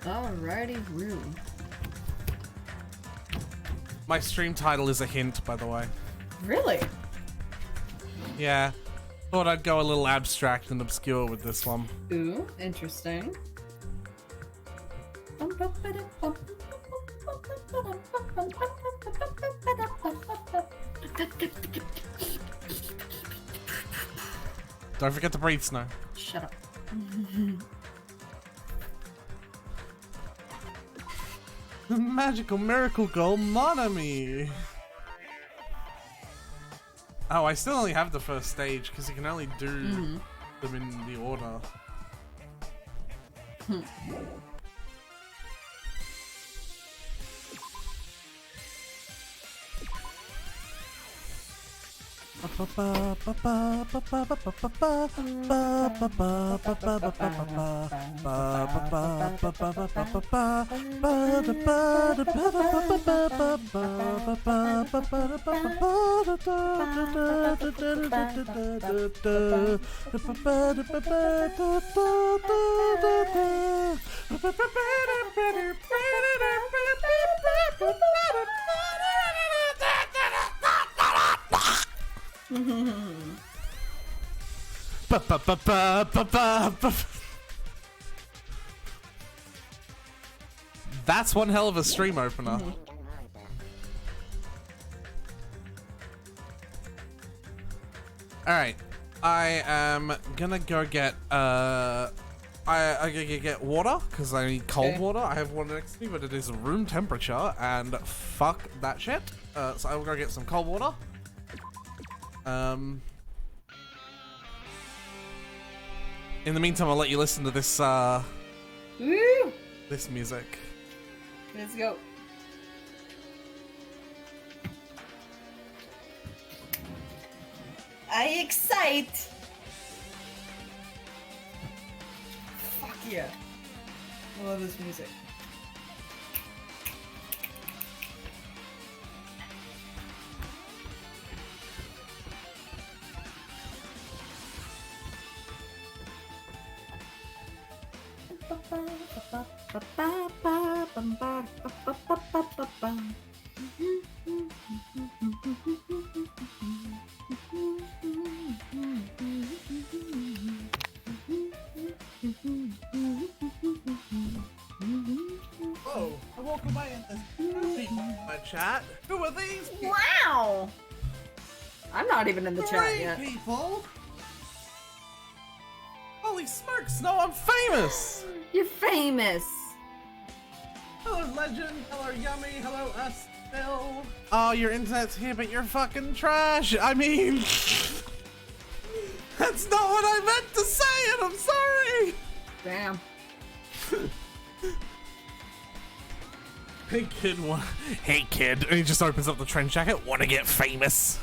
Alrighty, room. My stream title is a hint, by the way. Really? Yeah. Thought I'd go a little abstract and obscure with this one. Ooh, interesting. Don't forget to breathe, Snow. Shut up. The magical miracle girl, Monami. Oh, I still only have the first stage because you can only do them in the order. That's one hell of a stream opener. Alright, I am gonna go get I gotta get water because I need cold water. I have one next to me, but it is room temperature, and fuck that shit. So I will go get some cold water. In the meantime, I'll let you listen to this this music. Let's go. I excite. Fuck yeah. I love this music. Whoa, I woke up in this my chat. Who are these people? Wow! I'm not even in the chat yet. People. Holy smokes, no, I'm famous! You're famous! Hello, Legend. Hello, Yummy. Hello, us, Phil. Oh, your internet's here, but you're fucking trash. I mean, that's not what I meant to say, and I'm sorry. Damn. Hey, kid. Hey, kid. And he just opens up the trench jacket. Want to get famous?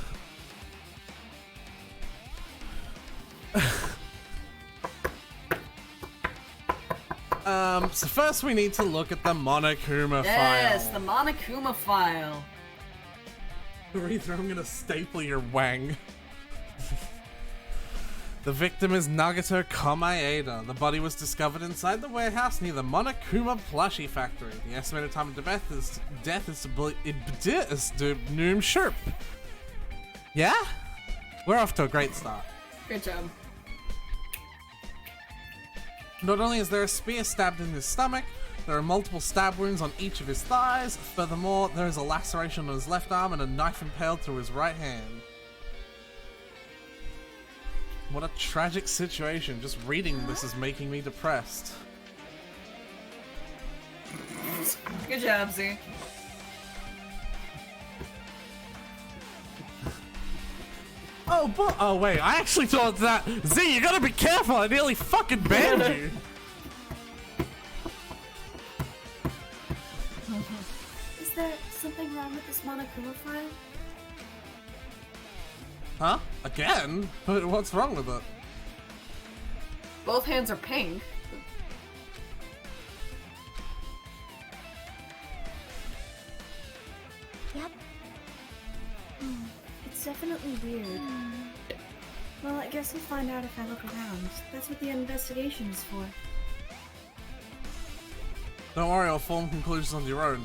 So first we need to look at the Monokuma file. Yes, the Monokuma file. Aretha, I'm gonna staple your wang. The victim is Nagito Komaeda. The body was discovered inside the warehouse near the Monokuma plushie factory. The estimated time of death is noom sherp. Yeah? We're off to a great start. Good job. Not only is there a spear stabbed in his stomach, there are multiple stab wounds on each of his thighs. Furthermore, there is a laceration on his left arm and a knife impaled through his right hand. What a tragic situation. Just reading this is making me depressed. Good job, Z. Oh wait, I actually thought that. Z, you gotta be careful, I nearly fucking banned you. Is there something wrong with this Monokuma file? Huh? Again? But what's wrong with it? Both hands are pink. Yep. It's definitely weird. Well, I guess we'll find out if I look around. That's what the investigation is for. Don't worry, I'll form conclusions on your own.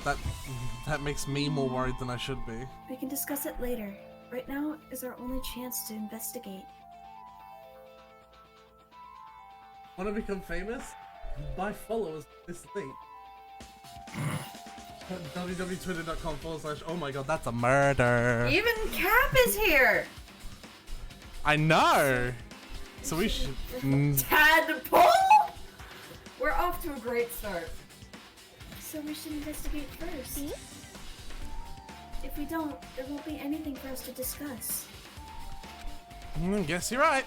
That makes me more worried than I should be. We can discuss it later. Right now is our only chance to investigate. Want to become famous? Buy followers this link. www.twitter.com/. Oh my god, that's a murder. Even Cap is here! I know! So we should. Tadpole? We're off to a great start. So we should investigate first. If we don't, there won't be anything for us to discuss. Guess you're right.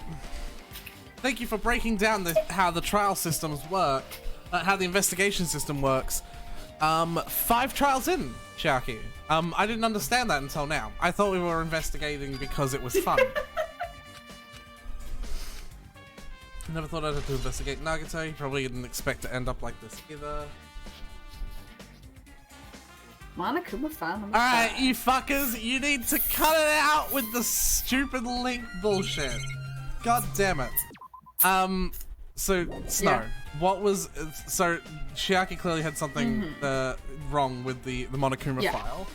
Thank you for breaking down how the trial systems work, how the investigation system works. 5 trials in, Sharky. I didn't understand that until now. I thought we were investigating because it was fun. Never thought I'd have to investigate Nagito. You probably didn't expect to end up like this either. Monokuma found on the Alright, side. you fuckers, you need to cut it out with the stupid link bullshit. God damn it. So, Snow, Yeah. what was... So, Shiaki clearly had something wrong with the Monokuma Yeah. file.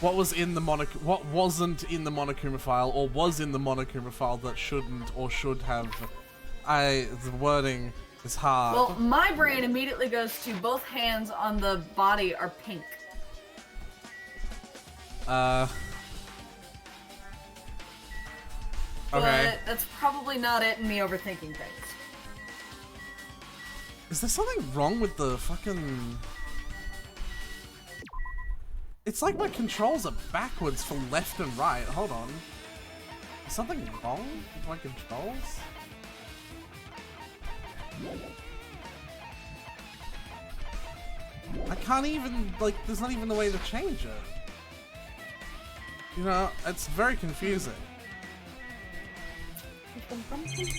What was in the what wasn't in the Monokuma file, or was in the Monokuma file that shouldn't or should have... the wording is hard. Well, my brain immediately goes to both hands on the body are pink. Okay. But that's probably not it in me overthinking things. Is there something wrong with the fucking... It's like my controls are backwards for left and right. Hold on. Is something wrong with my controls? I can't even, like, there's not even a way to change it. You know, it's very confusing.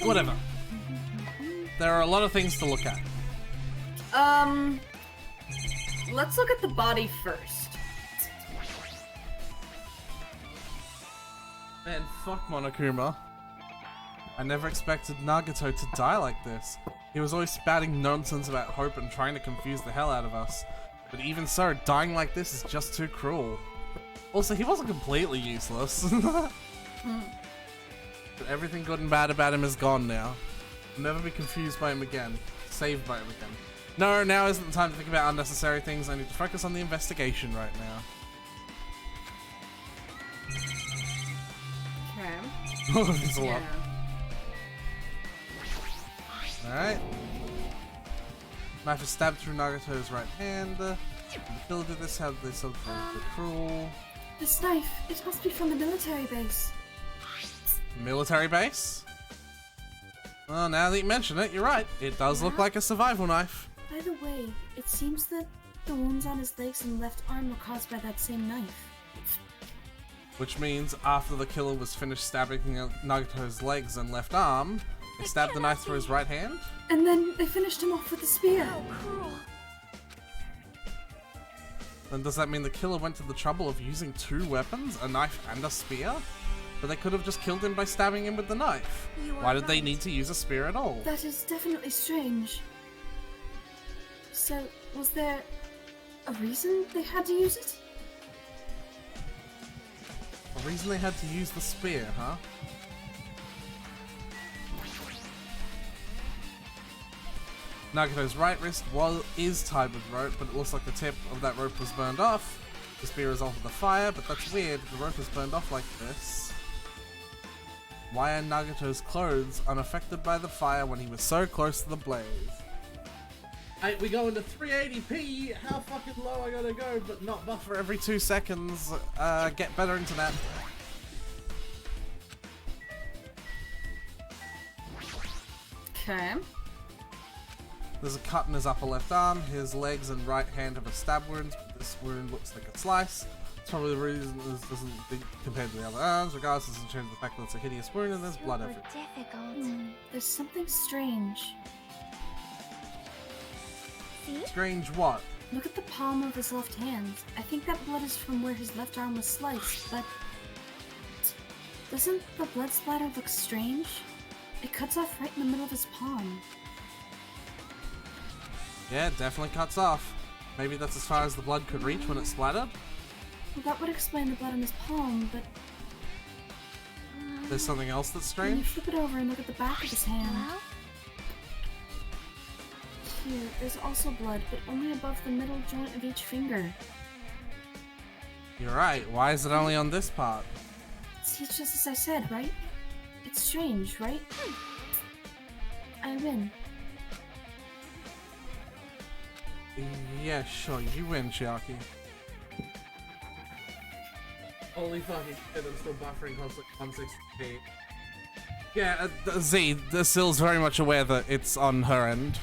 Whatever. There are a lot of things to look at. Let's look at the body first. Man, fuck Monokuma. I never expected Nagito to die like this. He was always spouting nonsense about hope and trying to confuse the hell out of us. But even so, dying like this is just too cruel. Also, he wasn't completely useless. But everything good and bad about him is gone now. I'll never be confused by him again. Saved by him again. No, now isn't the time to think about unnecessary things. I need to focus on the investigation right now. Okay. There's a lot. Alright. Knife is stabbed through Nagito's right hand. The killer did this, how did they solve the cruel? This knife, it must be from the military base. Military base? Well, now that you mention it, you're right. It does look like a survival knife. By the way, it seems that the wounds on his legs and left arm were caused by that same knife. Which means after the killer was finished stabbing Nagito's legs and left arm, they stabbed the knife through his right hand? And then they finished him off with a spear. Then does that mean the killer went to the trouble of using 2 weapons, a knife and a spear? But they could have just killed him by stabbing him with the knife. Why did they need to use a spear at all? That is definitely strange. So, was there a reason they had to use it? The reason they had to use the spear, huh? Nagito's right wrist is tied with rope, but it looks like the tip of that rope was burned off. The spear resulted in the fire, but that's weird. The rope was burned off like this. Why are Nagito's clothes unaffected by the fire when he was so close to the blaze? Hey, we go into 380p. How fucking low I gotta go, but not buffer every 2 seconds. Get better internet. Okay. There's a cut in his upper left arm. His legs and right hand have a stab wound. This wound looks like a slice. It's probably the reason this doesn't be compared to the other arms. Regardless, it doesn't change the fact that it's a hideous wound and there's blood everywhere. There's something strange. Strange what? Look at the palm of his left hand. I think that blood is from where his left arm was sliced, but... doesn't the blood splatter look strange? It cuts off right in the middle of his palm. Yeah, it definitely cuts off. Maybe that's as far as the blood could reach when it splattered? Well, that would explain the blood on his palm, but There's something else that's when you strange? flip it over and look at the back of his hand, here, there's also blood, but only above the middle joint of each finger. You're right. Why is it only on this part? See, it's just as I said, right? It's strange, right? I win. Yeah, sure. You win, Chiaki. Holy fucking shit, I'm still buffering conflict 160p. Yeah, Z, the Sill's very much aware that it's on her end.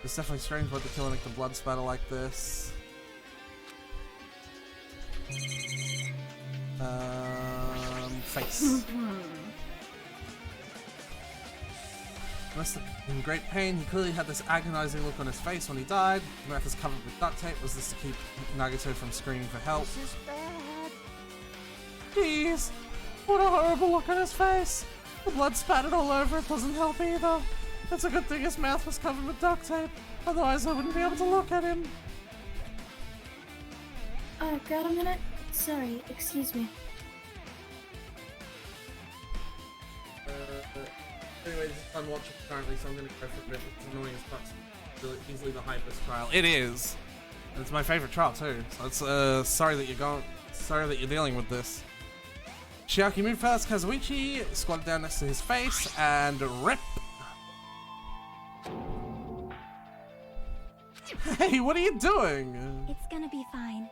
It's definitely strange what the killer make the blood spatter like this. Face. Must have been in great pain. He clearly had this agonizing look on his face when he died. His mouth is covered with duct tape. Was this to keep Nagito from screaming for help? This is bad. Jeez, what a horrible look on his face. The blood spattered all over. It doesn't help either. It's a good thing his mouth was covered with duct tape. Otherwise, I wouldn't be able to look at him. Oh, got a minute? Sorry, excuse me. Anyway, this is unwatchable currently, so I'm going to go for a bit. It's annoying as fuck. It's easily the hypest trial. It is. And it's my favorite trial too. So it's sorry that you're dealing with this. Chiaki moved past Kazuichi, squatted down next to his face, and rip. Hey, what are you doing? It's gonna be fine.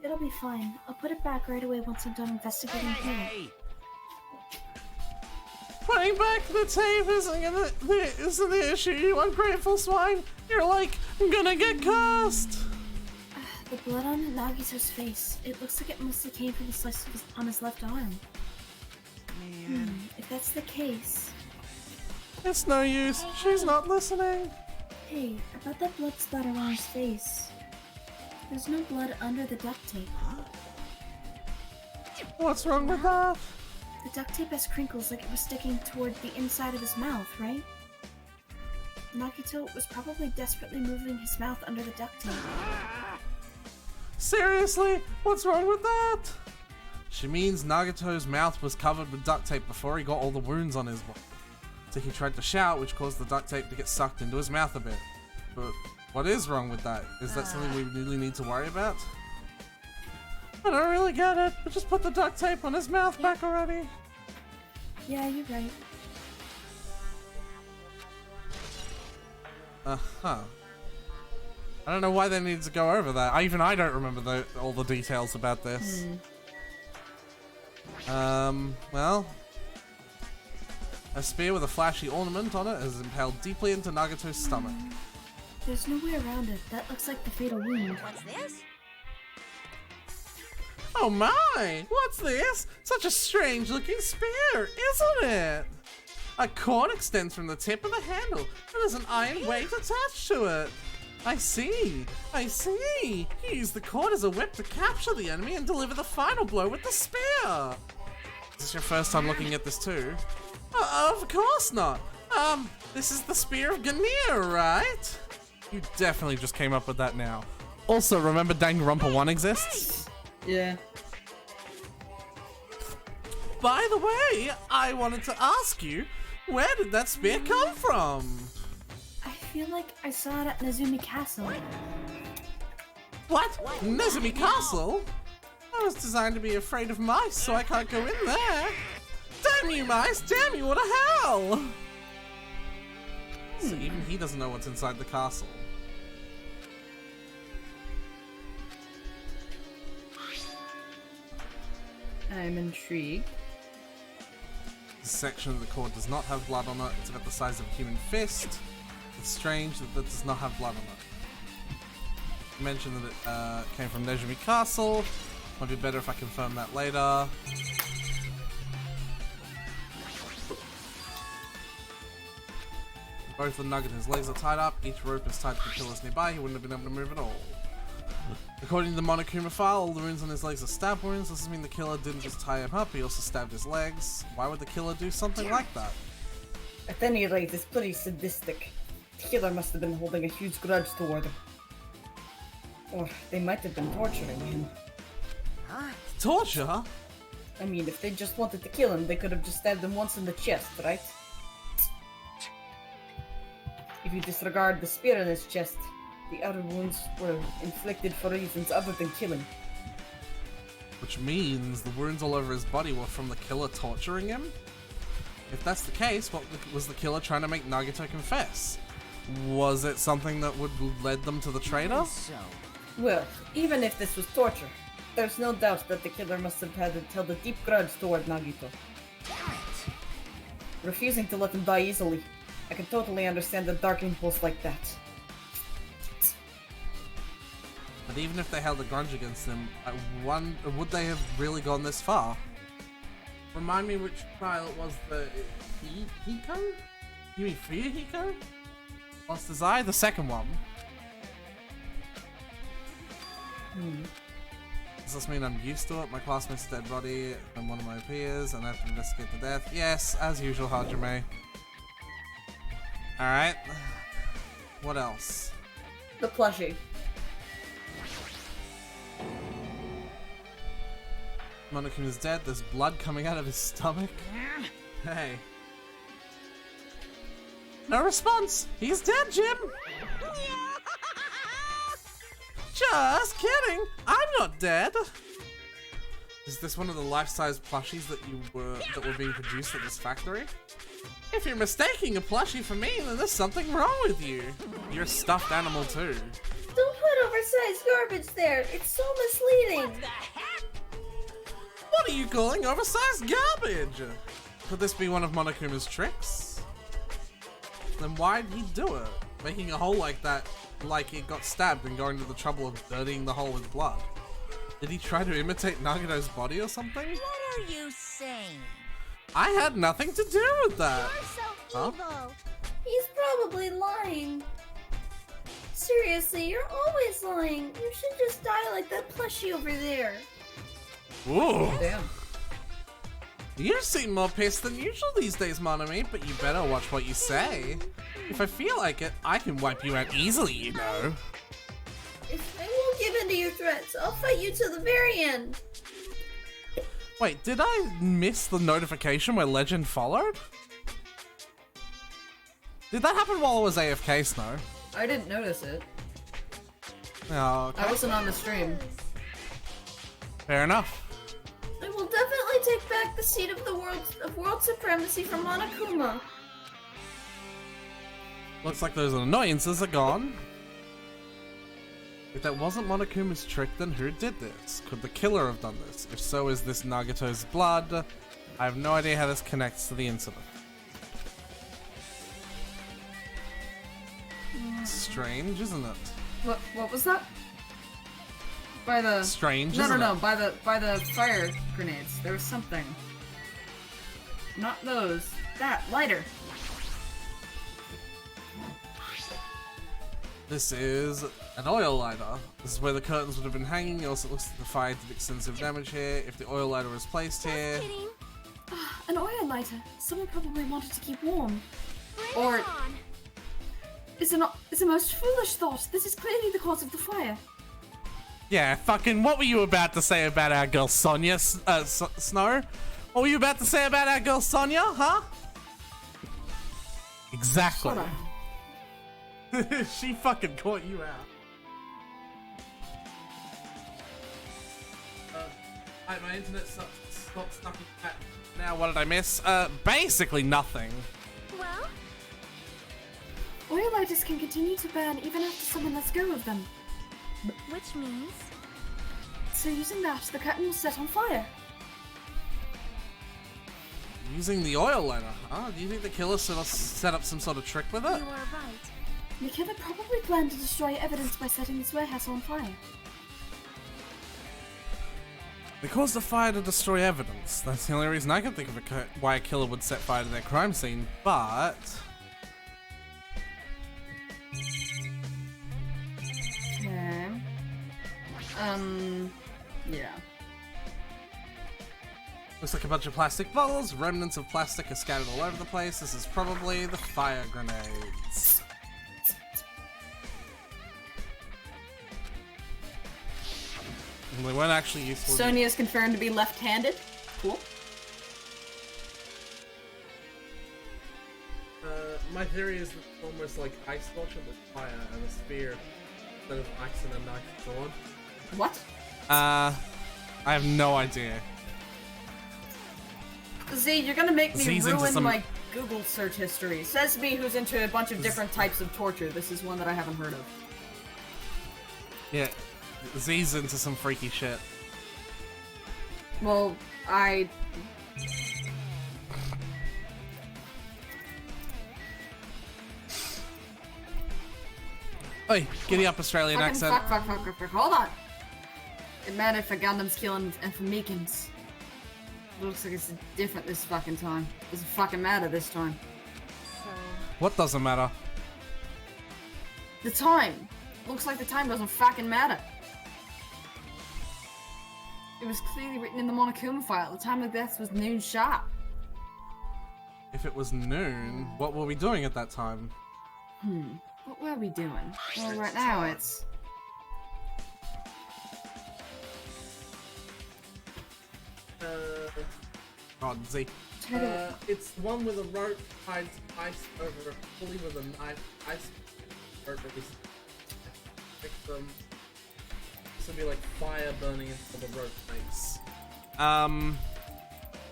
It'll be fine. I'll put it back right away once I'm done investigating here. Putting back the tape isn't the issue, you ungrateful swine. You're like, gonna get cursed. The blood on Nagito's face. It looks like it mostly came from the slice on his left arm. If that's the case... It's no use. She's not listening. Hey, about that blood splatter on his face. There's no blood under the duct tape. What's wrong with that? The duct tape has crinkles like it was sticking toward the inside of his mouth, right? Nagito was probably desperately moving his mouth under the duct tape. Seriously? What's wrong with that? She means Nagito's mouth was covered with duct tape before he got all the wounds on his body. So he tried to shout, which caused the duct tape to get sucked into his mouth a bit. But what is wrong with that? Is that something we really need to worry about? I don't really get it, but just put the duct tape on his mouth back already. Yeah, you're right. Uh-huh. I don't know why they needed to go over that. Even I don't remember all the details about this. Well... A spear with a flashy ornament on it is impaled deeply into Nagito's stomach. There's no way around it. That looks like the fatal wound. What's this? Oh my! What's this? Such a strange looking spear, isn't it? A cord extends from the tip of the handle, and there's an iron weight attached to it. I see. He used the cord as a whip to capture the enemy and deliver the final blow with the spear. Is this your first time looking at this too? Of course not. This is the Spear of Ganir, right? You definitely just came up with that now. Also, remember Danganronpa 1 exists? Yeah. By the way, I wanted to ask you, where did that spear come from? I feel like I saw it at Nezumi Castle. What? Nezumi Castle? I was designed to be afraid of mice, so I can't go in there. Damn you, mice! Damn you, what a hell! So even he doesn't know what's inside the castle. I'm intrigued. This section of the cord does not have blood on it. It's about the size of a human fist. It's strange that that does not have blood on it. You mentioned that it came from Nezumi Castle. Might be better if I confirm that later. Both the Nugget and his legs are tied up. Each rope is tied to the pillars nearby. He wouldn't have been able to move at all. According to the Monokuma file, all the wounds on his legs are stab wounds. This does mean the killer didn't just tie him up, he also stabbed his legs. Why would the killer do something like that? At any rate, it's pretty sadistic. The killer must have been holding a huge grudge toward him. Or they might have been torturing him. Torture? I mean, if they just wanted to kill him, they could have just stabbed him once in the chest, right? If you disregard the spear in his chest, the other wounds were inflicted for reasons other than killing. Which means the wounds all over his body were from the killer torturing him? If that's the case, what was the killer trying to make Nagito confess? Was it something that would lead them to the traitor? Well, even if this was torture, there's no doubt that the killer must have held a deep grudge toward Nagito. Refusing to let him die easily, I can totally understand a dark impulse like that. But even if they held a grudge against him, would they have really gone this far? Remind me which trial it was, the Hiko? You mean Hiko? Lost his eye? The second one. Does this mean I'm used to it? My classmate's dead body and one of my peers, and I have to investigate the death? Yes, as usual, Hajime. Alright. What else? The plushie. Monokuma's dead, there's blood coming out of his stomach. Hey. No response! He's dead, Jim! Just kidding! I'm not dead! Is this one of the life-size plushies that were being produced at this factory? If you're mistaking a plushie for me, then there's something wrong with you. You're a stuffed animal too. Don't put oversized garbage there. It's so misleading. What are you calling oversized garbage? Could this be one of Monokuma's tricks? Then why'd he do it? Making a hole like that, like he got stabbed and going to the trouble of dirtying the hole with blood. Did he try to imitate Nagito's body or something? What are you saying? I had nothing to do with that. You're so evil. He's probably lying. Seriously, you're always lying. You should just die like that plushie over there. Ooh. Damn. You seem more pissed than usual these days, Monomi, but you better watch what you say. If I feel like it, I can wipe you out easily, you know. If I won't give in to your threats, I'll fight you to the very end. Wait, did I miss the notification where Legend followed? Did that happen while I was AFK, Snow? I didn't notice it. Oh, okay. I wasn't on the stream. Fair enough. I will definitely take back the seat of the world supremacy from Monokuma. Looks like those annoyances are gone. If that wasn't Monokuma's trick, then who did this? Could the killer have done this? If so, is this Nagito's blood? I have no idea how this connects to the incident. Strange, isn't it? What was that? By the Strange, No, isn't no, it? no. By the fire grenades. There was something. Not those. That lighter. This is an oil lighter. This is where the curtains would have been hanging. Also, it looks like the fire did extensive damage here. If the oil lighter was placed here, Just kidding. An oil lighter. Someone probably wanted to keep warm. Bring Or- it on. It's a most foolish thought. This is clearly the cause of the fire. yeah, fucking. What were you about to say about our girl Sonia, Snow? What were you about to say about our girl Sonia, huh? Exactly. Shut up. She fucking caught you out. My internet stopped stuck in that. Now, what did I miss? Basically nothing. Well, Oil lighters can continue to burn even after someone lets go of them. which means So using that, the curtain was set on fire. Using the oil lighter, huh? Do you think the killer set up some sort of trick with it? you are right. The killer probably planned to destroy evidence by setting this warehouse on fire. They caused a fire to destroy evidence. That's the only reason I can think of why a killer would set fire to their crime scene, but... Okay. Yeah. Looks like a bunch of plastic bottles. Remnants of plastic are scattered all over the place. This is probably the fire grenades. And they weren't actually useful. Sonia's confirmed to be left-handed. Cool. My theory is that it's almost like ice sculpture with fire and a spear instead of ice and a knife sword. What? I have no idea. Z, you're gonna make me Z's into ruin some- my Google search history. Says me who's into a bunch of different types of torture. This is one that I haven't heard of. Yeah, Z's into some freaky shit. Well, I... Oi, giddy up Australian Fucking accent. fuck. Hold on. It mattered for Gundam's killing and for Meekins. Looks like it's different this fucking time. Doesn't fucking matter this time. So, What doesn't matter? The time. Looks like the time doesn't fucking matter. It was clearly written in the Monokuma file. The time of death was noon sharp. If it was noon, what were we doing at that time? What were we doing? Well, right now it's... God, Z. It's the one with a rope tied to ice over a pulley with a knife. Ice rope release. Pick them. This would be like fire burning into the rope makes.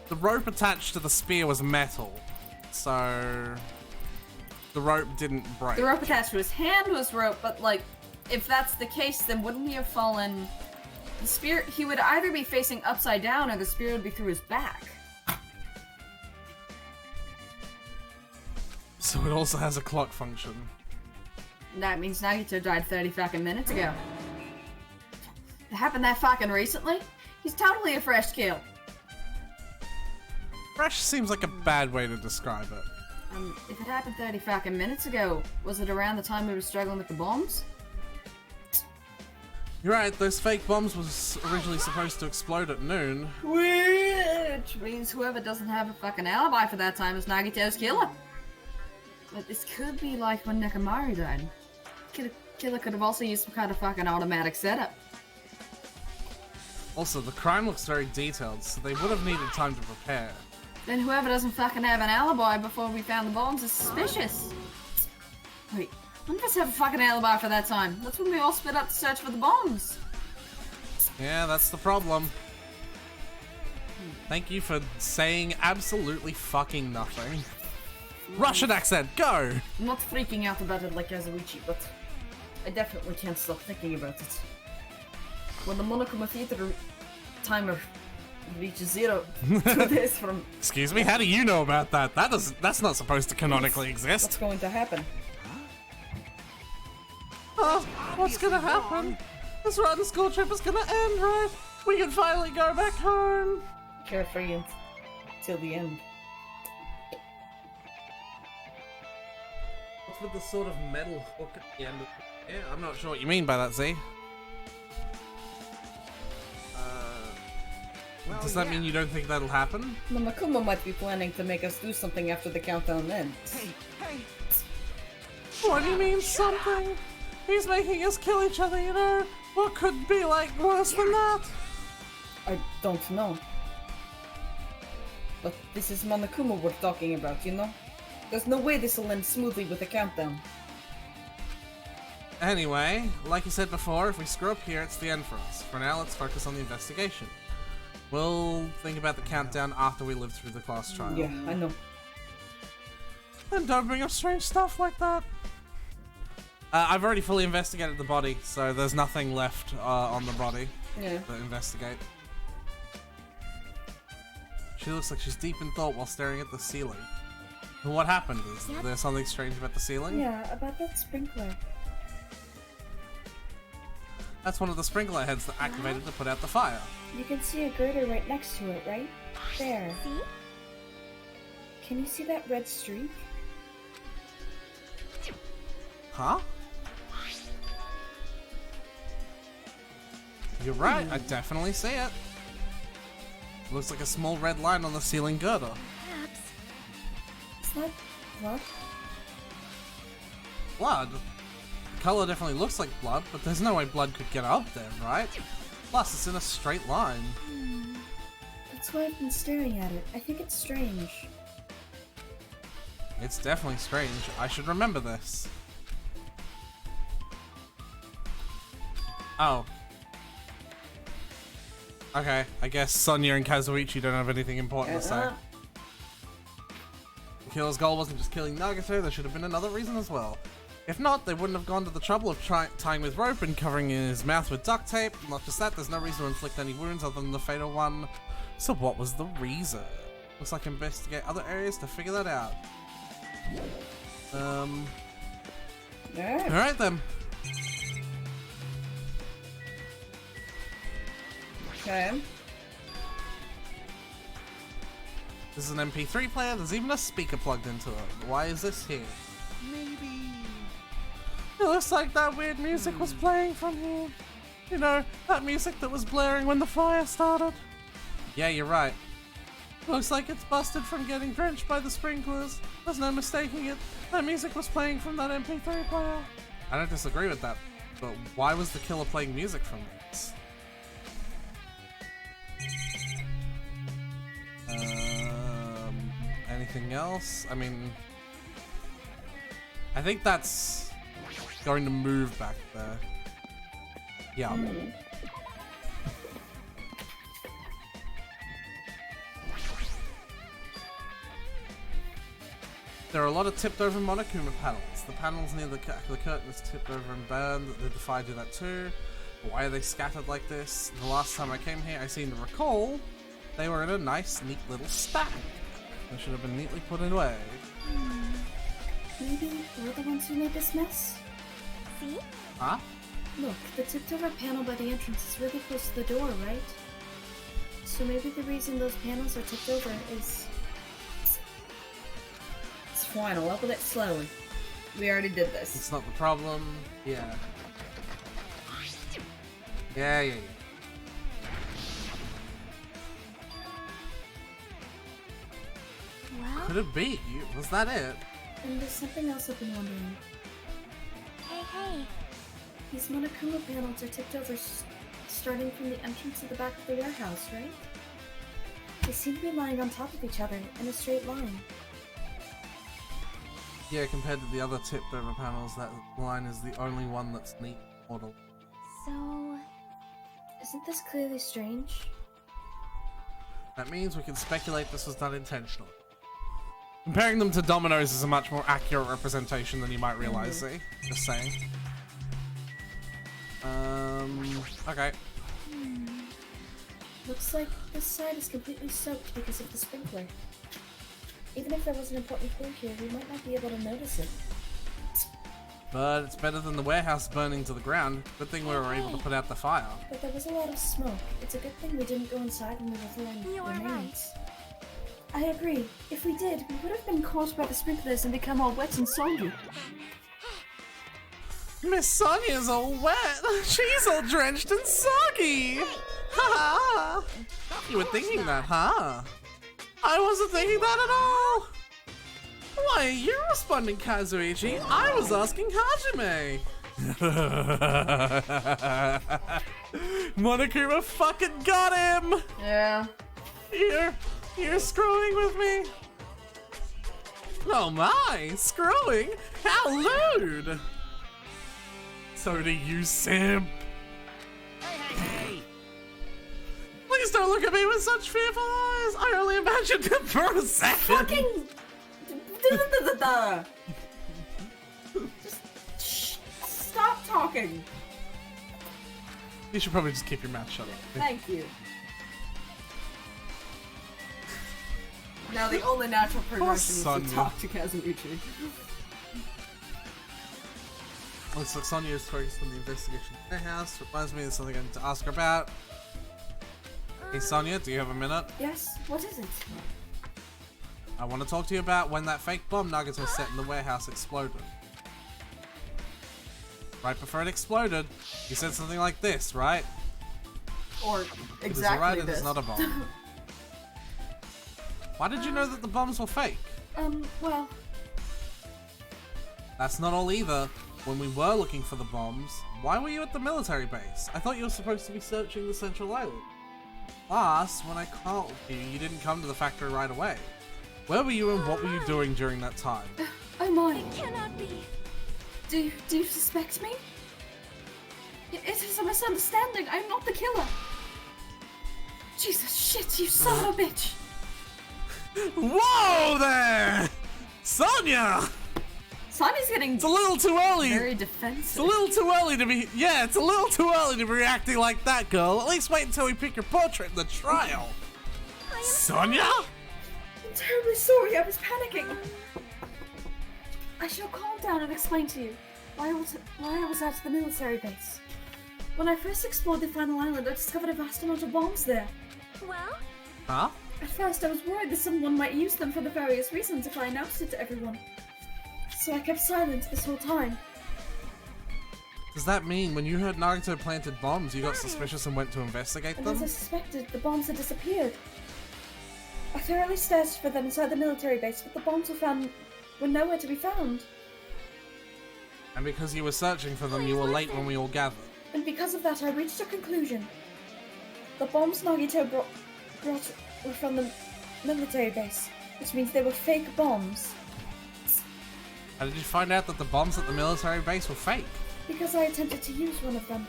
The rope attached to the spear was metal, so the rope didn't break. The rope attached to his hand was rope, but like, if that's the case, then wouldn't he have fallen... The spear, he would either be facing upside down or the spear would be through his back. So it also has a clock function. That means Nagito died 30 fucking minutes ago. It happened that fucking recently? He's totally a fresh kill. Fresh seems like a bad way to describe it. If it happened 30 fucking minutes ago, was it around the time we were struggling with the bombs? You're right, those fake bombs was originally supposed to explode at noon. Which means whoever doesn't have a fucking alibi for that time is Nagito's killer. But this could be like when Nekomaru died. Killer could have also used some kind of fucking automatic setup. Also, the crime looks very detailed, so they would have needed time to prepare. Then whoever doesn't fucking have an alibi before we found the bombs is suspicious. Wait, none of us have a fucking alibi for that time. That's when we all split up to search for the bombs. Yeah, that's the problem. Thank you for saying absolutely fucking nothing. Russian accent, go! I'm not freaking out about it like Kazuichi, but I definitely can't stop thinking about it. When the Monokuma Theater timer reaches 0 2 days from... Excuse me, how do you know about that? That's not supposed to canonically What's exist. going to happen? Oh, what's gonna happen? This rotten school trip is gonna end, right? We can finally go back home. Carefree until the end. What's with the sort of metal hook at the end of the... Yeah, I'm not sure what you mean by that, Z. Does that mean you don't think that'll happen? Monokuma might be planning to make us do something after the countdown ends. What do you mean, something? He's making us kill each other, you know? What could be, like, worse than that? I don't know. But this is Monokuma we're talking about, you know? There's no way this will end smoothly with a countdown. Anyway, like you said before, if we screw up here, it's the end for us. For now, let's focus on the investigation. We'll think about the countdown after we live through the class trial. Yeah, I know. And don't bring up strange stuff like that. I've already fully investigated the body, so there's nothing left on the body Yeah. to investigate. She looks like she's deep in thought while staring at the ceiling. What happened? Is there something strange about the ceiling? Yeah, about that sprinkler. That's one of the sprinkler heads that activated to put out the fire. You can see a girder right next to it, right? There. see? Can you see that red streak? Huh? You're right, I definitely see it. Looks like a small red line on the ceiling girder. Perhaps. Is that blood? Blood? The color definitely looks like blood, but there's no way blood could get up there, right? Plus, it's in a straight line. That's why I've been staring at it. I think it's strange. It's definitely strange. I should remember this. Oh. Okay, I guess Sonya and Kazuichi don't have anything important to say. The killer's goal wasn't just killing Nagito, there should have been another reason as well. If not, they wouldn't have gone to the trouble of tying with rope and covering his mouth with duct tape. Not just that, there's no reason to inflict any wounds other than the fatal one. So what was the reason? Looks like investigate other areas to figure that out. Alright then. Okay. This is an MP3 player, there's even a speaker plugged into it. Why is this here? Maybe... It looks like that weird music was playing from here. You know, that music that was blaring when the fire started. Yeah, you're right. Looks like it's busted from getting drenched by the sprinklers. There's no mistaking it. That music was playing from that MP3 player. I don't disagree with that, but why was the killer playing music from this? Anything else? I mean, I think that's going to move back there. Yeah. There are a lot of tipped over Monokuma panels. The panels near the curtain is tipped over and burned. The Defy do that too. Why are they scattered like this? The last time I came here, I seem to recall they were in a nice, neat little stack. They should have been neatly put away. Maybe we're the ones who made this mess? See? Huh? Look, the tipped over panel by the entrance is really close to the door, right? So maybe the reason those panels are tipped over is... It's fine, I'll level it slowly. We already did this. It's not the problem. Yeah. Yeah. Well, Could it be? Was that it? And there's something else I've been wondering. hey. These Monokuma panels are tipped over starting from the entrance at the back of the warehouse, right? They seem to be lying on top of each other in a straight line. Yeah, compared to the other tipped over panels, that line is the only one that's neat model. So, Isn't this clearly strange? That means we can speculate this was done intentionally. Comparing them to dominoes is a much more accurate representation than you might realize, see? Just saying. Okay. Looks like this side is completely soaked because of the sprinkler. Even if there was an important clue here, we might not be able to notice it. But it's better than the warehouse burning to the ground. Good thing we were able to put out the fire. But there was a lot of smoke. It's a good thing we didn't go inside when we were throwing You are remains. I agree. If we did, we would have been caught by the sprinklers and become all wet and soggy. Miss Sonia's all wet. She's all drenched and soggy. Ha ha. You were thinking that, huh? I wasn't thinking that at all. Why are you responding, Kazuichi? I was asking Hajime. Monokuma fucking got him. Yeah. You're screwing with me. Oh my, screwing? How lewd. So do you, simp. Please don't look at me with such fearful eyes. I only imagined it for a second. Fucking... Just stop talking. You should probably just keep your mouth shut. Thank you. Now the only natural progression is Sonya. to talk to Kazuichi. Looks like Sonya is focused on the investigation in the house. Reminds me there's something I need to ask her about. Hey Sonya, do you have a minute? Yes? What is it? I want to talk to you about when that fake bomb Nagito set in the warehouse exploded. Right before it exploded, you said something like this, right? Or It is exactly alright, it this. is not a bomb. Why did you know that the bombs were fake? Well, That's not all either. When we were looking for the bombs, why were you at the military base? I thought you were supposed to be searching the central island. Plus, when I called you, you didn't come to the factory right away. Where were you and what were you doing during that time? oh my. It cannot be. Do you suspect me? It is a misunderstanding. I'm not the killer. Jesus shit, you son of a bitch. Whoa there! Sonia! Sonya's getting It's a little too early. very It's defensive. a little too early to be. Yeah, it's a little too early to be reacting like that, girl. At least wait until we pick your portrait in the trial. Sonia? I'm terribly sorry. I was panicking. I shall calm down and explain to you why I was at the military base. When I first explored the final island, I discovered a vast amount of bombs there. Well, Huh? At first, I was worried that someone might use them for the various reasons if I announced it to everyone. So I kept silent this whole time. Does that mean when you heard Nagito planted bombs, you got suspicious and went to investigate And as I them? suspected, the bombs had disappeared. I thoroughly searched for them inside the military base, but the bombs were nowhere to be found. And because you were searching for them, you were late when we all gathered. And because of that, I reached a conclusion. The bombs Nagito brought were from the military base, which means they were fake bombs. How did you find out that the bombs at the military base were fake? Because I attempted to use one of them.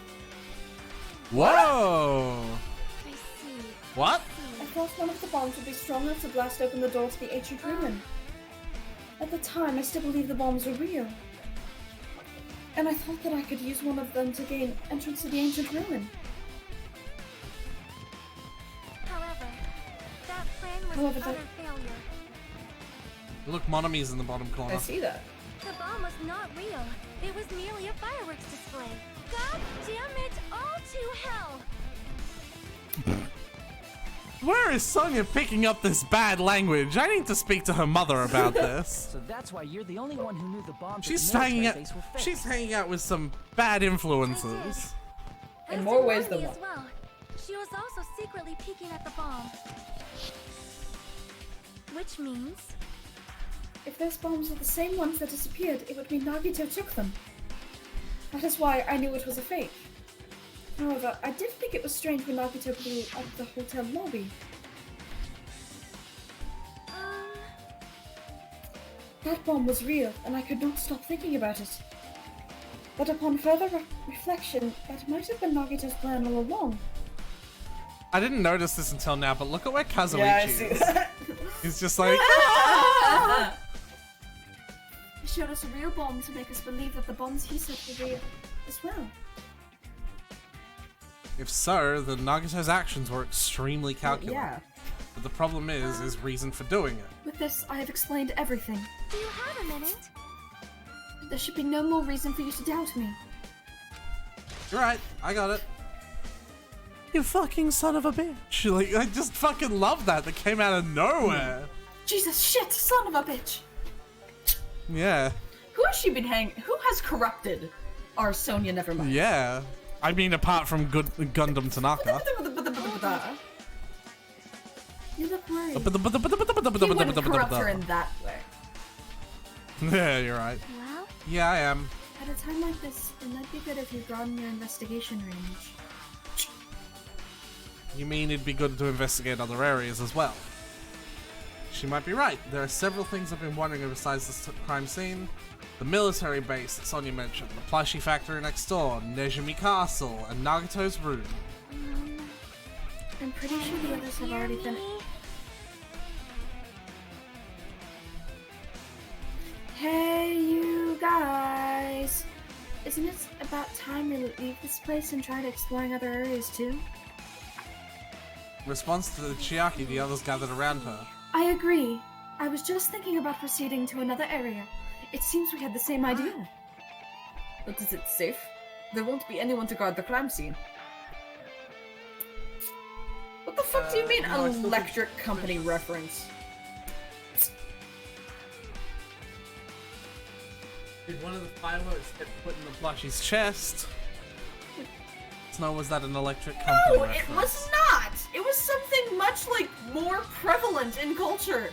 Whoa! I see. What? I thought one of the bombs would be strong enough to blast open the door to the ancient ruin. At the time, I still believed the bombs were real. And I thought that I could use one of them to gain entrance to the ancient ruin. However, that plan was However, an that- utter failure. Look, Monomi's in the bottom corner. I see that. The bomb was not real. It was merely a fireworks display. God damn it, all to hell! Where is Sonia picking up this bad language? I need to speak to her mother about this. So that's why you're the only one who knew the bombs She's at the hanging military out. base were fake. She's hanging out with some bad influences. In As more did ways than Mommy one. as well. She was also secretly peeking at the bomb. Which means... If those bombs were the same ones that disappeared, it would mean Nagito took them. That is why I knew it was a fake. However, I did think it was strange when Nagito blew up the hotel lobby. That bomb was real, and I could not stop thinking about it. But upon further reflection, that might have been Nagito's plan all along. I didn't notice this until now, but look at where Kazuichi Yeah, I see is. that. He's just like, He showed us a real bomb to make us believe that the bombs he said were real as well. if so, then Nagito's actions were extremely calculated. Yeah. But the problem is his reason for doing it. With this, I have explained everything. Do you have a minute? There should be no more reason for you to doubt me. You're right, I got it. You fucking son of a bitch. Like, I just fucking love that. That came out of nowhere. Jesus shit, son of a bitch! Yeah. Who has she been Who has corrupted our Sonia Nevermind? Yeah. I mean, apart from Gundam Tanaka. You look worried. He wouldn't corrupt her in that way. Yeah, you're right. Well, Yeah, I am. At a time like this, it might be good if you broaden your investigation range. You mean it'd be good to investigate other areas as well? She might be right. There are several things I've been wondering besides this crime scene. The military base that Sonia mentioned, the plushie factory next door, Nejimi Castle, and Nagito's room. I'm pretty sure the others have already been. Hey, you guys! Isn't it about time we leave this place and try to exploring other areas too? In response to the Chiaki, the others gathered around her. I agree. I was just thinking about proceeding to another area. It seems we had the same idea. But is it safe? There won't be anyone to guard the crime scene. What the fuck do you mean, no, I still electric company reference? Did one of the fireworks get put in the plushie's chest? So was that an electric company No, it reference? was not! It was something much, like, more prevalent in culture.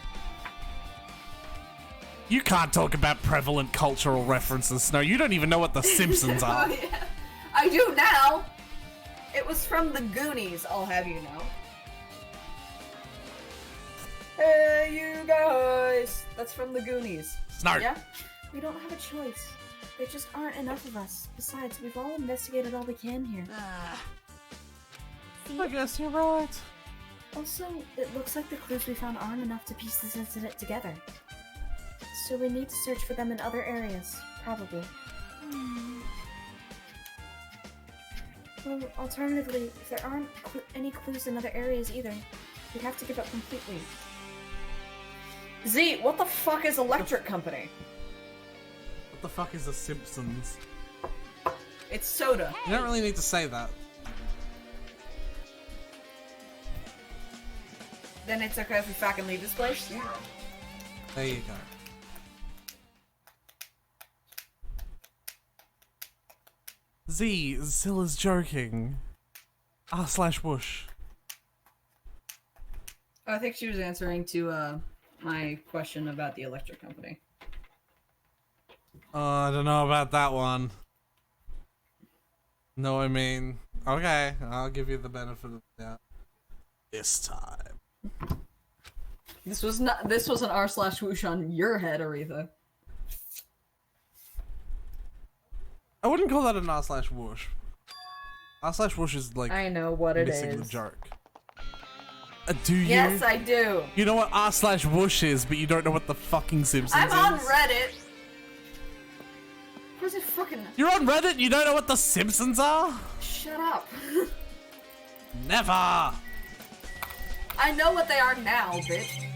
You can't talk about prevalent cultural references, Snow. You don't even know what The Simpsons are. Oh, yeah. I do now. It was from the Goonies, I'll have you know. Hey, you guys! That's from the Goonies. Snark. Yeah? We don't have a choice. There just aren't enough of us. Besides, we've all investigated all we can here. I guess you're right. Also, it looks like the clues we found aren't enough to piece this incident together. So we need to search for them in other areas, probably. Well, alternatively, if there aren't any clues in other areas either, we'd have to give up completely. Z, what the fuck is Electric Company? What the fuck is The Simpsons? It's soda. You don't really need to say that. Then it's okay if we fucking leave this place? There you go. Z, Zilla's joking. R/whoosh. I think she was answering to, my question about the Electric Company. I don't know about that one. No, I mean, okay, I'll give you the benefit of the doubt. This time. This was an R/whoosh on your head, Aretha. I wouldn't call that an R/whoosh. R/whoosh is like I know what it missing the is. joke. Do you? Yes, I do. You know what R/whoosh is, but you don't know what the fucking Simpsons is? I'm on Reddit. Where's it fucking... You're on Reddit? You don't know what the Simpsons are? Shut up. Never! I know what they are now, bitch.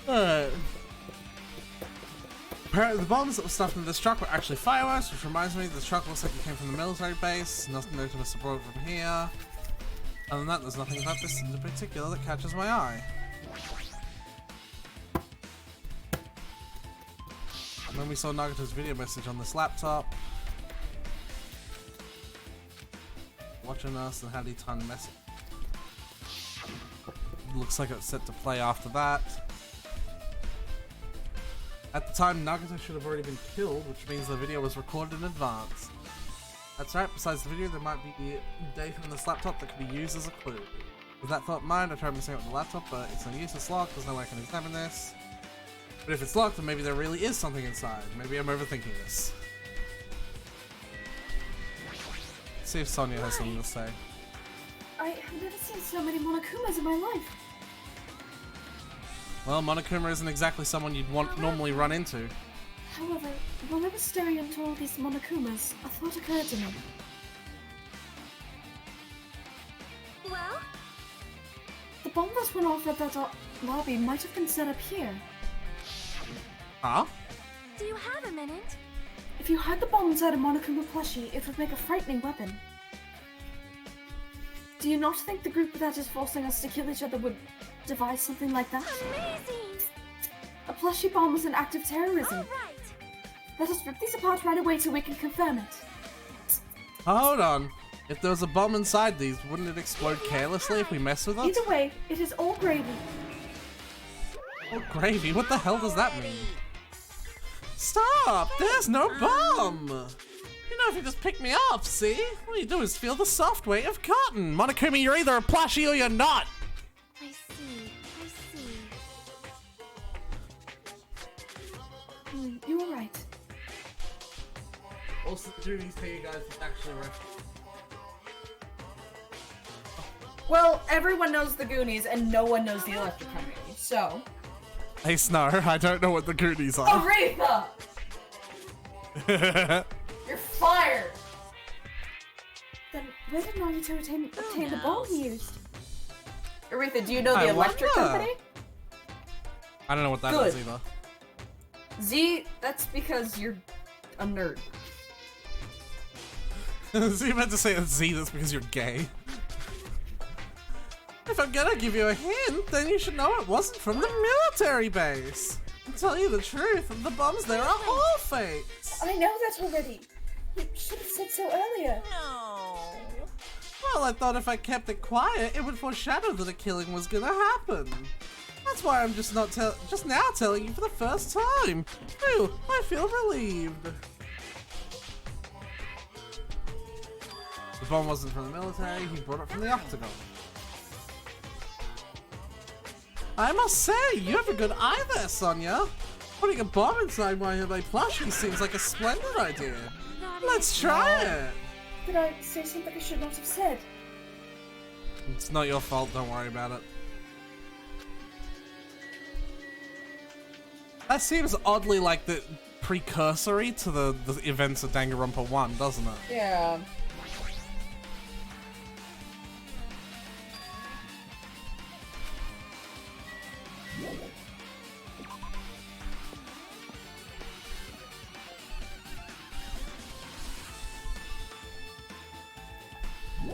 Alright. Apparently the bombs that were stuffed in this truck were actually fireworks, which reminds me the truck looks like it came from the military base. Nothing noticeable from here. Other than that, there's nothing about this in particular that catches my eye. And then we saw Nagito's video message on this laptop. Watching us and had a ton message. Looks like it's set to play after that. At the time, Nagito should have already been killed, which means the video was recorded in advance. That's right, besides the video, there might be data on this laptop that could be used as a clue. With that thought in mind, I tried messing up the laptop, but it's no use, it's locked, there's no way I can examine this. But if it's locked, then maybe there really is something inside. Maybe I'm overthinking this. Let's see if Sonia has something to say. I have never seen so many Monokumas in my life. Well, Monokuma isn't exactly someone you'd normally run into. However, while I was staring into all these Monokumas, a thought occurred to me. Well, The bomb that went off at that lobby might have been set up here. Huh? do you have a minute? If you had the bomb inside a Monokuma plushie, it would make a frightening weapon. Do you not think the group that is forcing us to kill each other would devise something like that? Amazing! A plushie bomb was an act of terrorism. Alright! Let us rip these apart right away so we can confirm it. Hold on. If there was a bomb inside these, wouldn't it explode carelessly if we mess with it? Either way, it is all gravy. Oh, gravy? What the hell does that mean? Stop! There's no bomb! You know, if you just pick me up, see? All you do is feel the soft weight of cotton. Monokuma, you're either a plushie or you're not! I see. You were right. Also, the Goonies to you guys is actually right. Well, everyone knows the Goonies and no one knows the Electric Company, so... Hey, Snow, I don't know what the Goonies are. Aretha! You're fired! Then where did Nagito obtain the bomb he used? Aretha, do you know the I Electric wonder. Company? I don't know what that Good. is either. Z, that's because you're a nerd. So you meant to say Z, that's because you're gay. If I'm gonna give you a hint, then you should know it wasn't from the military base. To tell you the truth, the bombs there are all fakes. I know that already. You should have said so earlier. Well, I thought if I kept it quiet, it would foreshadow that a killing was gonna happen. That's why I'm just now telling you for the first time. Phew, I feel relieved. The bomb wasn't from the military, he brought it from the Octagon. I must say, you have a good eye there, Sonia. Putting a bomb inside one of my plushies seems like a splendid idea. Let's try it. Did I say something I should not have said? It's not your fault, don't worry about it. That seems oddly like the precursory to the events of Danganronpa 1, doesn't it? Yeah.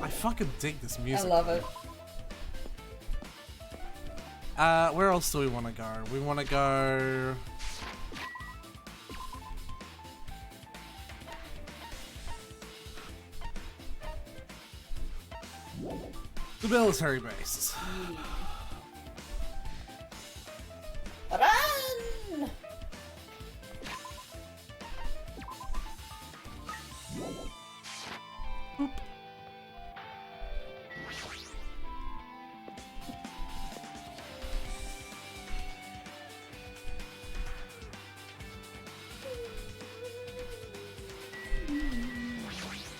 I fucking dig this music. I love it. Where else do we want to go? We want to go... the military base. Run!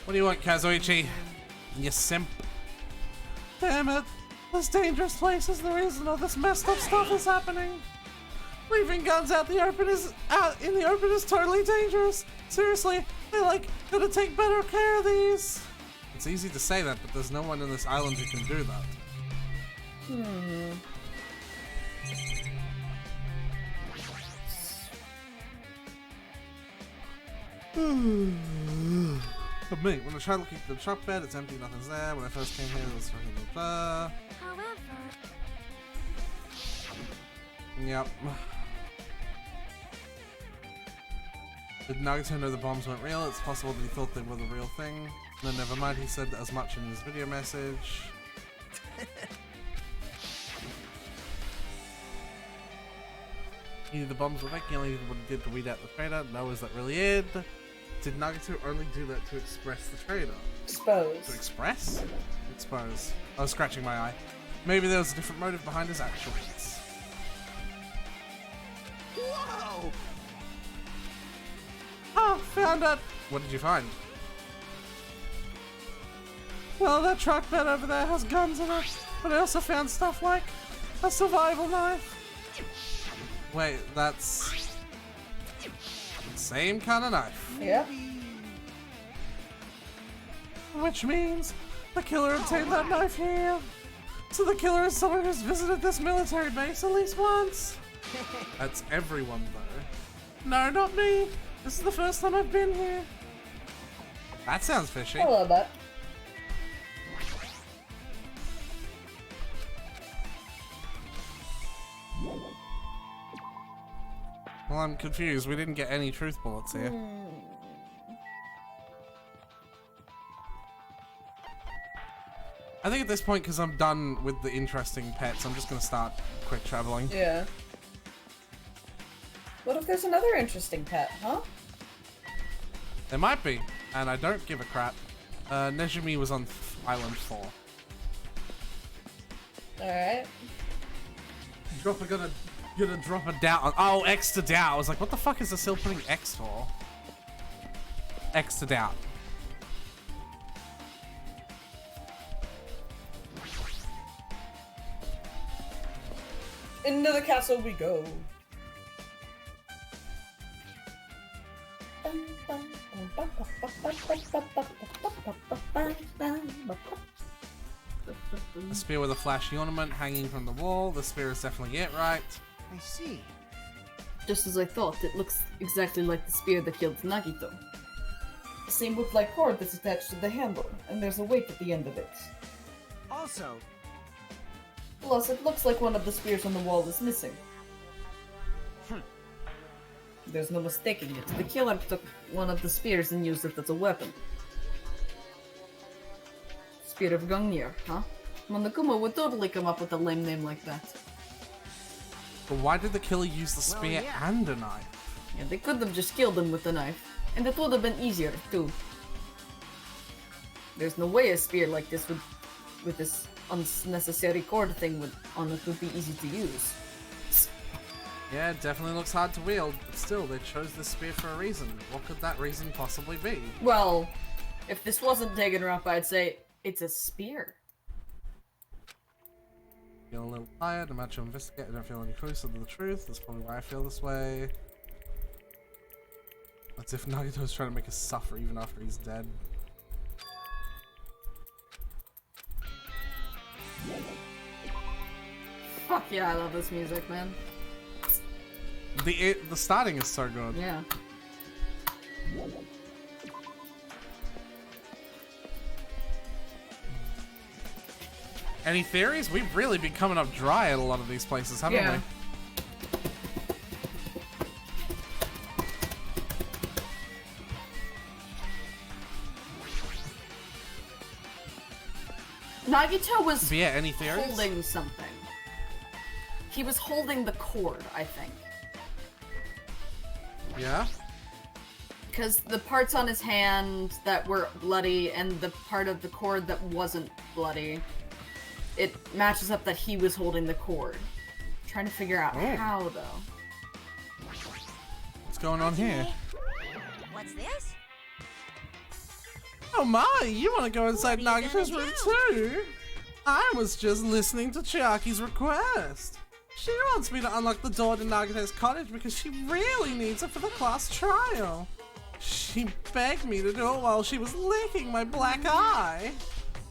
What do you want, Kazuichi? You simp. Damn it! This dangerous place is the reason all this messed up stuff is happening. Leaving guns out in the open is totally dangerous. Seriously, I gotta take better care of these. It's easy to say that, but there's no one in this island who can do that. But me, when I try looking at the truck bed, it's empty, nothing's there. When I first came here, it was fucking blah. However, Yep. Did Nagito know the bombs weren't real? It's possible that he thought they were the real thing. No, never mind, he said as much in his video message. He knew the bombs were fake, he only did what he did to weed out the traitor. No, is that really it? Did Nagito only do that to express the traitor? Expose. To express? Expose. I was scratching my eye. Maybe there was a different motive behind his actions. Whoa! Oh, found it! What did you find? Well, that truck bed over there has guns in it, but I also found stuff like a survival knife. Wait, that's the same kind of knife. Yep. Which means the killer obtained that knife here. So the killer is someone who's visited this military base at least once. That's everyone though. No, not me. This is the first time I've been here. That sounds fishy. I love that. Well, I'm confused. We didn't get any truth bullets here. I think at this point, because I'm done with the interesting pets, I'm just going to start quick traveling. Yeah. What if there's another interesting pet, huh? There might be, and I don't give a crap. Nejumi was on Island 4. Alright. Gonna drop a doubt on. Oh, X to doubt. I was like, what the fuck is the still putting X for? X to doubt. Into the castle we go. A spear with a flashy ornament hanging from the wall. The spear is definitely it, right? I see. Just as I thought, it looks exactly like the spear that killed Nagito. The same wood-like cord that's attached to the handle, and there's a weight at the end of it. Also, Plus, it looks like one of the spears on the wall is missing. There's no mistaking it. The killer took one of the spears and used it as a weapon. Spear of Gungnir, huh? Monokuma would totally come up with a lame name like that. But why did the killer use the spear yeah. and a knife? Yeah, they could have just killed him with the knife. And it would have been easier, too. There's no way a spear like this would... with this unnecessary cord thing on it would be easy to use. Yeah, it definitely looks hard to wield, but still, they chose this spear for a reason. What could that reason possibly be? Well, if this wasn't Danganronpa, I'd say it's a spear. Feel a little tired, I'm about to investigate, I don't feel any closer to the truth, that's probably why I feel this way. That's if Nagito's trying to make us suffer even after he's dead. Fuck yeah, I love this music, man. The starting is so good. Yeah. Any theories? We've really been coming up dry at a lot of these places, haven't Yeah. Nagito was But yeah, any theories? holding something. He was holding the cord, I think. Yeah? Because the parts on his hand that were bloody and the part of the cord that wasn't bloody, it matches up that he was holding the cord. Trying to figure out how, though. What's going on here? What's this? Oh my, you want to go inside What are you Nagito's gonna room do? too? I was just listening to Chiaki's request. She wants me to unlock the door to Nagito's cottage because she really needs it for the class trial. She begged me to do it while she was licking my black eye.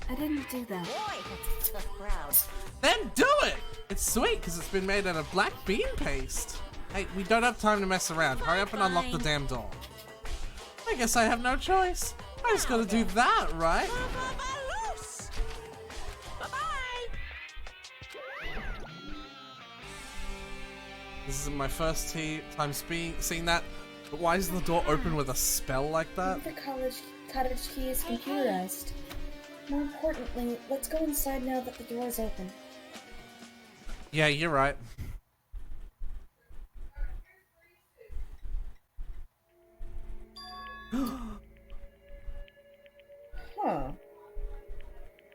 I didn't do that. Boy, that's a tough crowd. Then do it! It's sweet because it's been made out of black bean paste. Hey, we don't have time to mess around. Hurry up and unlock the damn door. I guess I have no choice. I just gotta do that, right? Loose. Bye-bye. This isn't my first time seeing that, but why is the door open with a spell like that? The cottage key is computerized. More importantly, let's go inside now that the door is open. Yeah, you're right. Huh.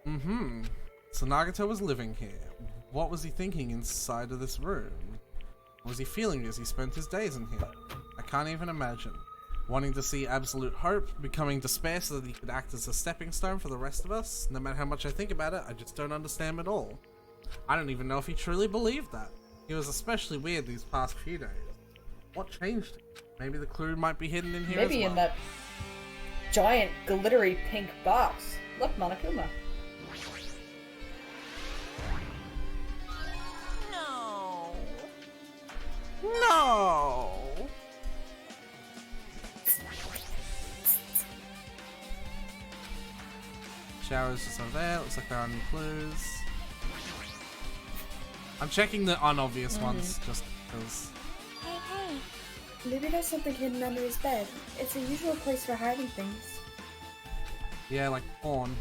Mm-hmm. So Nagito was living here. What was he thinking inside of this room? What was he feeling as he spent his days in here? I can't even imagine. Wanting to see absolute hope, becoming despair so that he could act as a stepping stone for the rest of us? No matter how much I think about it, I just don't understand at all. I don't even know if he truly believed that. He was especially weird these past few days. What changed him? Maybe the clue might be hidden in here Maybe as well. in that giant glittery pink box. Look, Monokuma. No. No! Shower's just over there. Looks like there are any clues. I'm checking the unobvious ones just because. Hey, hey. Maybe there's something hidden under his bed. It's a usual place for hiding things. Yeah, like porn.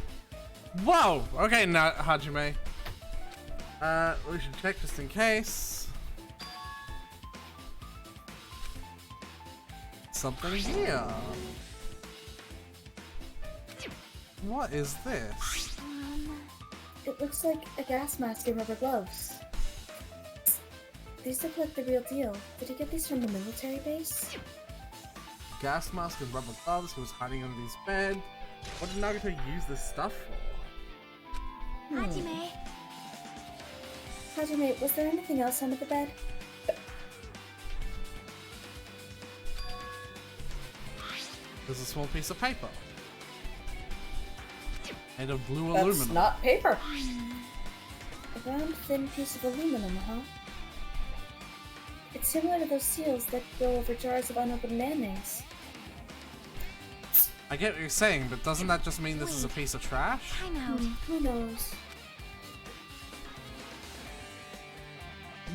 Whoa! Okay, now Hajime. We should check just in case. Something here. What is this? It looks like a gas mask and rubber gloves. These look like the real deal. Did he get these from the military base? Gas mask and rubber gloves. He was hiding under his bed. What did Nagito use this stuff for? Hajime. Hajime, was there anything else under the bed? There's a small piece of paper. Made of blue That's aluminum. not paper. A round, thin piece of aluminum, huh? It's similar to those seals that go over jars of unopened mayonnaise. I get what you're saying, but doesn't that just mean this is a piece of trash? Time out. Who knows?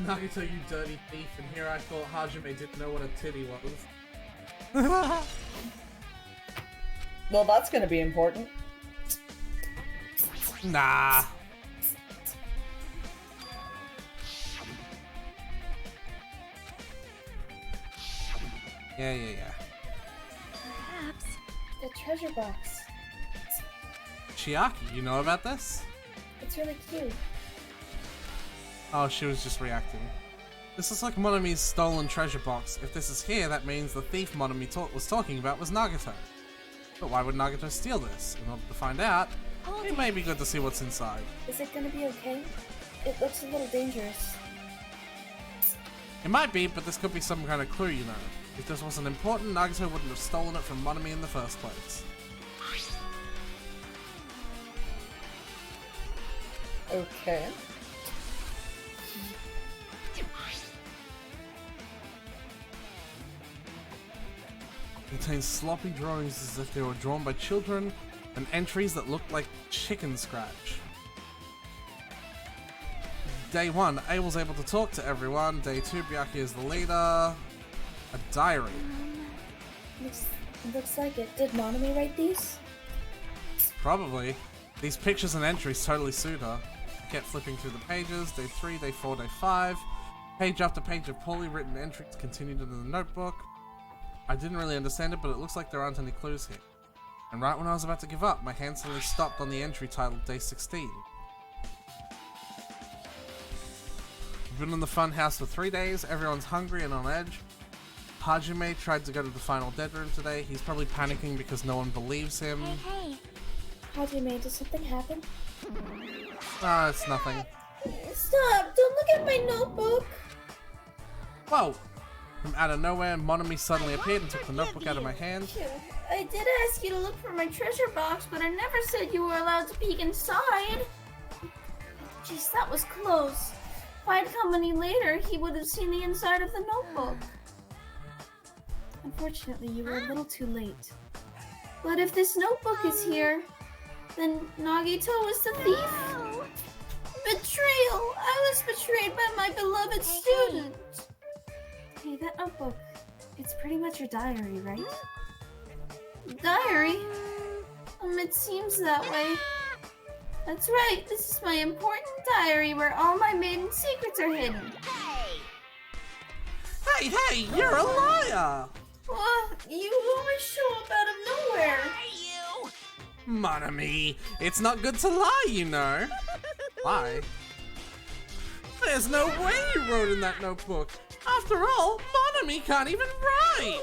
Nagito, you dirty thief, and here I thought Hajime didn't know what a titty was. Well, that's gonna be important. Nah. Yeah. Perhaps. The treasure box. Chiaki, you know about this? It's really cute. Oh, she was just reacting. This is like Monami's stolen treasure box. If this is here, that means the thief Monami was talking about was Nagito. But why would Nagito steal this? In order to find out, it may be good to see what's inside. Is it gonna be okay? It looks a little dangerous. It might be, but this could be some kind of clue, you know. If this wasn't important, Nagito wouldn't have stolen it from Monami in the first place. Okay. Contains sloppy drawings as if they were drawn by children, and entries that looked like chicken scratch. Day 1, Abel's able to talk to everyone. Day 2, Byakuya is the leader. A diary. Looks like it. Did Monami write these? Probably. These pictures and entries totally suit her. I kept flipping through the pages. Day 3, Day 4, Day 5. Page after page of poorly written entries continued in the notebook. I didn't really understand it, but it looks like there aren't any clues here. And right when I was about to give up, my hand suddenly stopped on the entry titled Day 16. We've been in the fun house for 3 days, everyone's hungry and on edge. Hajime tried to go to the final dead room today. He's probably panicking because no one believes him. Hey. Hajime, did something happen? Ah, it's nothing. Stop! Don't look at my notebook! Whoa! From out of nowhere, Monami suddenly appeared and took the notebook out of my hand. I did ask you to look for my treasure box, but I never said you were allowed to peek inside. Jeez, that was close. If I'd come any later, he would have seen the inside of the notebook. Unfortunately, you were a little too late. But if this notebook is here, then Nagito was the thief? Betrayal! I was betrayed by my beloved student! Hey, that notebook, it's pretty much your diary, right? Diary? It seems that way. That's right, this is my important diary where all my maiden secrets are hidden. Hey, you're a liar! You always show up out of nowhere. Monami, it's not good to lie, you know. Lie? There's no way you wrote in that notebook. After all, Monami can't even write!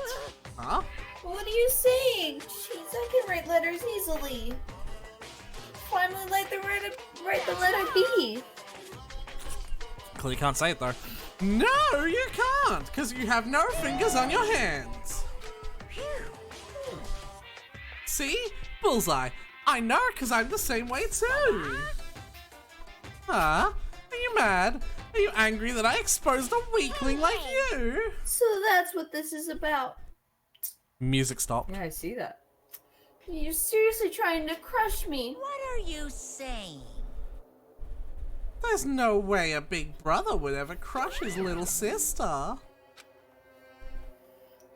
Huh? What are you saying? Jeez, I can write letters easily. Finally write the letter B. Clearly can't say it though. No, you can't, because you have no fingers on your hands. See? Bullseye. I know, because I'm the same way too. Huh? Are you mad? Are you angry that I exposed a weakling like you? So that's what this is about. Music stopped. Yeah, I see that. You're seriously trying to crush me. What are you saying? There's no way a big brother would ever crush his little sister.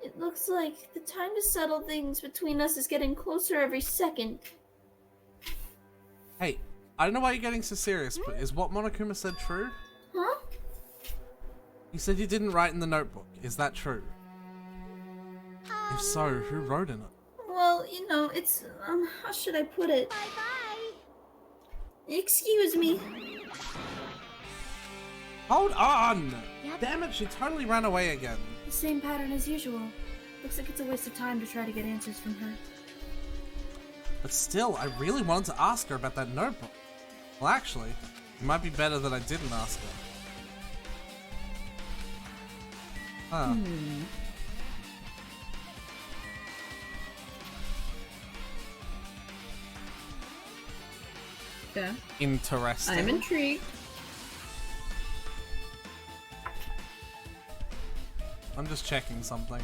It looks like the time to settle things between us is getting closer every second. Hey, I don't know why you're getting so serious, but is what Monokuma said true? Huh? You said you didn't write in the notebook. Is that true? If so, who wrote in it? Well, you know, it's, how should I put it? Bye-bye. Excuse me. Hold on! Yep. Damn it, she totally ran away again. The same pattern as usual. Looks like it's a waste of time to try to get answers from her. But still, I really wanted to ask her about that notebook. Well, actually, it might be better that I didn't ask her. Huh. Yeah. Interesting. I'm intrigued. I'm just checking something.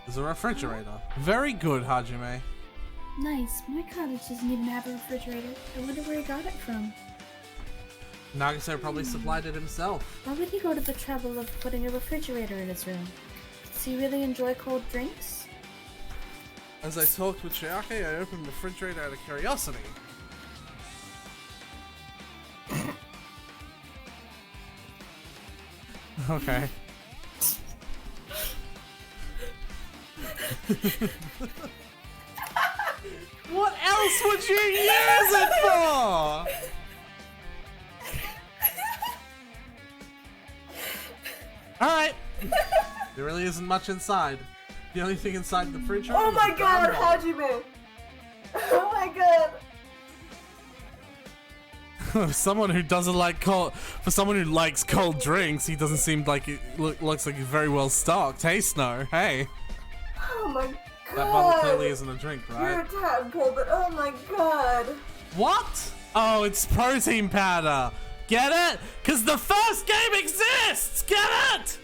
There's a refrigerator. Very good, Hajime. Nice. My cottage doesn't even have a refrigerator. I wonder where he got it from. Nagito probably supplied it himself. Why would he go to the trouble of putting a refrigerator in his room? Does he really enjoy cold drinks? As I talked with Chiaki, I opened the refrigerator out of curiosity. Okay. What else would you use it for? Alright. There really isn't much inside. The only thing inside the fridge. Oh my god, Hajime! Oh my god! Someone who doesn't like cold, for someone who likes cold drinks, he doesn't seem like it looks like he's very well stocked. Hey, Snow. Hey. Oh my god! That bottle clearly isn't a drink, right? You're a tadpole, but oh my god! What? Oh, it's protein powder. Get it? Cause the first game exists. Get it?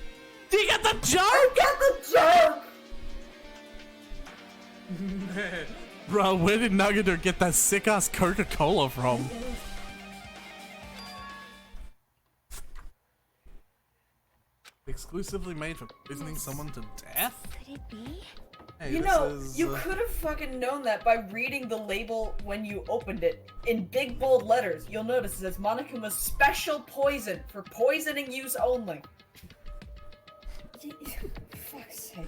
Do you get the joke? I get the joke! Bro, where did Nagito get that sick ass Coca-Cola from? Exclusively made for poisoning someone to death? Could it be? Hey, You this know, is, you could have fucking known that by reading the label when you opened it. In big bold letters, you'll notice it says Monokuma's special poison for poisoning use only. Fuck's sake.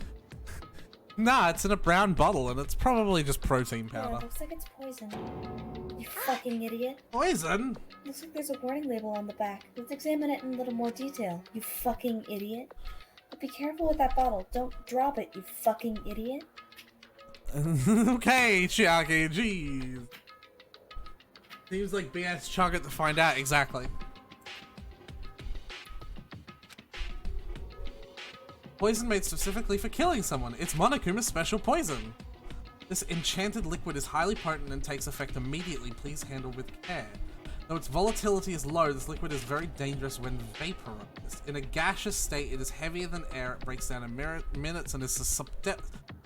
Nah, it's in a brown bottle and it's probably just protein Yeah, powder. it looks like it's poison. You fucking idiot. Poison? Looks like there's a warning label on the back. Let's examine it in a little more detail. You fucking idiot. But be careful with that bottle. Don't drop it, you fucking idiot. Okay, Chiaki, jeez. Seems like BS chug it to find out exactly. Poison made specifically for killing someone. It's Monokuma's special poison. This enchanted liquid is highly potent and takes effect immediately. Please handle with care. Though its volatility is low, this liquid is very dangerous when vaporized. In a gaseous state, it is heavier than air, it breaks down in minutes, and is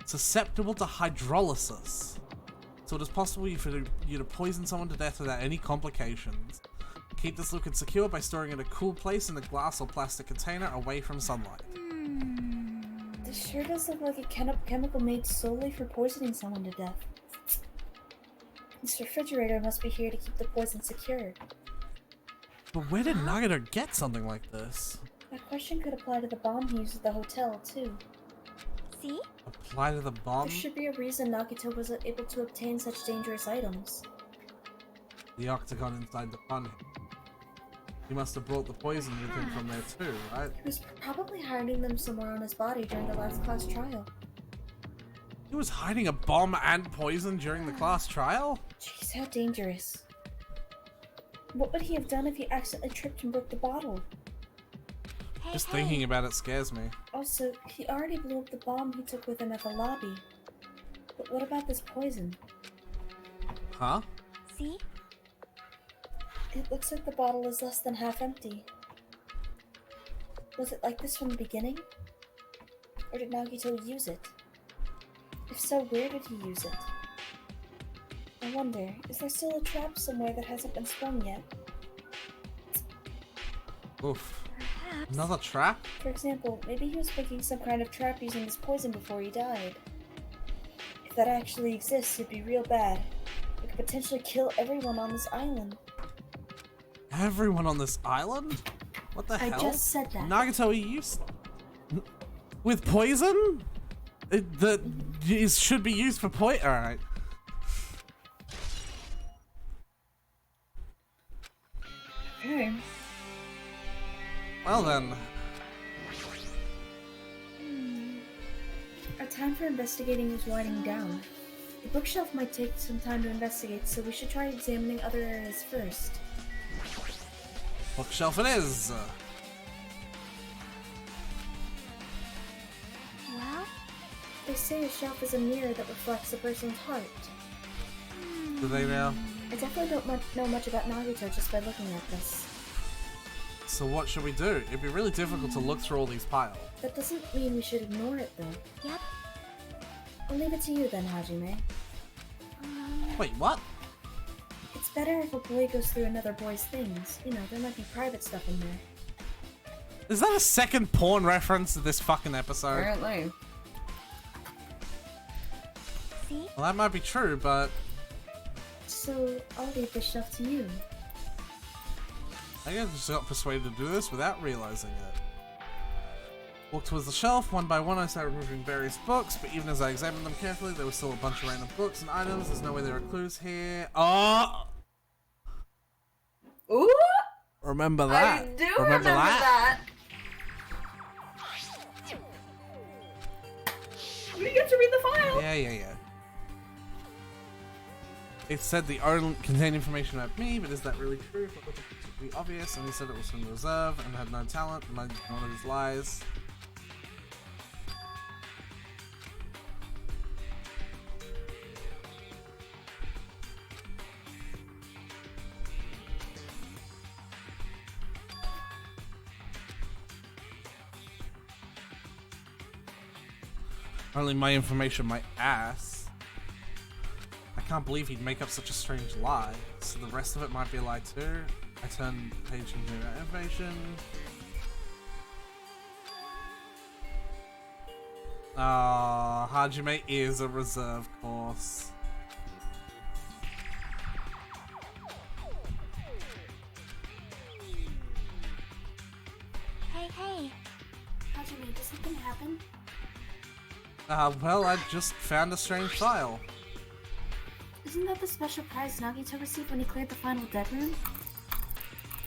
susceptible to hydrolysis. So it is possible for you to poison someone to death without any complications. Keep this liquid secure by storing it in a cool place in a glass or plastic container away from sunlight. This sure does look like a chemical made solely for poisoning someone to death. This refrigerator must be here to keep the poison secured. But where did Nagito get something like this? That question could apply to the bomb he used at the hotel, too. See? Apply to the bomb? There should be a reason Nagito was able to obtain such dangerous items. The octagon inside the bun. He must have brought the poison with him from there too, right? He was probably hiding them somewhere on his body during the last class trial. He was hiding a bomb and poison during the class trial? Jeez, how dangerous. What would he have done if he accidentally tripped and broke the bottle? Hey, Just hey. thinking about it scares me. Also, he already blew up the bomb he took with him at the lobby. But what about this poison? Huh? See? It looks like the bottle is less than half empty. Was it like this from the beginning? Or did Nagito use it? If so, where did he use it? I wonder, is there still a trap somewhere that hasn't been sprung yet? Oof. Perhaps. Another trap? For example, maybe he was making some kind of trap using this poison before he died. If that actually exists, it'd be real bad. It could potentially kill everyone on this island. Everyone on this island? What the hell? I just said that. Nagito, are you with poison? That should be used for poison. Alright. Okay. Well then. Our time for investigating is winding down. The bookshelf might take some time to investigate, so we should try examining other areas first. Bookshelf it is. Well, They say a shelf is a mirror that reflects a person's heart. Do they now? I definitely don't know much about Nagito just by looking at this. So what should we do? It'd be really difficult to look through all these piles. That doesn't mean we should ignore it, though. yep. I'll leave it to you then, Hajime. Wait, what? It's better if a boy goes through another boy's things. You know, there might be private stuff in there. Is that a second porn reference to this fucking episode? Apparently. See? Well, that might be true, but So, I'll leave this shelf to you. I just got persuaded to do this without realizing it. Walked towards the shelf. One by one, I started removing various books, but even as I examined them carefully, there was still a bunch of random books and items. There's no way there are clues here. Oh! Ooh! Remember that? I do remember that. We get to read the file! Yeah. It said the only contained information about me, but is that really true? It looked particularly obvious, and he said it was from the reserve and had no talent, and one of his lies. Only my information, my ass. I can't believe he'd make up such a strange lie. So the rest of it might be a lie too. I turned the page into that information. Hajime is a reserve course. Hey. Hajime, did something happen? Well, I just found a strange file. Isn't that the special prize Nagito received when he cleared the final dead room?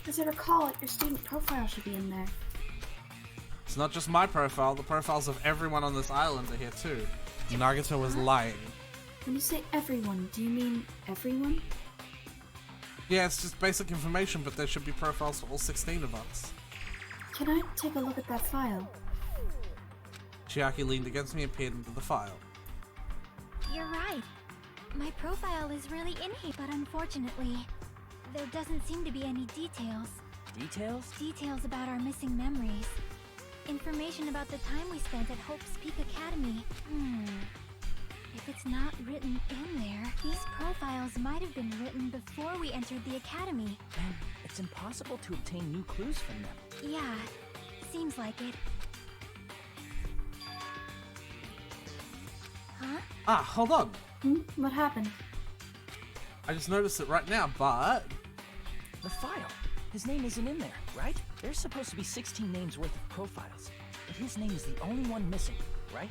As I recall, your student profile should be in there. It's not just my profile, the profiles of everyone on this island are here too. Nagito was lying. When you say everyone, do you mean everyone? Yeah, it's just basic information, but there should be profiles for all 16 of us. Can I take a look at that file? Chiaki leaned against me and peered into the file. You're right. My profile is really in here, but unfortunately, there doesn't seem to be any details. Details? Details about our missing memories. Information about the time we spent at Hope's Peak Academy. If it's not written in there, these profiles might have been written before we entered the academy. And it's impossible to obtain new clues from them. Yeah, seems like it. Huh? Hold on. What happened? I just noticed it right now, but... The file. His name isn't in there, right? There's supposed to be 16 names worth of profiles. But his name is the only one missing, right?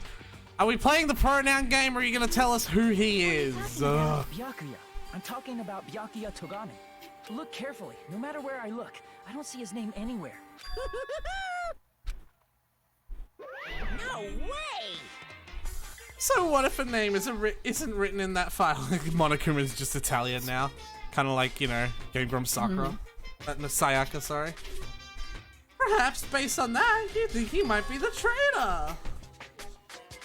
Are we playing the pronoun game, or are you gonna tell us who he is? Byakuya. I'm talking about Byakuya Togane. Look carefully. No matter where I look, I don't see his name anywhere. No way! So what if a name isn't written in that file? Monokuma is just Italian now. Kind of like, you know, Game Grumps Sakura. Sayaka, sorry. Perhaps based on that, you think he might be the traitor.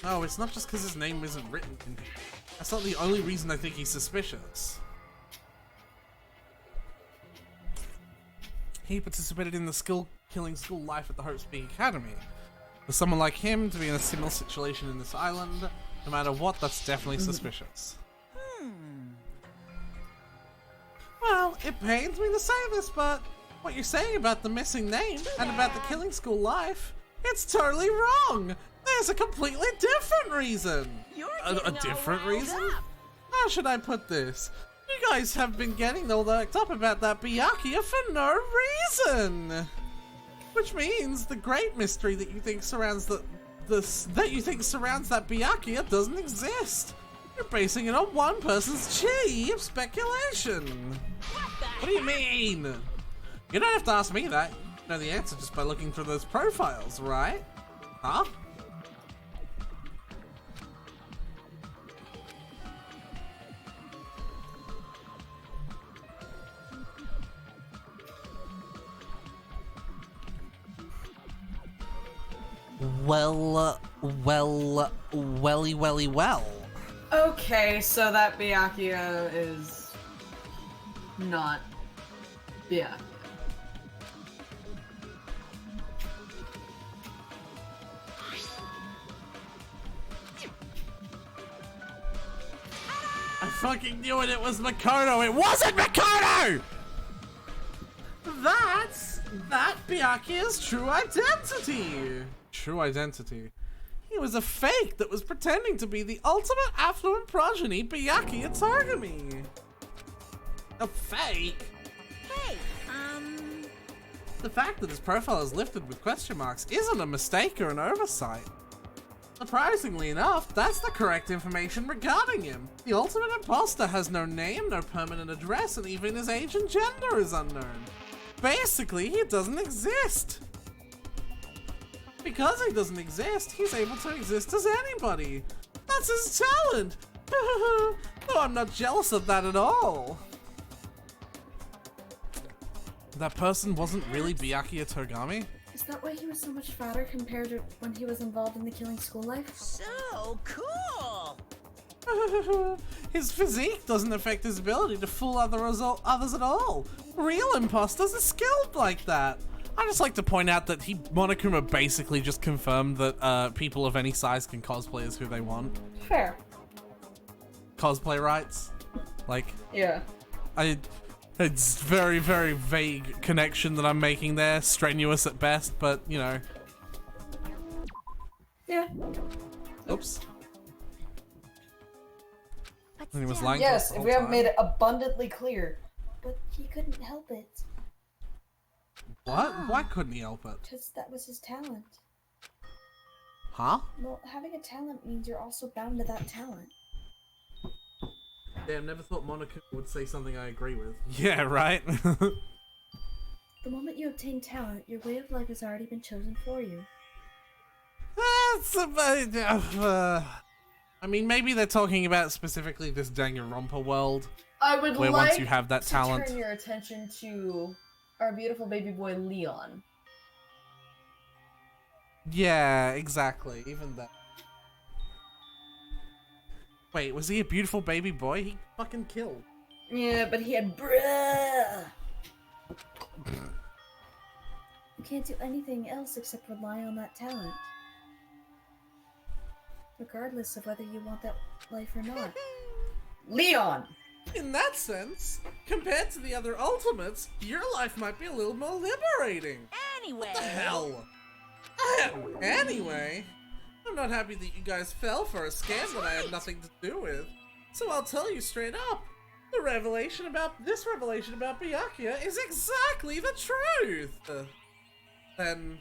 No, it's not just because his name isn't written in here. That's not the only reason I think he's suspicious. He participated in the killing school life at the Hope's Peak Academy. For someone like him to be in a similar situation in this island, no matter what, that's definitely suspicious. Well, it pains me to say this, but what you're saying about the missing name and about the killing school life, it's totally wrong. There's a completely different reason. A different reason? How should I put this? You guys have been getting all worked up about that Byakuya for no reason. Which means the great mystery that you think surrounds that Byakuya doesn't exist. You're basing it on one person's cheap speculation. What do you mean? You don't have to ask me that. You know the answer just by looking through those profiles, right? Huh? Well. Okay, so that Byakuya is not Byakuya. I fucking knew it. It was Makoto. It wasn't Makoto. That Byakuya's true identity. True identity. He was a fake that was pretending to be the ultimate affluent progeny Byakuya Targami. A fake? Hey, The fact that his profile is lifted with question marks isn't a mistake or an oversight. Surprisingly enough, that's the correct information regarding him. The ultimate imposter has no name, no permanent address, and even his age and gender is unknown. Basically, he doesn't exist. Because he doesn't exist, he's able to exist as anybody. That's his talent. No, I'm not jealous of that at all. That person wasn't really Byakuya Togami? Is that why he was so much fatter compared to when he was involved in the killing school life? so cool. His physique doesn't affect his ability to fool others at all. Real imposters are skilled like that. I just like to point out that Monokuma basically just confirmed that people of any size can cosplay as who they want. Fair. Cosplay rights. Like, Yeah. It's very, very vague connection that I'm making there. Strenuous at best, but, you know. Yeah. Oops. But And he was still, lying to us Yes, the if whole we haven't time. made it abundantly clear. But he couldn't help it, What? Why couldn't he help it? because that was his talent. Huh? Well, having a talent means you're also bound to that talent. Damn, never thought Monokuma would say something I agree with. Yeah, right? The moment you obtain talent, your way of life has already been chosen for you. That's about, I mean, maybe they're talking about specifically this Danganronpa world. I would Where like once you have that to talent- turn your attention to our beautiful baby boy Leon. Yeah, exactly. Even that. Wait, was he a beautiful baby boy? He fucking killed. Yeah, but he had bruh. You can't do anything else except rely on that talent. Regardless of whether you want that life or not. Leon. In that sense, compared to the other ultimates, your life might be a little more liberating. Anyway. What the hell? Anyway, I'm not happy that you guys fell for a scam that I had nothing to do with. So I'll tell you straight up. This revelation about Byakuya is exactly the truth. Then,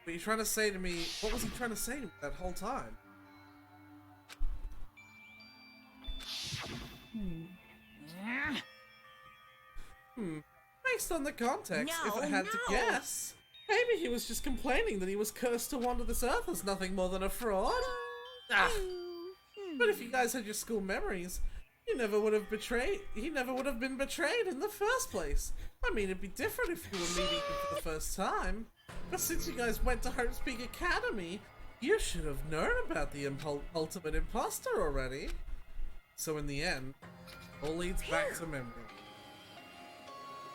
what are you trying to say to me? What was he trying to say to me that whole time? Based on the context, if I had to No. guess, maybe he was just complaining that he was cursed to wander this earth as nothing more than a fraud. Ah. But if you guys had your school memories, he never would have been betrayed in the first place. I mean, it'd be different if you were meeting him for the first time. But since you guys went to Hope's Peak Academy, you should have known about the ultimate imposter already. So in the end, all leads back to memory.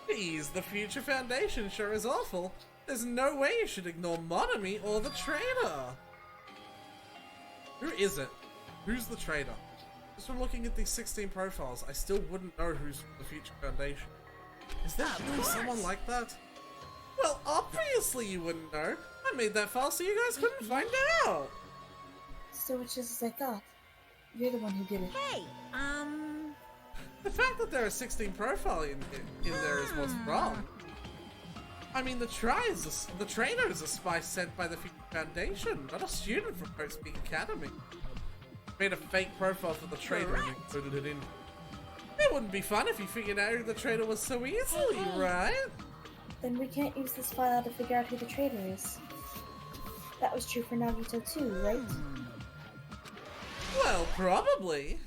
Geez, the future foundation sure is awful. There's no way you should ignore Monomi or the traitor. Who is it? Who's the traitor? Just from looking at these 16 profiles, I still wouldn't know who's from the future foundation. Is there really someone like that? Well, obviously you wouldn't know. I made that file so you guys couldn't find out. So it's just as I thought. You're the one who did it. Hey, The fact that there are 16 profiles in there is what's wrong. I mean, the trainer is a spy sent by the Future Foundation, not a student from Hope's Peak Academy. Made a fake profile for the trainer and included it in. It wouldn't be fun if you figured out who the traitor was so easily, right? Then we can't use this file to figure out who the traitor is. That was true for Nagito too, right? Well, probably.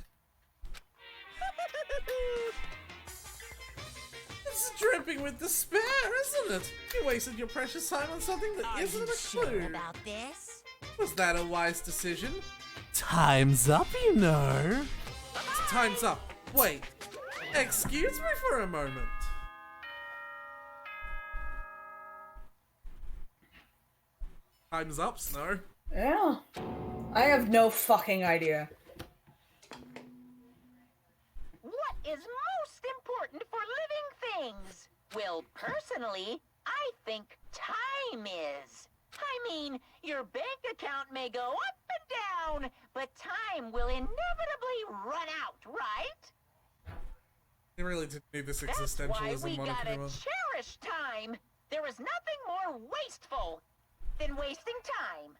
It's dripping with despair, isn't it? You wasted your precious time on something that are isn't you a sure clue. about this? Was that a wise decision? Time's up, you know. Time's up. Wait. Excuse me for a moment. Time's up, Snow. Yeah. I have no fucking idea. is most important for living things? Well, personally, I think time is. I mean, your bank account may go up and down, but time will inevitably run out, right? They really didn't need this That's why existentialism, we gotta Monokuma. cherish time. There is nothing more wasteful than wasting time.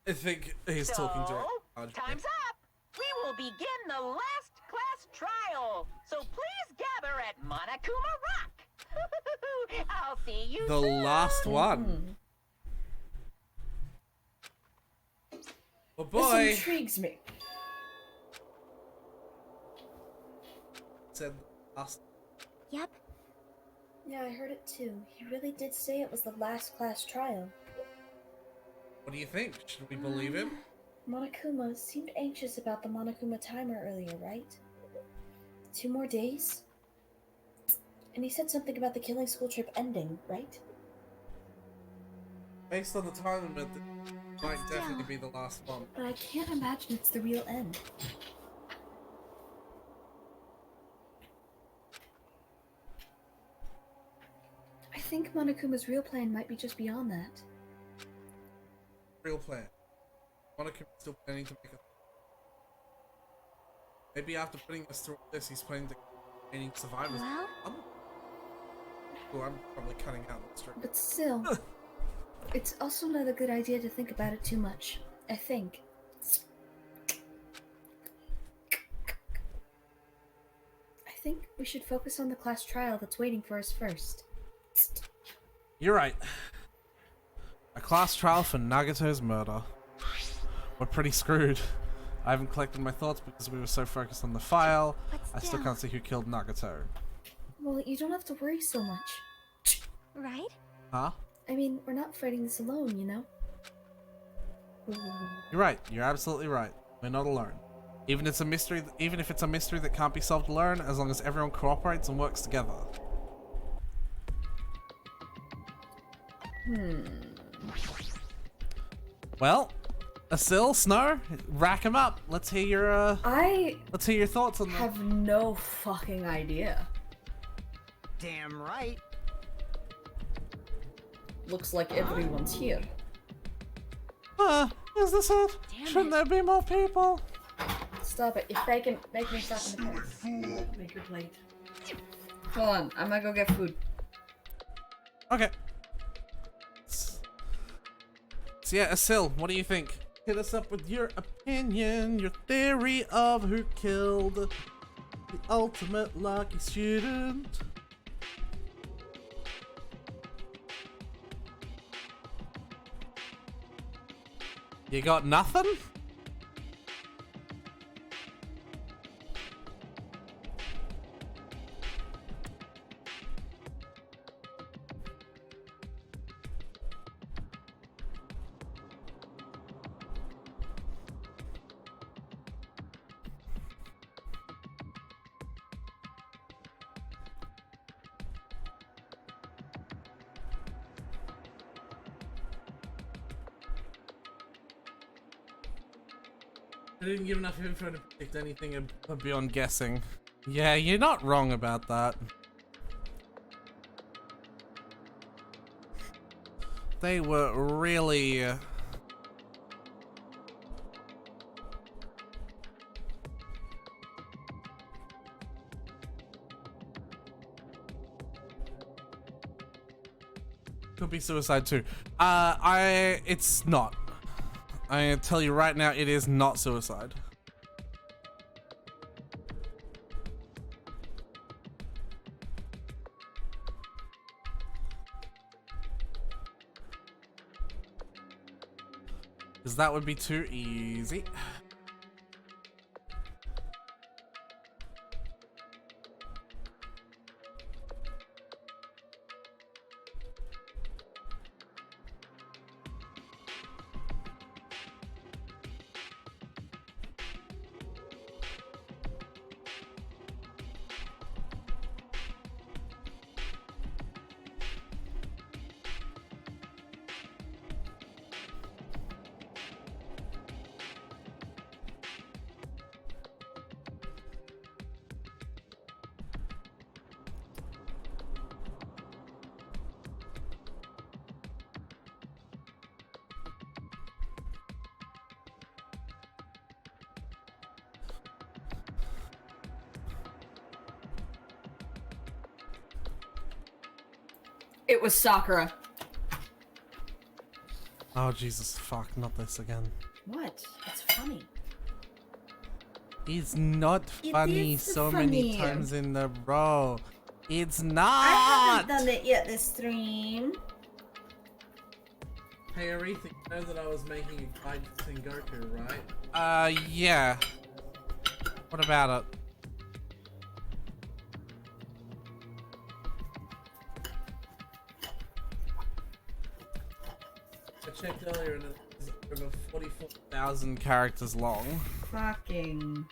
I think he's So, talking to time's up. We will begin the last class trial. So please gather at Monokuma Rock. I'll see you the soon. last one. Oh boy! This intrigues me. Said last. Yep. Yeah, I heard it too. He really did say it was the last class trial. What do you think? Should we believe him? Monokuma seemed anxious about the Monokuma timer earlier, right? 2 more days? And he said something about the killing school trip ending, right? Based on the time limit, it might definitely be the last one. But I can't imagine it's the real end. I think Monokuma's real plan might be just beyond that. Real plan. Monokuma's still planning to make a. Maybe after putting us through all this, he's planning to gaining survivors. Well? Oh, I'm probably cutting out the strip. But still, it's also not a good idea to think about it too much, I think. I think we should focus on the class trial that's waiting for us first. You're right. A class trial for Nagito's murder. We're pretty screwed. I haven't collected my thoughts because we were so focused on the file. But I still can't see who killed Nagito. Well, you don't have to worry so much. Right? Huh? I mean, we're not fighting this alone, you know? You're right. You're absolutely right. We're not alone. Even if it's a mystery that can't be solved alone, as long as everyone cooperates and works together. Well, Asil, Snow, rack 'em up. Let's hear your let's hear your thoughts on that. Have no fucking idea. Damn right. Looks like everyone's here. Is this it? Shouldn't there be more people? Stop it. If they can make me fucking make your plate. Hold on, I'm gonna go get food. Okay. So yeah, Asil, what do you think? Hit us up with your opinion, your theory of who killed the ultimate lucky student. You got nothing? I didn't give enough info to predict anything beyond guessing. Yeah, you're not wrong about that. They were really... Could be suicide too. It's not. I tell you right now, it is not suicide. Because that would be too easy. It was Sakura. Oh, Jesus, fuck, not this again. What? It's funny. It's not It funny is so many funny. times in a row. It's not! I haven't done it yet this stream. Hey, Aretha, you know that I was making a guide to Sengoku, right? Yeah. What about it? I checked earlier and it's over 44,000 characters long. Fucking.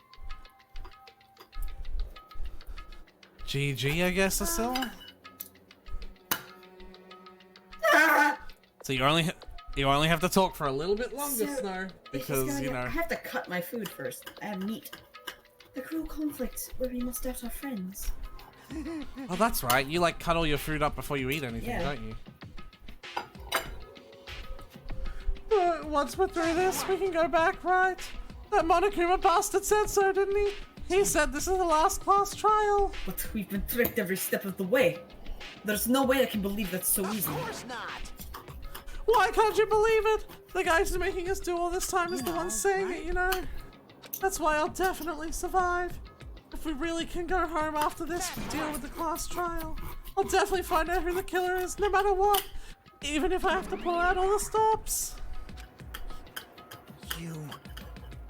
GG, I guess, still. So you only have to talk for a little bit longer, So, Snow, It's just because gonna you get- know. I have to cut my food first. I have meat. The cruel conflict where we must doubt our friends. Oh, that's right. You like cut all your food up before you eat anything, Yeah. don't you? But once we're through this, we can go back, right? That Monokuma bastard said so, didn't he? He said this is the last class trial. But we've been tricked every step of the way. There's no way I can believe that so easily. Of course not. Why can't you believe it? The guy who's making us do all this time is the one saying it, you know? That's why I'll definitely survive. If we really can go home after this, we deal with the class trial. I'll definitely find out who the killer is, no matter what. Even if I have to pull out all the stops. You.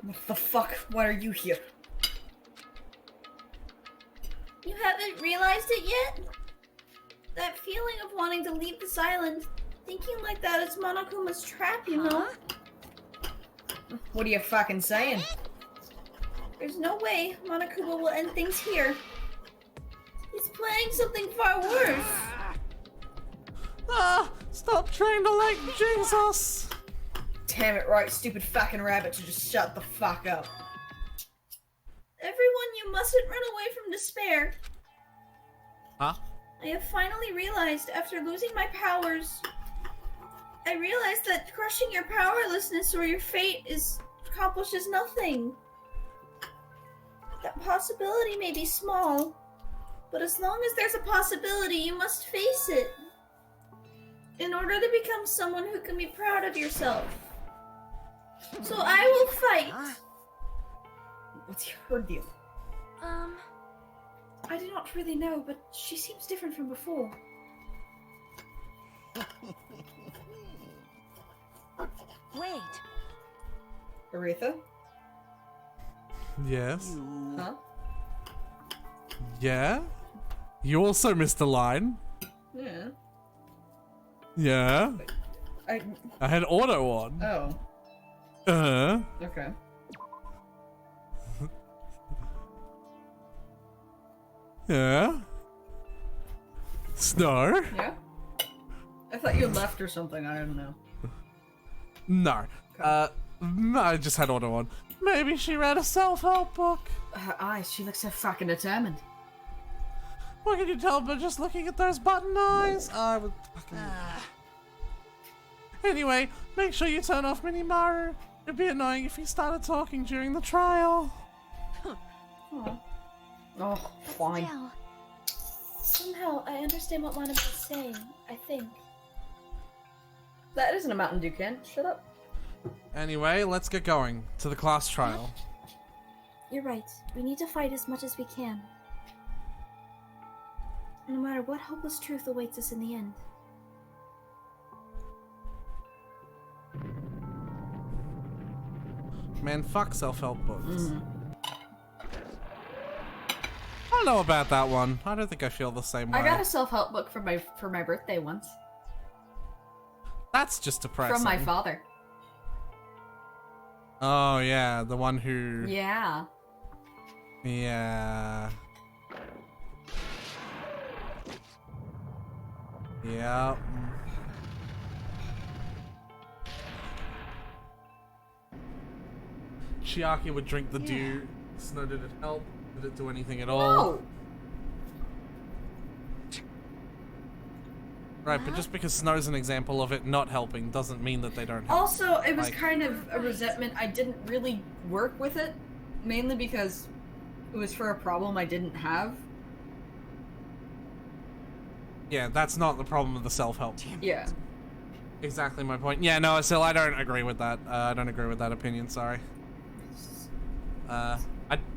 What the fuck? Why are you here? You haven't realized it yet? That feeling of wanting to leave this island, thinking like that is Monokuma's trap, you know? What are you fucking saying? There's no way Monokuma will end things here. He's planning something far worse. Ah! Stop trying to like Jesus! Damn it right, stupid fucking rabbit, to just shut the fuck up. Everyone, you mustn't run away from despair. Huh? I have finally realized, after losing my powers, I realized that crushing your powerlessness or your fate accomplishes nothing. That possibility may be small, but as long as there's a possibility, you must face it. In order to become someone who can be proud of yourself. So I will fight. What's her deal? I do not really know, but she seems different from before. Wait. Aretha? Yes? Huh? Yeah? You also missed a line? Yeah. Yeah? I. I had auto on. Oh. Uh-huh. Okay. Yeah? Snow? Yeah? I thought you left or something, I don't know. No. I just had auto on. Maybe she read a self-help book. Her eyes, she looks so fucking determined. What can you tell by just looking at those button eyes? I would fucking... Anyway, make sure you turn off Minimaru. It'd be annoying if he started talking during the trial. Oh, fine. Still. Somehow, I understand what Monokuma's saying, I think. That isn't a Mountain Dew can. Shut up. Anyway, let's get going to the class trial. You're right. We need to fight as much as we can. No matter what hopeless truth awaits us in the end. Man, fuck self-help books. I don't know about that one. I don't think I feel the same way. I got a self-help book for my birthday once. That's just depressing. From my father. Oh yeah, the one who... Yeah. Yeah. Yeah. Chiaki would drink the dew. Snow, did it help? Did it do anything at all? Oh! Right, but just because Snow's an example of it not helping doesn't mean that they don't help. Also, it was Like- kind of a resentment. I didn't really work with it, mainly because it was for a problem I didn't have. Yeah, that's not the problem with the self-help. Yeah. Exactly my point. Yeah, no, still, I don't agree with that. I don't agree with that opinion, sorry. I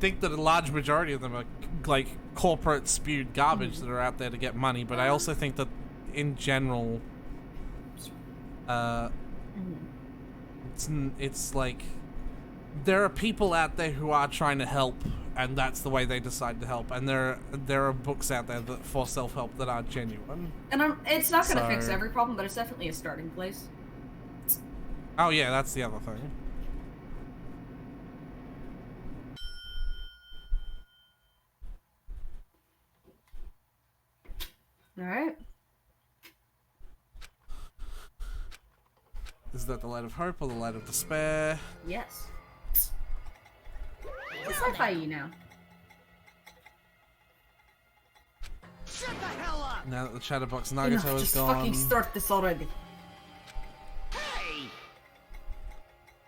think that a large majority of them are, like, corporate spewed garbage that are out there to get money, but I also think that, in general, it's like, there are people out there who are trying to help, and that's the way they decide to help, and there are books out there that for self-help that are genuine. And it's not gonna So- fix every problem, but it's definitely a starting place. Oh yeah, that's the other thing. Alright. Is that the light of hope or the light of despair? Yes. It's sci-fi now. Shut the hell up! Now that the chatterbox Enough, Nagito is just gone. fucking start this already. Hey!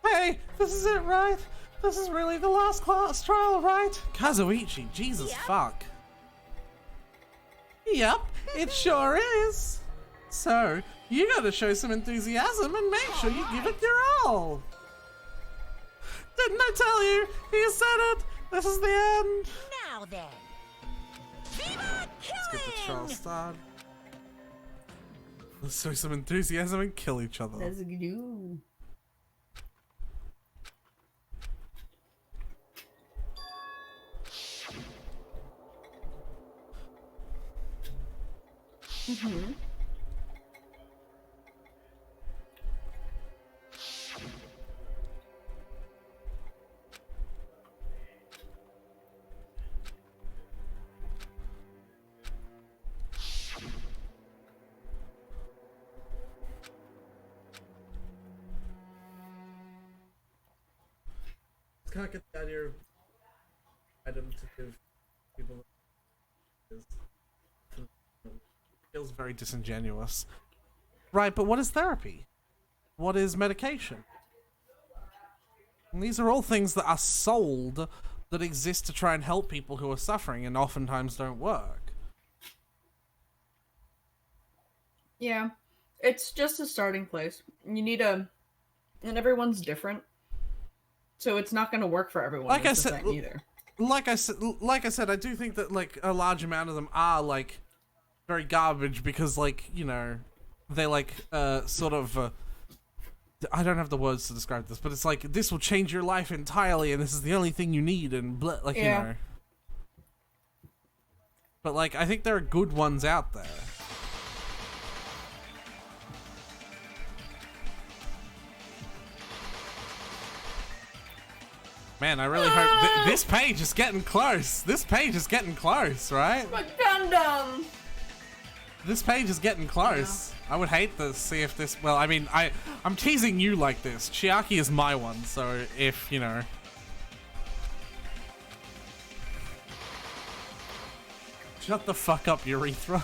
Hey, this is it, right? This is really the last class trial, right? Kazuichi, Jesus fuck. Yep, it sure is. So, you gotta show some enthusiasm and make sure you give it your all. Didn't I tell you? He said it. This is the end. Now then. Viva Let's get the trial killing! started. Let's show some enthusiasm and kill each other. Let's go. Can't get the idea of item to give people. Feels very disingenuous. Right, but what is therapy? What is medication? And these are all things that are sold that exist to try and help people who are suffering and oftentimes don't work. Yeah. It's just a starting place. You need and everyone's different. So it's not gonna work for everyone. Like I is the said- thing either. Like I said, I do think that like a large amount of them are like very garbage because like, you know, they like sort of I don't have the words to describe this, but it's like this will change your life entirely and this is the only thing you need and blah, like Yeah. you know. But like I think there are good ones out there. Man, I really hope this page is getting close. This page is getting close, right? My Gundam! This page is getting close. I would hate to see if this. Well, I mean, I'm teasing you like this. Chiaki is my one, so if you know. Shut the fuck up, urethra.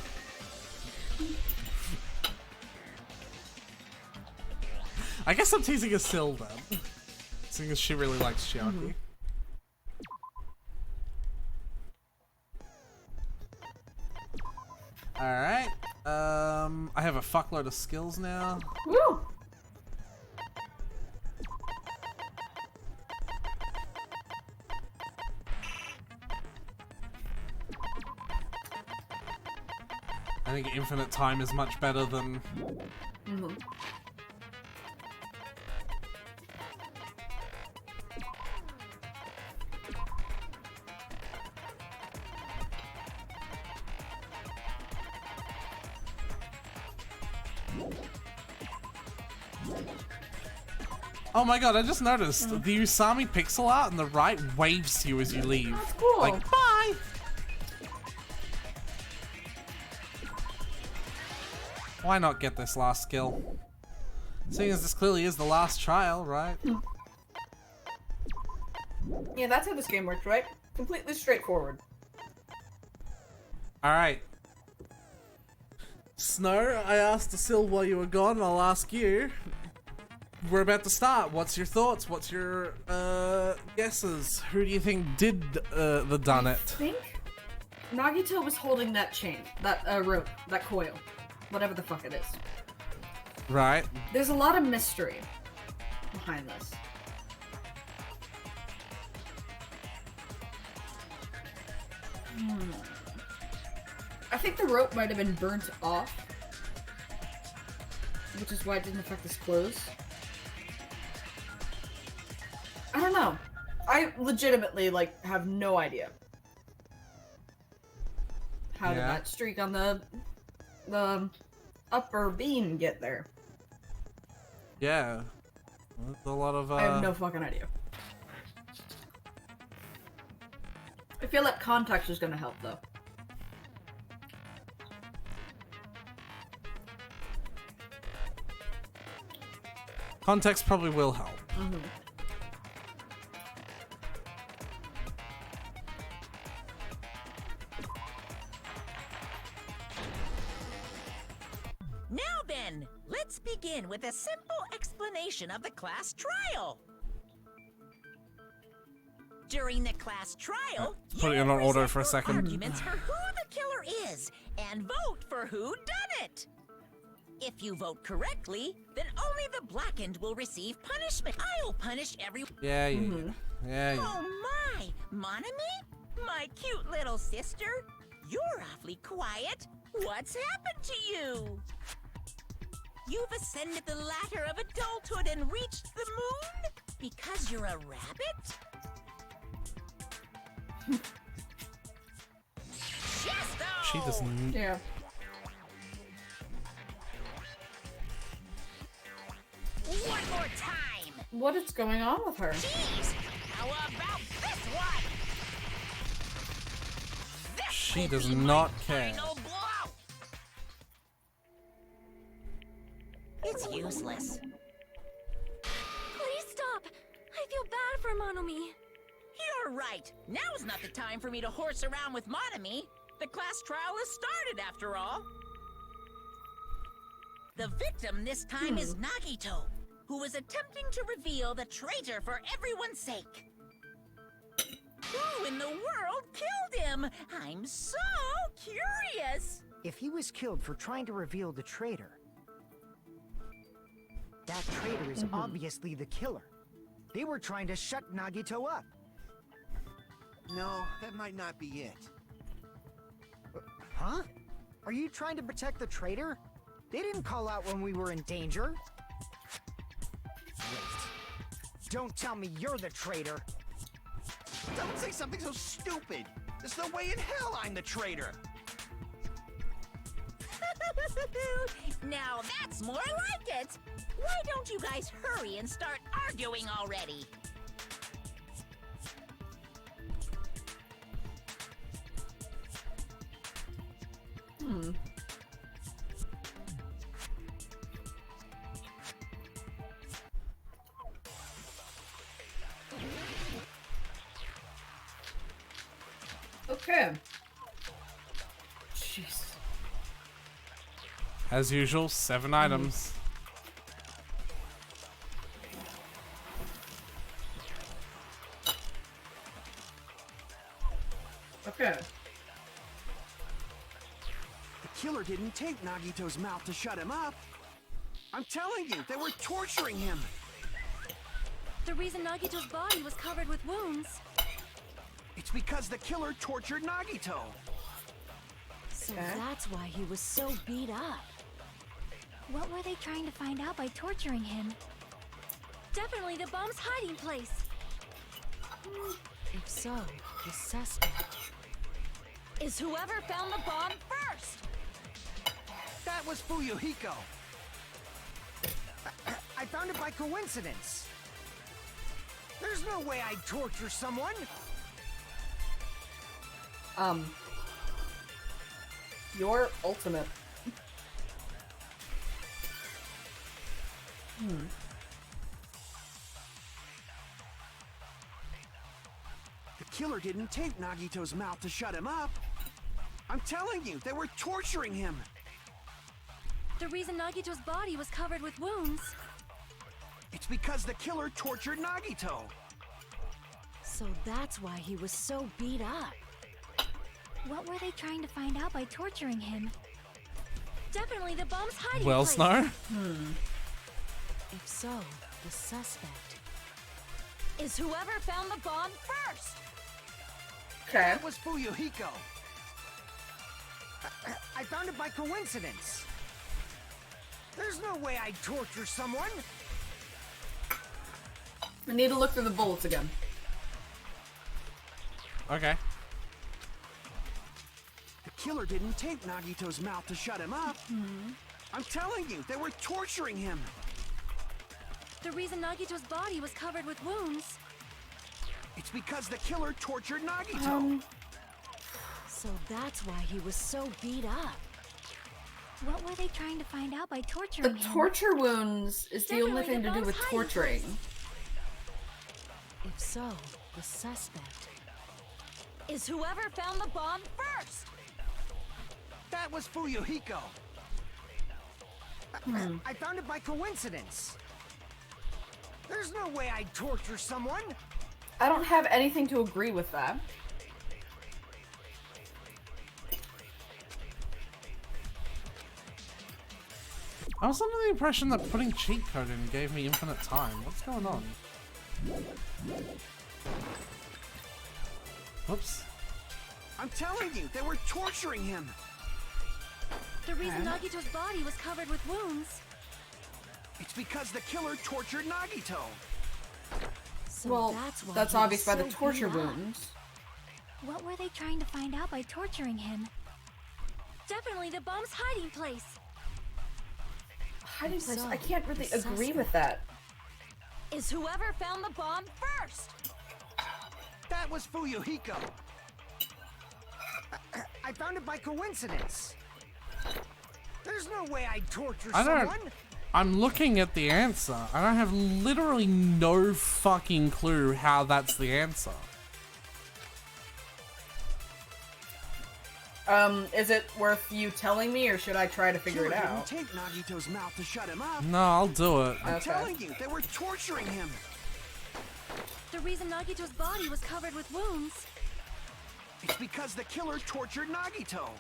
I guess I'm teasing a Syl then, seeing as she really likes Chiaki. Alright, I have a fuckload of skills now. Woo! I think infinite time is much better than... Oh my god, I just noticed the Usami pixel art on the right waves you as you leave. That's cool. Like, bye! Why not get this last skill? Seeing as this clearly is the last trial, right? Yeah, that's how this game works, right? Completely straightforward. Alright. Snow, I asked Syl while you were gone, I'll ask you. We're about to start. What's your thoughts? What's your guesses? Who do you think did the done I it? think Nagito was holding that chain, that rope, that coil, whatever the fuck it is. Right. There's a lot of mystery behind this. I think the rope might have been burnt off, which is why it didn't affect his clothes. I don't know. I legitimately, like, have no idea. How did that streak on the upper beam get there? Yeah. That's a lot of, I have no fucking idea. I feel like context is gonna help, though. Context probably will help. Mm-hmm. Now then, let's begin with a simple explanation of the class trial. During the class trial, Put it in you order present for a your second. arguments for who the killer is and vote for who done it. If you vote correctly, then only the blackened will receive punishment. I'll punish everyone. Yeah, yeah, yeah. Oh my, Monami? My cute little sister? You're awfully quiet. What's happened to you? You've ascended the ladder of adulthood and reached the moon? Because you're a rabbit? Chesto! She doesn't. Yeah. One more time! What is going on with her? Jeez! How about this one? This She will does be my not care. final blow! It's useless. Please stop! I feel bad for Monomi. You're right. Now's not the time for me to horse around with Monami. The class trial has started, after all. The victim this time is Nagito, who was attempting to reveal the traitor for everyone's sake. Who in the world killed him? I'm so curious. If he was killed for trying to reveal the traitor, that traitor is obviously the killer. They were trying to shut Nagito up. No, that might not be it. Huh? Are you trying to protect the traitor? They didn't call out when we were in danger. Wait. Don't tell me you're the traitor. Don't say something so stupid. There's no way in hell I'm the traitor. Now that's more like it. Why don't you guys hurry and start arguing already? Okay. Jeez. As usual, 7 items. Okay. The killer didn't tape Nagito's mouth to shut him up. I'm telling you, they were torturing him. The reason Nagito's body was covered with wounds. It's because the killer tortured Nagito. So that's why he was so beat up. What were they trying to find out by torturing him? Definitely the bomb's hiding place. If so, the suspect is whoever found the bomb first. That was Fuyuhiko. I found it by coincidence. There's no way I'd torture someone. Your ultimate. The killer didn't tape Nagito's mouth to shut him up. I'm telling you, they were torturing him. The reason Nagito's body was covered with wounds. It's because the killer tortured Nagito. So that's why he was so beat up. What were they trying to find out by torturing him? Definitely the bomb's hiding Well, place. Snow. If so, the suspect Is whoever found the bomb first. Okay. That was Fuyuhiko. I found it by coincidence. There's no way I'd torture someone. I need to look through the bullets again. Okay. The killer didn't tape Nagito's mouth to shut him up. I'm telling you, they were torturing him. The reason Nagito's body was covered with wounds. It's because the killer tortured Nagito. So that's why he was so beat up. What were they trying to find out by The torturing him? torture wounds is the only thing to do with torturing. If so, the suspect Is whoever found the bomb first. That was Fuyuhiko. I found it by coincidence. There's no way I'd torture someone. I don't have anything to agree with that. I was under the impression that putting cheat code in gave me infinite time. What's going on? Whoops. I'm telling you, they were torturing him. The reason Nagito's body was covered with wounds. It's because the killer tortured Nagito. So Well, that's why that's he was obvious by the so torture beat up. wounds. What were they trying to find out by torturing him? Definitely the bomb's hiding place. Hiding place. So, I can't really the agree with that. Is whoever found the bomb first. That was Fuyuhiko. I found it by coincidence. There's no way I'd torture I don't. someone. I'm looking at the answer, and I have literally no fucking clue how that's the answer. Is it worth you telling me, or should I try to figure it Killer out? didn't tape Nagito's mouth to shut him up. No, I'll do it. I'm Okay. telling you, they were torturing him. The reason Nagito's body was covered with wounds. It's because the killer tortured Nagito.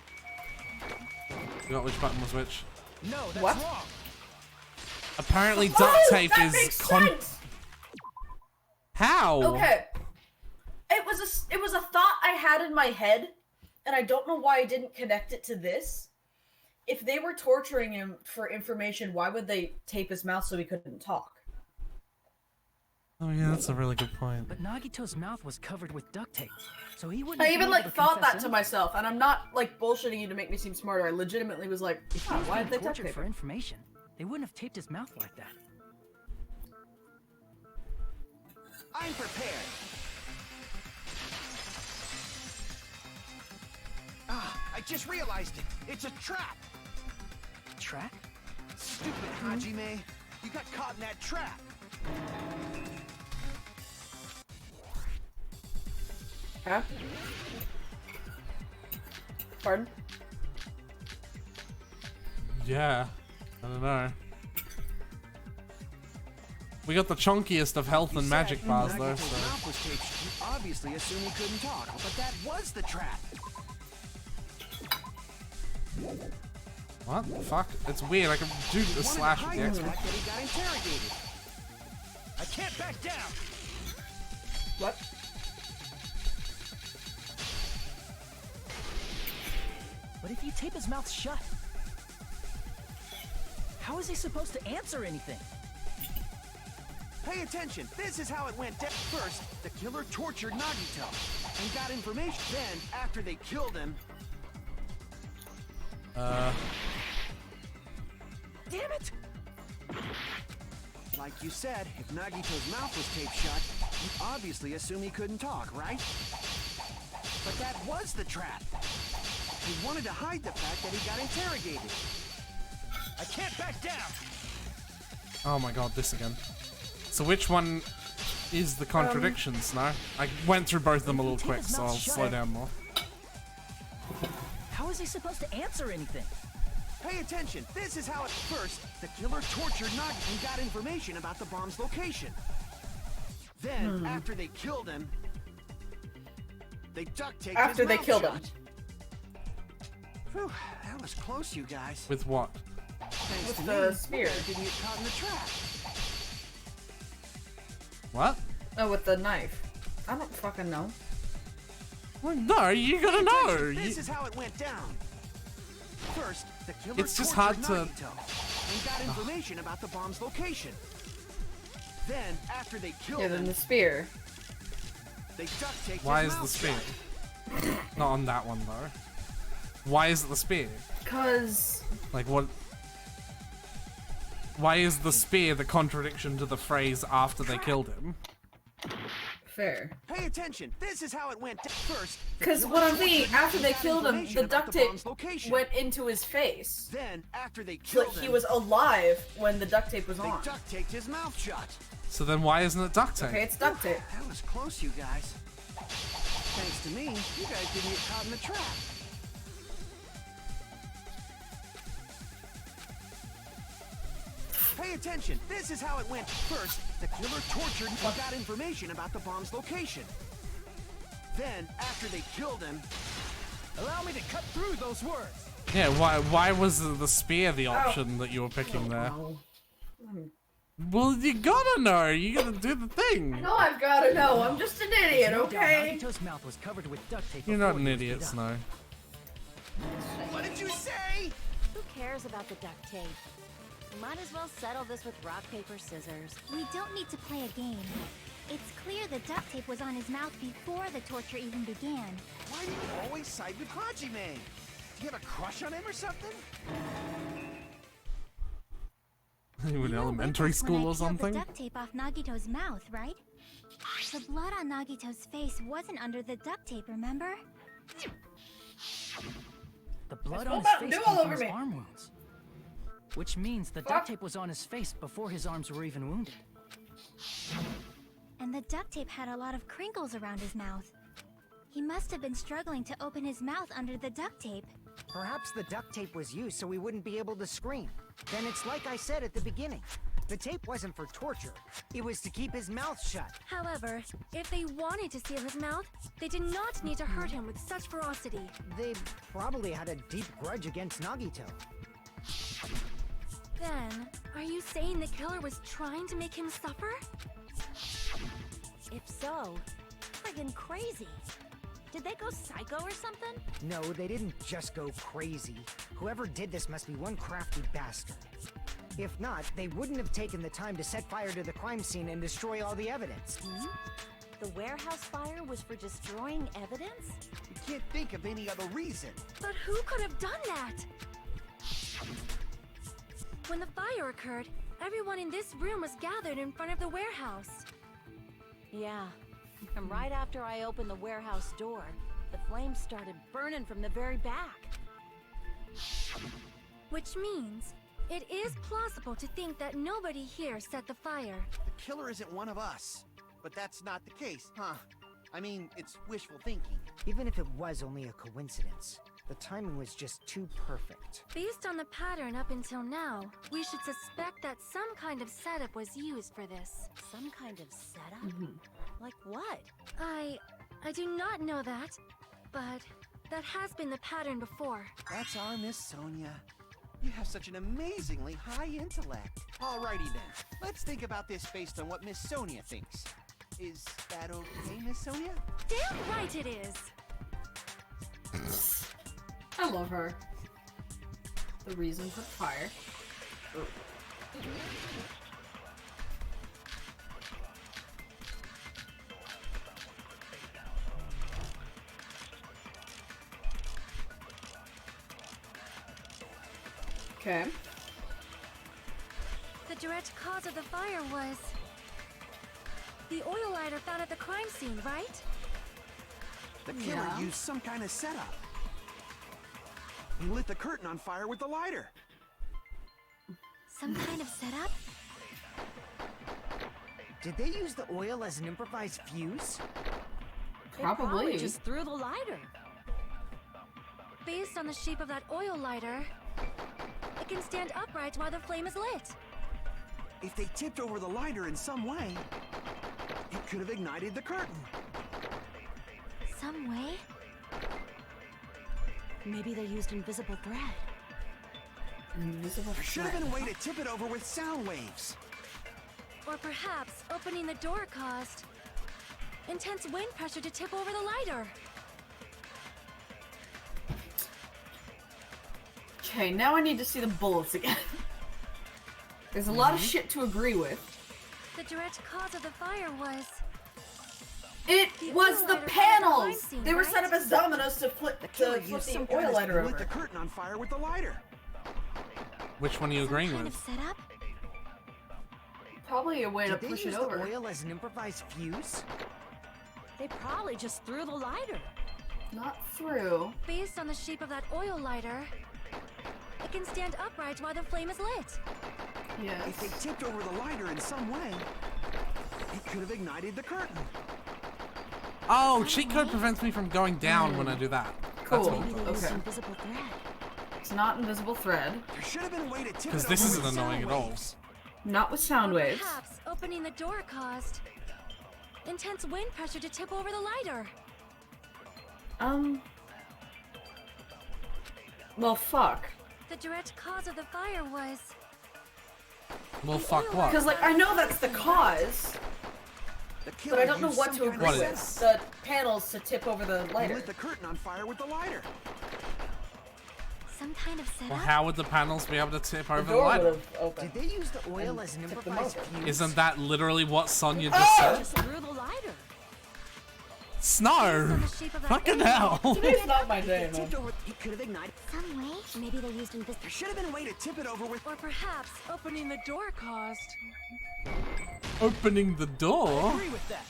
You got which button was which? No, that's What? wrong. Apparently, duct Oh, tape that is makes sense! How? Okay. It was a thought I had in my head, and I don't know why I didn't connect it to this. If they were torturing him for information, why would they tape his mouth so he couldn't talk? Oh yeah, that's a really good point. But Nagito's mouth was covered with duct tape, so he wouldn't. I have even been like able to thought confess that to anything. myself, and I'm not like bullshitting you to make me seem smarter. I legitimately was like, If he oh, was why being did they duct tortured tape for him? information, they wouldn't have taped his mouth like that. I'm prepared. I just realized it. It's a trap. Trap? Stupid Hajime. You got caught in that trap. Huh? Pardon? Yeah, I don't know. We got the chunkiest of health and magic bars though, Nagito's so. mouth was taped. You obviously assumed he couldn't talk, but that was the trap. What the fuck? It's weird, I can do the He wanted slash to with hide the the X-Men. fact that he got interrogated. I can't back down. What? But if you tape his mouth shut, how is he supposed to answer anything? Pay attention. This is how it went down. First, the killer tortured Nagito and got information. Then, after they killed him, Damn it! like you said, if Nagito's mouth was taped shut, you obviously assume he couldn't talk, right? But that was the trap. He wanted to hide the fact that he got interrogated. I can't back down. Oh my god, this again. So which one is the contradiction, Snow? I went through both of them a little quick, so I'll slow down more. How is he supposed to answer anything? Pay attention. This is how at first, the killer tortured Nagito and got information about the bomb's location. Then, after they killed him, they duct taped After his they mouth killed him. shut. Whew, that was close, you guys. With what? Thanks With to the me, spear. you guys didn't get caught in the trap. What? Oh, with the knife. I don't fucking know. Well, no, you gotta know. This is how it went down. First, the killer It's just tortured hard to- Nagito and got information about the bomb's location. Then, after they killed Yeah, then him, the spear. they duct taped Why his is the mouth spear? shut. Not on that one though. Why is it the spear? Cause Like what? Why is the spear the contradiction to the phrase after they killed him? fair. Pay attention. This is how it went down. First, the Because killer what I'm tortured thinking, him after and they got killed him, information the about duct the tape bomb's location. went into his face. Then, after they So killed he him, was alive when the duct tape was they on. duct taped his mouth shut. So then why isn't it duct tape? Okay, it's duct tape. That was close, you guys. Thanks to me, you guys didn't get caught in the trap. Pay attention. This is how it went. First, the killer tortured and got information about the bomb's location. Then, after they killed him, Allow me to cut through those words. Yeah, why was the spear the option that you were picking there? Well, you gotta know. You gotta do the thing. No, I've gotta know. I'm just an idiot, No doubt okay? Nagito's mouth was covered with duct tape. You're before not an he was idiot, beat up. Snow. what did you say? Who cares about the duct tape? We might as well settle this with rock, paper, scissors. We don't need to play a game. It's clear the duct tape was on his mouth before the torture even began. Why do you always side with Hajime? Do you have a crush on him or something? You in You were elementary with us when school I or peeled something? the duct tape off Nagito's mouth, right? The blood on Nagito's face wasn't under the duct tape, remember? The blood Spill on his Mountain face Dew came all from over his me. arm wounds. Which means the Fuck. duct tape was on his face before his arms were even wounded. And the duct tape had a lot of crinkles around his mouth. He must have been struggling to open his mouth under the duct tape. Perhaps the duct tape was used so he wouldn't be able to scream. Then it's like I said at the beginning. The tape wasn't for torture. It was to keep his mouth shut. However, if they wanted to seal his mouth, they did not need to hurt him with such ferocity. They probably had a deep grudge against Nagito. Then, are you saying the killer was trying to make him suffer? If so, friggin' crazy. Did they go psycho or something? No, they didn't just go crazy. Whoever did this must be one crafty bastard. If not, they wouldn't have taken the time to set fire to the crime scene and destroy all the evidence. The warehouse fire was for destroying evidence? You can't think of any other reason. But who could have done that? When the fire occurred, everyone in this room was gathered in front of the warehouse. Yeah. And right after I opened the warehouse door, the flames started burning from the very back. Which means, it is plausible to think that nobody here set the fire. The killer isn't one of us. But that's not the case, huh? I mean, it's wishful thinking. Even if it was only a coincidence, the timing was just too perfect. Based on the pattern up until now, we should suspect that some kind of setup was used for this. Some kind of setup? Like what? I do not know that, but that has been the pattern before. That's our Miss Sonia. You have such an amazingly high intellect. Alrighty then, let's think about this based on what Miss Sonia thinks. Is that okay, Miss Sonia? Damn right it is! I love her. The reason for fire. Okay. The direct cause of the fire was the oil lighter found at the crime scene, right? The killer Yeah. used some kind of setup. He lit the curtain on fire with the lighter. Some kind of setup? Did they use the oil as an improvised fuse? They probably Probably. just threw the lighter. Based on the shape of that oil lighter, it can stand upright while the flame is lit. If they tipped over the lighter in some way, it could have ignited the curtain. Some way? Maybe they used invisible thread. Invisible There should have thread. been a way to tip it over with sound waves. Or perhaps opening the door caused intense wind pressure to tip over the lighter. Okay, now I need to see the bullets again. There's a lot of shit to agree with. The direct cause of the fire was... It The was oil the lighter panels! crime scene, They were right? set up as dominoes to flip Killer the used some oil kind of lighter lit over. the curtain on fire with the lighter. Which one are you Some agreeing kind of with? setup? Probably a way to Did they push use it the over. oil as an improvised fuse? They probably just threw the lighter. Not through. Based on the shape of that oil lighter, it can stand upright while the flame is lit. Yes. If they tipped over the lighter in some way, it could have ignited the curtain. Oh, cheat code prevents me from going down when I do that. Cool. That's Maybe all. they used Okay. invisible thread. It's not invisible thread. There should have been a way to tip it Because over this with isn't annoying sound at all. waves. Not with sound waves. Perhaps opening the door caused intense wind pressure to tip over the lighter. Well, fuck. The direct cause of the fire was... Well, fuck what? Because, like, I know that's the cause, The killer but I don't know used what some to kind agree of What with. is? The panels to tip over the He lighter. lit the curtain on fire with the lighter. Some kind of setup? Well, how would the panels be able to tip The over the door would lighter? have opened. Did they use the oil as an tip them improvised over. fuse? Isn't that literally what Sonya just Oh! said? Just threw the lighter. Snow! On the shape of that Fucking oil hell! Today's not my day, It man. tipped over. It could have ignited. Some way? Maybe they used invisible... There should have been a way to tip it over with. Or perhaps opening the door caused... Opening the door? Agree with that.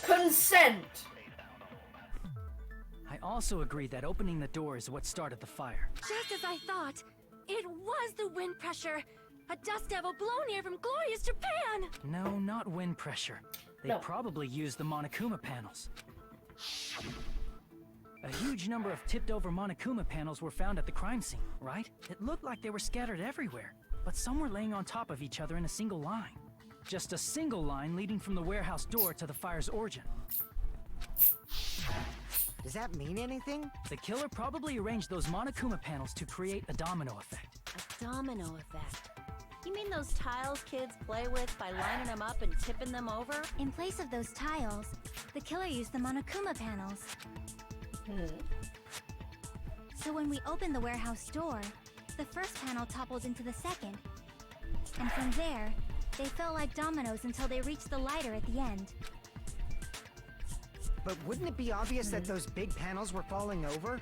Consent! I also agree that opening the door is what started the fire. Just as I thought, it was the wind pressure. A dust devil blown here from glorious Japan. No, not wind pressure. They No. probably used the Monokuma panels. A huge number of tipped-over Monokuma panels were found at the crime scene, right? It looked like they were scattered everywhere, but some were laying on top of each other in a single line. Just a single line leading from the warehouse door to the fire's origin. Does that mean anything? The killer probably arranged those Monokuma panels to create a domino effect. A domino effect. You mean those tiles kids play with by lining them up and tipping them over? In place of those tiles, the killer used the Monokuma panels. So when we opened the warehouse door, the first panel toppled into the second. And from there, they fell like dominoes until they reached the lighter at the end. But wouldn't it be obvious that those big panels were falling over?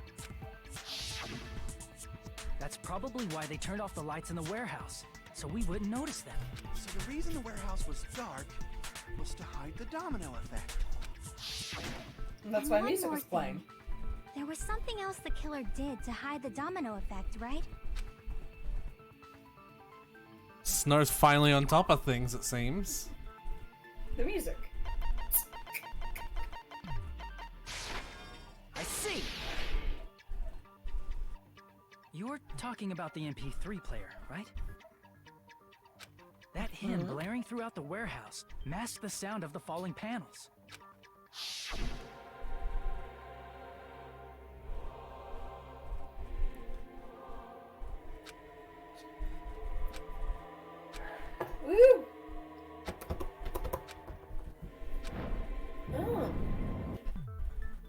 That's probably why they turned off the lights in the warehouse, so we wouldn't notice them. So the reason the warehouse was dark was to hide the domino effect. And that's And why one music more was playing. thing. There was something else the killer did to hide the domino effect, right? Snow's finally on top of things, it seems. The music. I see! You're talking about the Mp3 player, right? That hymn blaring throughout the warehouse masked the sound of the falling panels. Woo! Oh.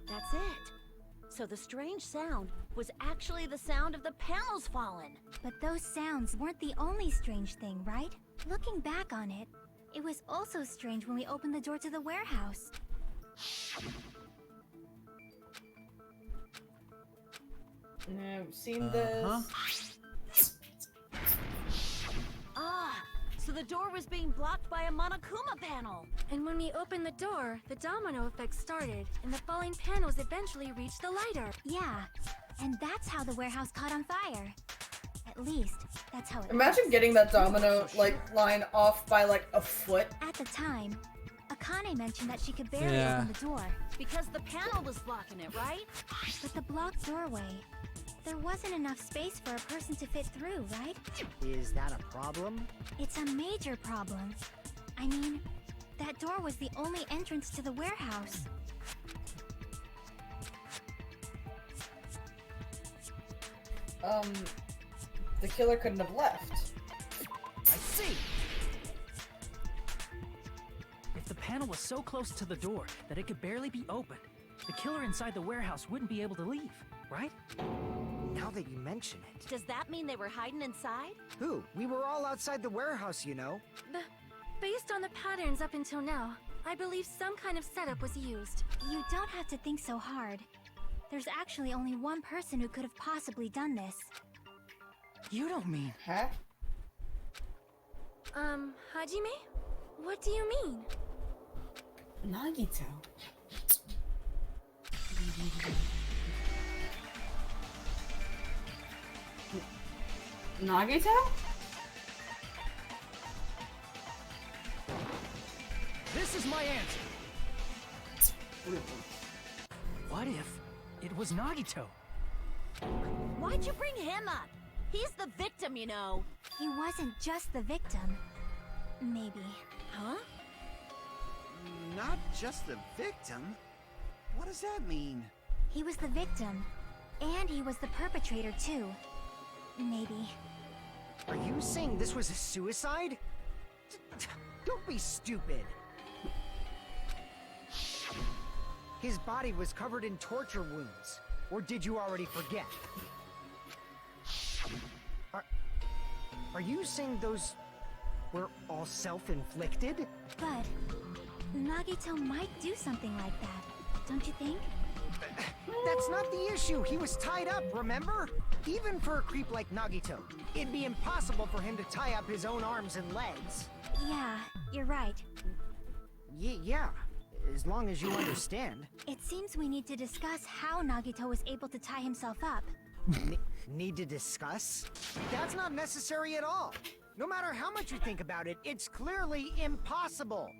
That's it. So the strange sound was actually the sound of the panels falling. But those sounds weren't the only strange thing, right? Looking back on it, it was also strange when we opened the door to the warehouse. I've seen this. Ah, so the door was being blocked by a Monokuma panel. And when we opened the door, the domino effect started, and the falling panels eventually reached the lighter. Yeah, and that's how the warehouse caught on fire. At least, that's how it Imagine was. getting that domino, like, line off by, like, a foot. At the time, Akane mentioned that she could barely Yeah. open the door. Because the panel was blocking it, right? But the blocked doorway, there wasn't enough space for a person to fit through, right? Is that a problem? It's a major problem. I mean, that door was the only entrance to the warehouse. The killer couldn't have left. I see. If the panel was so close to the door that it could barely be opened, the killer inside the warehouse wouldn't be able to leave, right? Now that you mention it. Does that mean they were hiding inside? Who? We were all outside the warehouse, you know. Based on the patterns up until now, I believe some kind of setup was used. You don't have to think so hard. There's actually only one person who could have possibly done this. You don't mean... Huh? Hajime? What do you mean? Nagito. Nagito? This is my answer. What if it was Nagito? Why'd you bring him up? He's the victim, you know. He wasn't just the victim. Maybe. Huh? Not just the victim? What does that mean? He was the victim. And he was the perpetrator, too. Maybe. Are you saying this was a suicide? Don't be stupid. His body was covered in torture wounds. Or did you already forget? Are you saying those were all self-inflicted? But Nagito might do something like that, don't you think? That's not the issue. He was tied up, remember? Even for a creep like Nagito, it'd be impossible for him to tie up his own arms and legs. Yeah, you're right. Yeah, as long as you understand. It seems we need to discuss how Nagito was able to tie himself up. Need to discuss? That's not necessary at all. No matter how much you think about it, it's clearly impossible.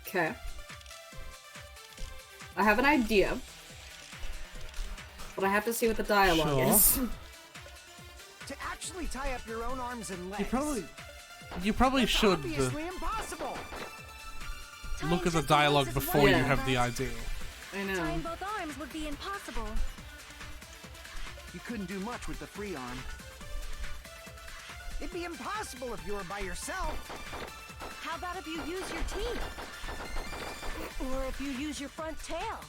Okay. I have an idea. But I have to see what the dialogue is. To actually tie up your own arms and legs. You probably should obviously impossible. look at the dialogue before you have the idea. I know. Tying both arms would be impossible. You couldn't do much with the free arm. It'd be impossible if you were by yourself. How about if you use your teeth? Or if you use your front tail?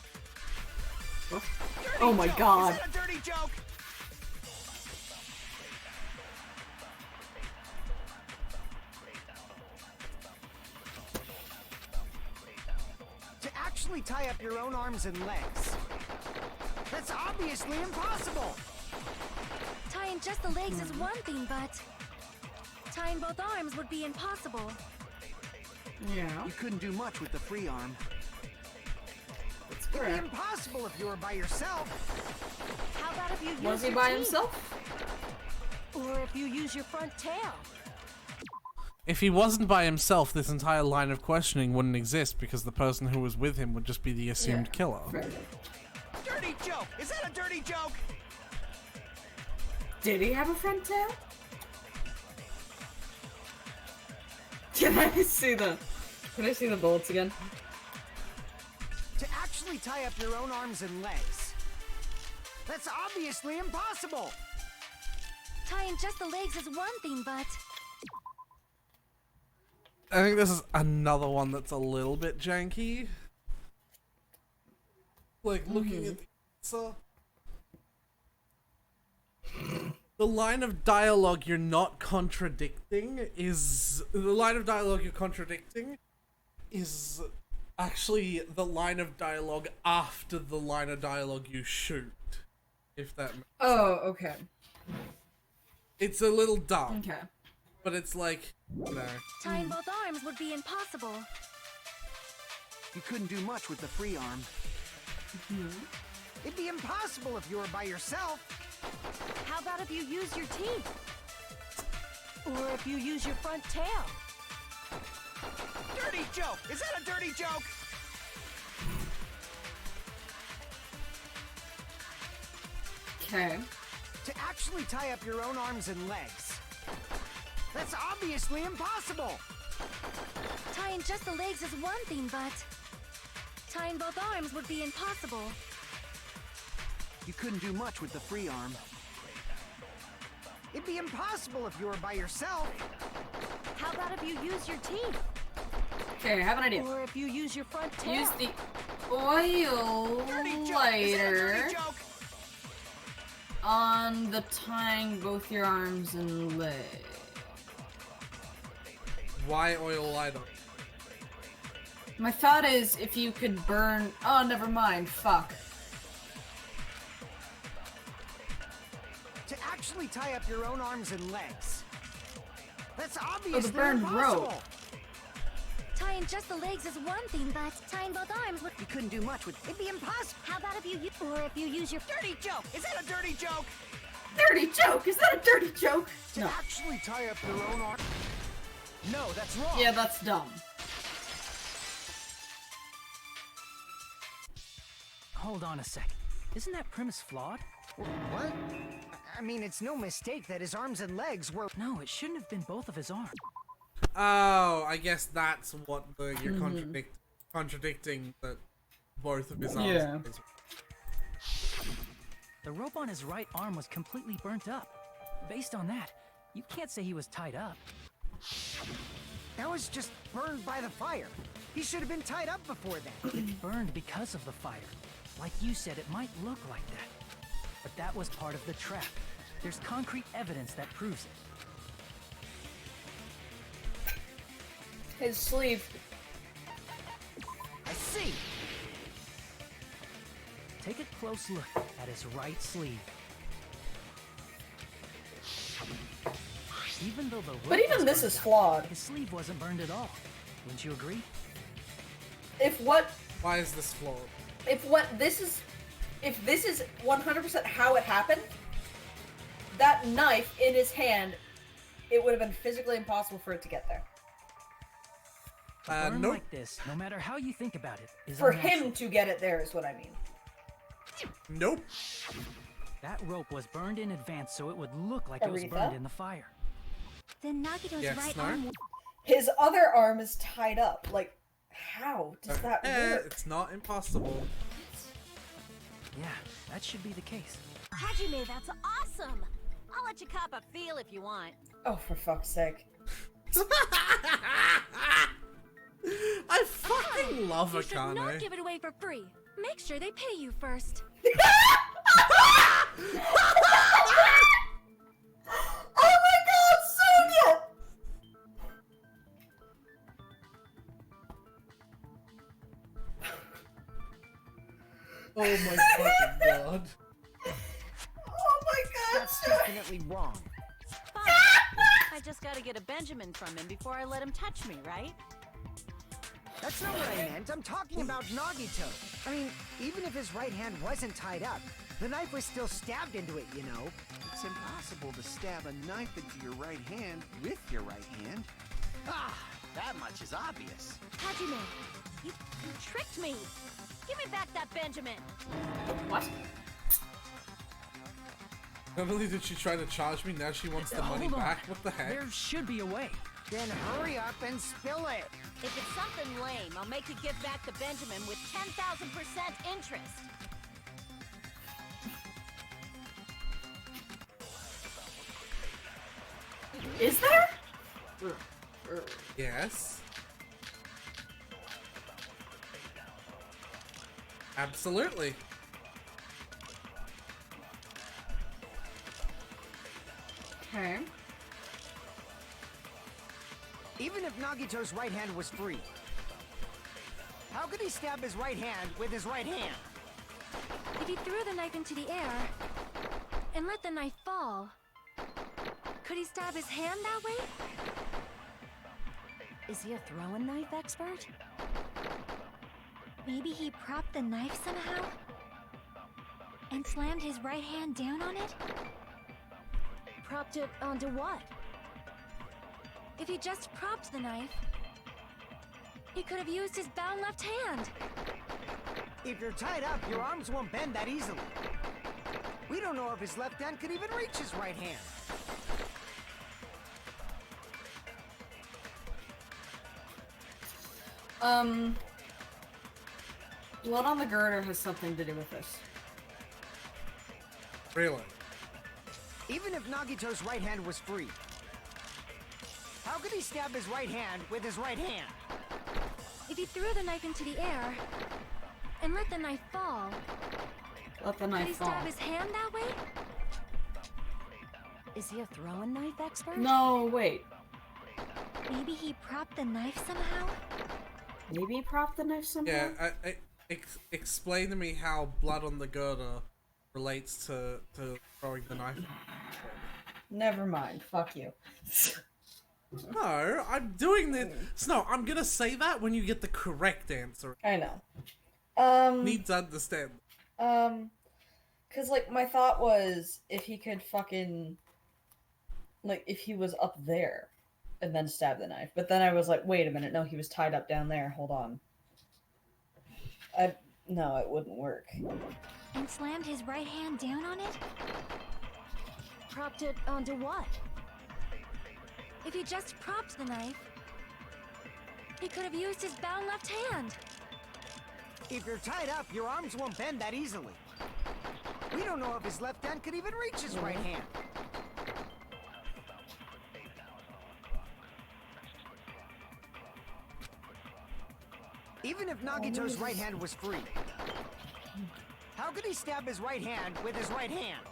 Oh my god. Is that a dirty joke? To actually tie up your own arms and legs. That's obviously impossible. Tying just the legs is one thing, but tying both arms would be impossible. Yeah. You couldn't do much with the free arm. That's It'd be correct. impossible if you were by yourself. How about if you use Was he your by teeth? himself? Or if you use your front tail? If he wasn't by himself, this entire line of questioning wouldn't exist because the person who was with him would just be the assumed killer. Fair. Dirty joke! Is that a dirty joke? Did he have a front tail? Can I see the bullets again? To actually tie up your own arms and legs. That's obviously impossible. Tying just the legs is one thing, but I think this is another one that's a little bit janky. Like, looking at the answer. The line of dialogue you're not contradicting is... The line of dialogue you're contradicting is actually the line of dialogue after the line of dialogue you shoot. If that makes Oh, okay. It's a little dumb. Okay. But it's like, no. tying both arms would be impossible. You couldn't do much with the free arm. It'd be impossible if you were by yourself. How about if you use your teeth? Or if you use your front tail? Dirty joke! Is that a dirty joke? Okay. To actually tie up your own arms and legs. That's obviously impossible! Tying just the legs is one thing, but tying both arms would be impossible. You couldn't do much with the free arm. It'd be impossible if you were by yourself. How about if you use your teeth? Okay, I have an idea. Or if you use your front tail? Use the oil lighter on the tying both your arms and legs. Why oil lighter? My thought is if you could burn. Oh, never mind. Fuck. To actually tie up your own arms and legs. That's obviously burned impossible. rope. Tying just the legs is one thing, but tying both arms would... You couldn't do much with... It'd be impossible. How about if you use your... Dirty joke! Is that a dirty joke? Dirty joke? Is that a dirty joke? To No. actually tie up your own arm... No, that's wrong. Yeah, that's dumb. Hold on a sec. Isn't that premise flawed? What? I mean, it's no mistake that his arms and legs were... No, it shouldn't have been both of his arms. Oh, I guess that's what you're contradicting that both of his arms. Yeah. The rope on his right arm was completely burnt up. Based on that, you can't say he was tied up. That was just burned by the fire. He should have been tied up before that. It burned because of the fire. Like you said, it might look like that. But that was part of the trap. There's concrete evidence that proves it. His sleeve. I see. Take a close look at his right sleeve. Even though the rope But even was this burned is up, flawed. his sleeve wasn't burned at all. Wouldn't you agree? If what Why is this flawed? if this is 100% how it happened, that knife in his hand, it would have been physically impossible for it to get there. Burn Nope. like this, no matter how you think about it, is For unnatural. him to get it there is what I mean. Nope. That rope was burned in advance so it would look like it was Aretha? burned in the fire. Then Nagito's Yes, right no? arm... His other arm is tied up. Like, how does that work? It's not impossible. Yeah, that should be the case. Hajime, that's awesome! I'll let you cop a feel if you want. Oh, for fuck's sake. I fucking love You should not Akane. give it away for free. Make sure they pay you first. Oh my god, Sonia! Oh my fucking god. Oh my god, That's Sonia! definitely wrong. Fine. I just gotta get a Benjamin from him before I let him touch me, right? That's not what I meant. I'm talking about Nagito. I mean, even if his right hand wasn't tied up, the knife was still stabbed into it, you know. It's impossible to stab a knife into your right hand with your right hand. Ah, that much is obvious. Hajime, you tricked me! Give me back that Benjamin! What? Not only did she try to charge me, now she wants the money Hold on. back. What the heck? There should be a way. Then hurry up and spill it. If it's something lame, I'll make you give back the Benjamin with 10,000% interest. Is there? Yes. Absolutely. Okay. Even if Nagito's right hand was free, how could he stab his right hand with his right hand? If he threw the knife into the air and let the knife fall, could he stab his hand that way? Is he a throwing knife expert? Maybe he propped the knife somehow and slammed his right hand down on it? Propped it onto what? If he just propped the knife, he could have used his bound left hand. If you're tied up, your arms won't bend that easily. We don't know if his left hand could even reach his right hand. Blood on the girder has something to do with this. Really? Even if Nagito's right hand was free, how could he stab his right hand with his right hand? If he threw the knife into the air and let the knife fall, Let the could knife he fall. stab his hand that way? Is he a throwing knife expert? No, wait. Maybe he propped the knife somehow? Maybe he propped the knife somehow? Yeah, explain to me how blood on the girder relates to throwing the knife. Never mind. Fuck you. No, I'm doing this. No, I'm gonna say that when you get the correct answer. I know. Need to understand. Cause like my thought was if he could fucking, like if he was up there and then stab the knife. But then I was like, wait a minute, no, he was tied up down there. Hold on. No, it wouldn't work. And slammed his right hand down on it? Propped it onto what? If he just propped the knife, he could have used his bound left hand. If you're tied up, your arms won't bend that easily. We don't know if his left hand could even reach his right hand. Even if Nagito's right hand was free, how could he stab his right hand with his right hand?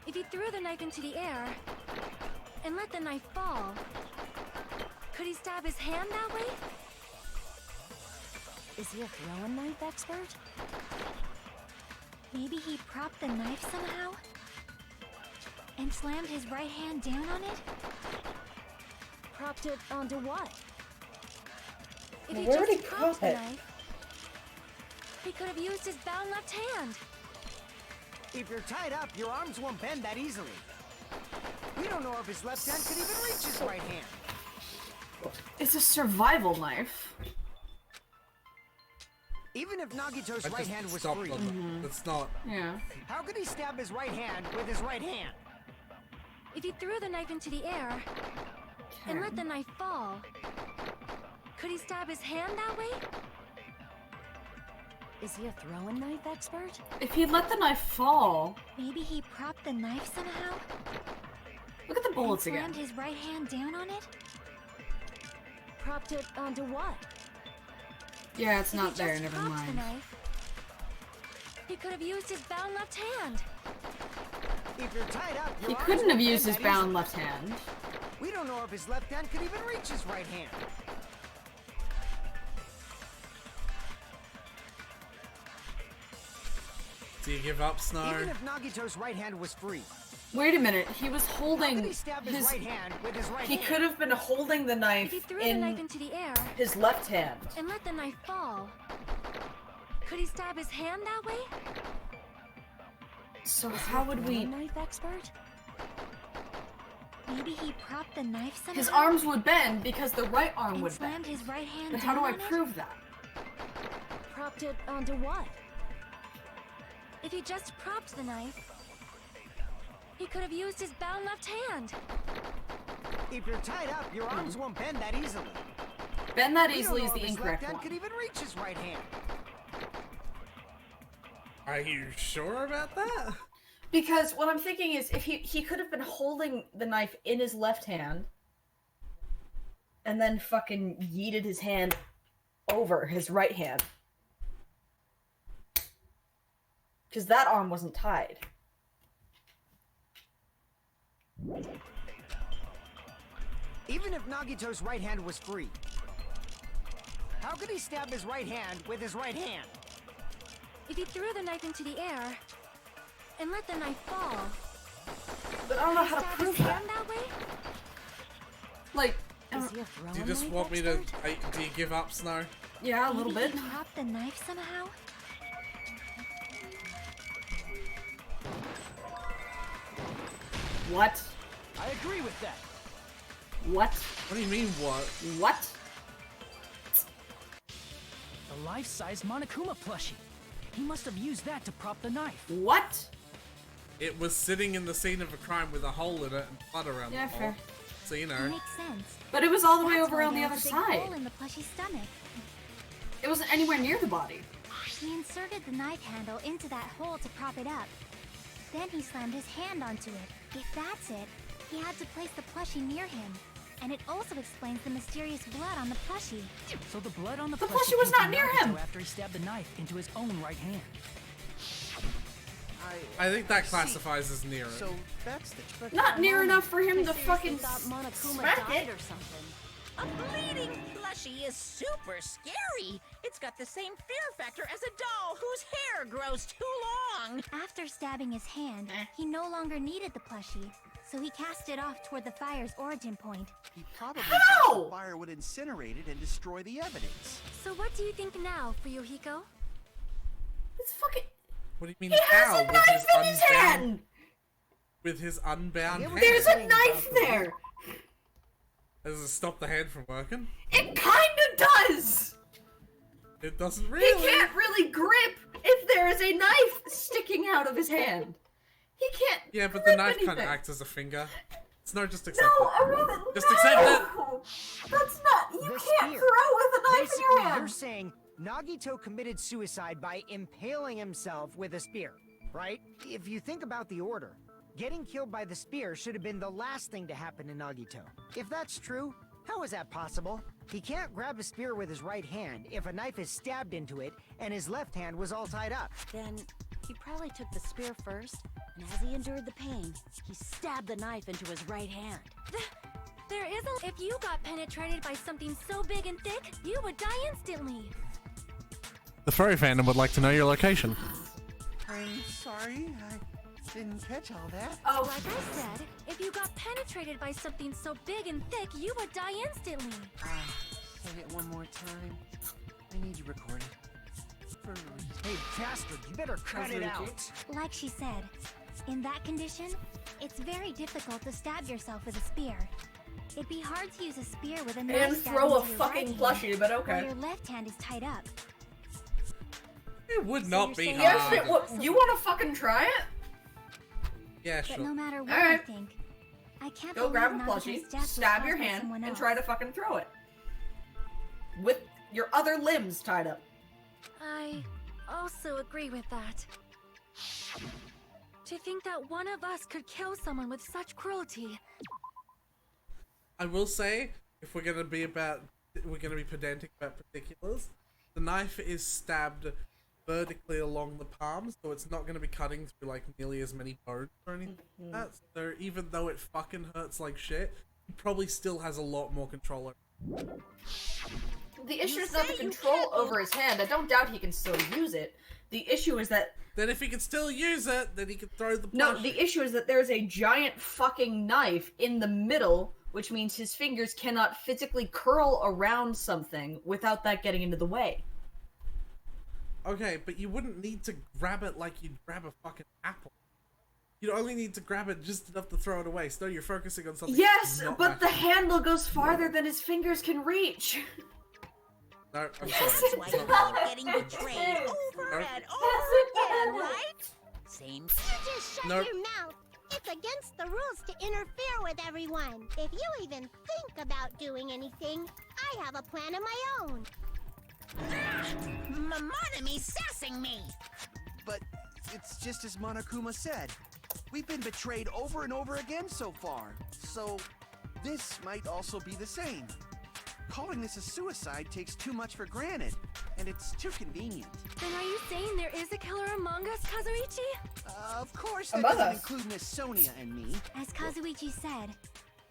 If he threw the knife into the air and let the knife fall, could he stab his hand that way? Is he a throwing knife expert? Maybe he propped the knife somehow and slammed his right hand down on it? Propped it onto what? If he Where did he just propped prop the it? knife, he could have used his bound left hand. If you're tied up, your arms won't bend that easily. We don't know if his left hand could even reach his right hand. It's a survival knife. Even if Nagito's I right just hand was stopped free, on that. That's not. Yeah. how could he stab his right hand with his right hand? If he threw the knife into the air and let the knife fall, could he stab his hand that way? Is he a throwing knife expert? If he let the knife fall, Maybe he propped the knife somehow look at the and bullets again. slammed his right hand down on it? Propped it onto what? Yeah, it's If not he there. just Never propped the mind. knife, he could have used his bound left hand. If you're tied up, your He arms couldn't have won't used bend his that bound easily. left hand. We don't know if his left hand could even reach his right hand. Do you give up, Snow? Even if Nagito's right hand was free, Wait a minute. He was how holding could he stab his his. right hand with his right He hand? could have been holding the If knife he threw the knife in into the air his left hand. and let the knife fall, could he stab his hand that way? So how would we? Throwing knife expert? Maybe he propped the knife somehow His arms would bend because the right arm and would slammed bend. his right hand But how down do I on it? prove that? Propped it onto what? If he just propped the knife, he could have used his bound left hand. If you're tied up, your arms won't bend that easily. Bend that We don't easily know is if the his incorrect left hand one. could even reach his right hand. Are you sure about that? Because what I'm thinking is if he could have been holding the knife in his left hand and then fucking yeeted his hand over his right hand. Because that arm wasn't tied. Even if Nagito's right hand was free, how could he stab his right hand with his right hand? If he threw the knife into the air and let the knife fall, But I don't know could he how to stab prove his that. hand that way? Like, Is he a throwing Do you just knife want me to? expert? Do you give up, Snow? yeah, a little Maybe bit. he propped the knife somehow? What? I agree with that. What? What do you mean, what? What? The life-size Monokuma plushie. He must have used that to prop the knife. What? It was sitting in the scene of a crime with a hole in it and blood around the hole. Fair. So, you That know. makes sense. But it was all the way That's over why on the there other was a big side. hole in the plushie's stomach. It wasn't anywhere near the body. He inserted the knife handle into that hole to prop it up. Then he slammed his hand onto it. If that's it, he had to place the plushie near him. And it also explains the mysterious blood on the plushie. So the blood on the plushie was came not from near Nagito him. after he stabbed the knife into his own right hand. I think that classifies as near. So that's the... Not near enough for him I to seriously fucking thought Monokuma smack died it. or something. A bleeding plushie is super scary. It's got the same fear factor as a doll whose hair grows too long. After stabbing his hand, he no longer needed the plushie, so he cast it off toward the fire's origin point. He probably How? thought the fire would incinerate it and destroy the evidence. So what do you think now, Fuyuhiko? It's fucking. What do you mean He has how? a knife in his hand! With his unbound hand. There's a knife there! Does it stop the hand from working? It kinda does! It doesn't He really. can't really grip if there is a knife sticking out of his hand. He can't. Yeah, but grip the knife kind anything. of acts as a finger. It's no, just accept No, it. I really. Just no! accept it. That's not. You The can't spear. throw with a knife in Basically, your you're hand. saying Nagito committed suicide by impaling himself with a spear, right? If you think about the order, getting killed by the spear should have been the last thing to happen to Nagito. If that's true, how is that possible? He can't grab a spear with his right hand if a knife is stabbed into it and his left hand was all tied up. Then he probably took the spear first, and as he endured the pain, he stabbed the knife into his right hand. There is a... If you got penetrated by something so big and thick, you would die instantly. The furry fandom would like to know your location. I'm sorry, I didn't catch all that. Oh, Like I said, if you got penetrated by something so big and thick, you would die instantly. Say it one more time. I need you recorded. For Hey, bastard, you better cut it out. Like she said, in that condition, it's very difficult to stab yourself with a spear. It'd be hard to use a spear with a knife and stabbed throw a into your fucking right plushie, hand, but while okay. your left hand is tied up. It would So not you're be saying- hard. Yes, it would. You want to fucking try it? Yeah, But sure. no matter what Alright. I think, I can't Go believe grab a Nagito's plushie, death was stab caused your by hand, someone and else. try to fucking throw it. With your other limbs tied up. I also agree with that. To think that one of us could kill someone with such cruelty. I will say, if we're gonna be pedantic about particulars, the knife is stabbed vertically along the palm, so it's not gonna be cutting through like nearly as many bones or anything like that. So even though it fucking hurts like shit, he probably still has a lot more control over. The issue is not the control over his hand. I don't doubt he can still use it. The issue is that Then if he can still use it, then he can throw the no. plushie. The issue is that there's a giant fucking knife in the middle, which means his fingers cannot physically curl around something without that getting into the way. Okay, but you wouldn't need to grab it like you'd grab a fucking apple. You'd only need to grab it just enough to throw it away. So you're focusing on something. Yes, not but the massive. handle goes farther than his fingers can reach. No, I'm Yes, sorry. it Why It's you not does. that. keep getting betrayed over Nope. and over again, right? Same. Just shut Nope. your mouth. It's against the rules to interfere with everyone. If you even think about doing anything, I have a plan of my own. Monome's sassing me. But it's just as Monokuma said. We've been betrayed over and over again so far. So this might also be the same. Calling this a suicide takes too much for granted, and it's too convenient. Then are you saying there is a killer among us, Kazuichi? Of course, that Among doesn't us. include Miss Sonia and me. As Kazuichi said,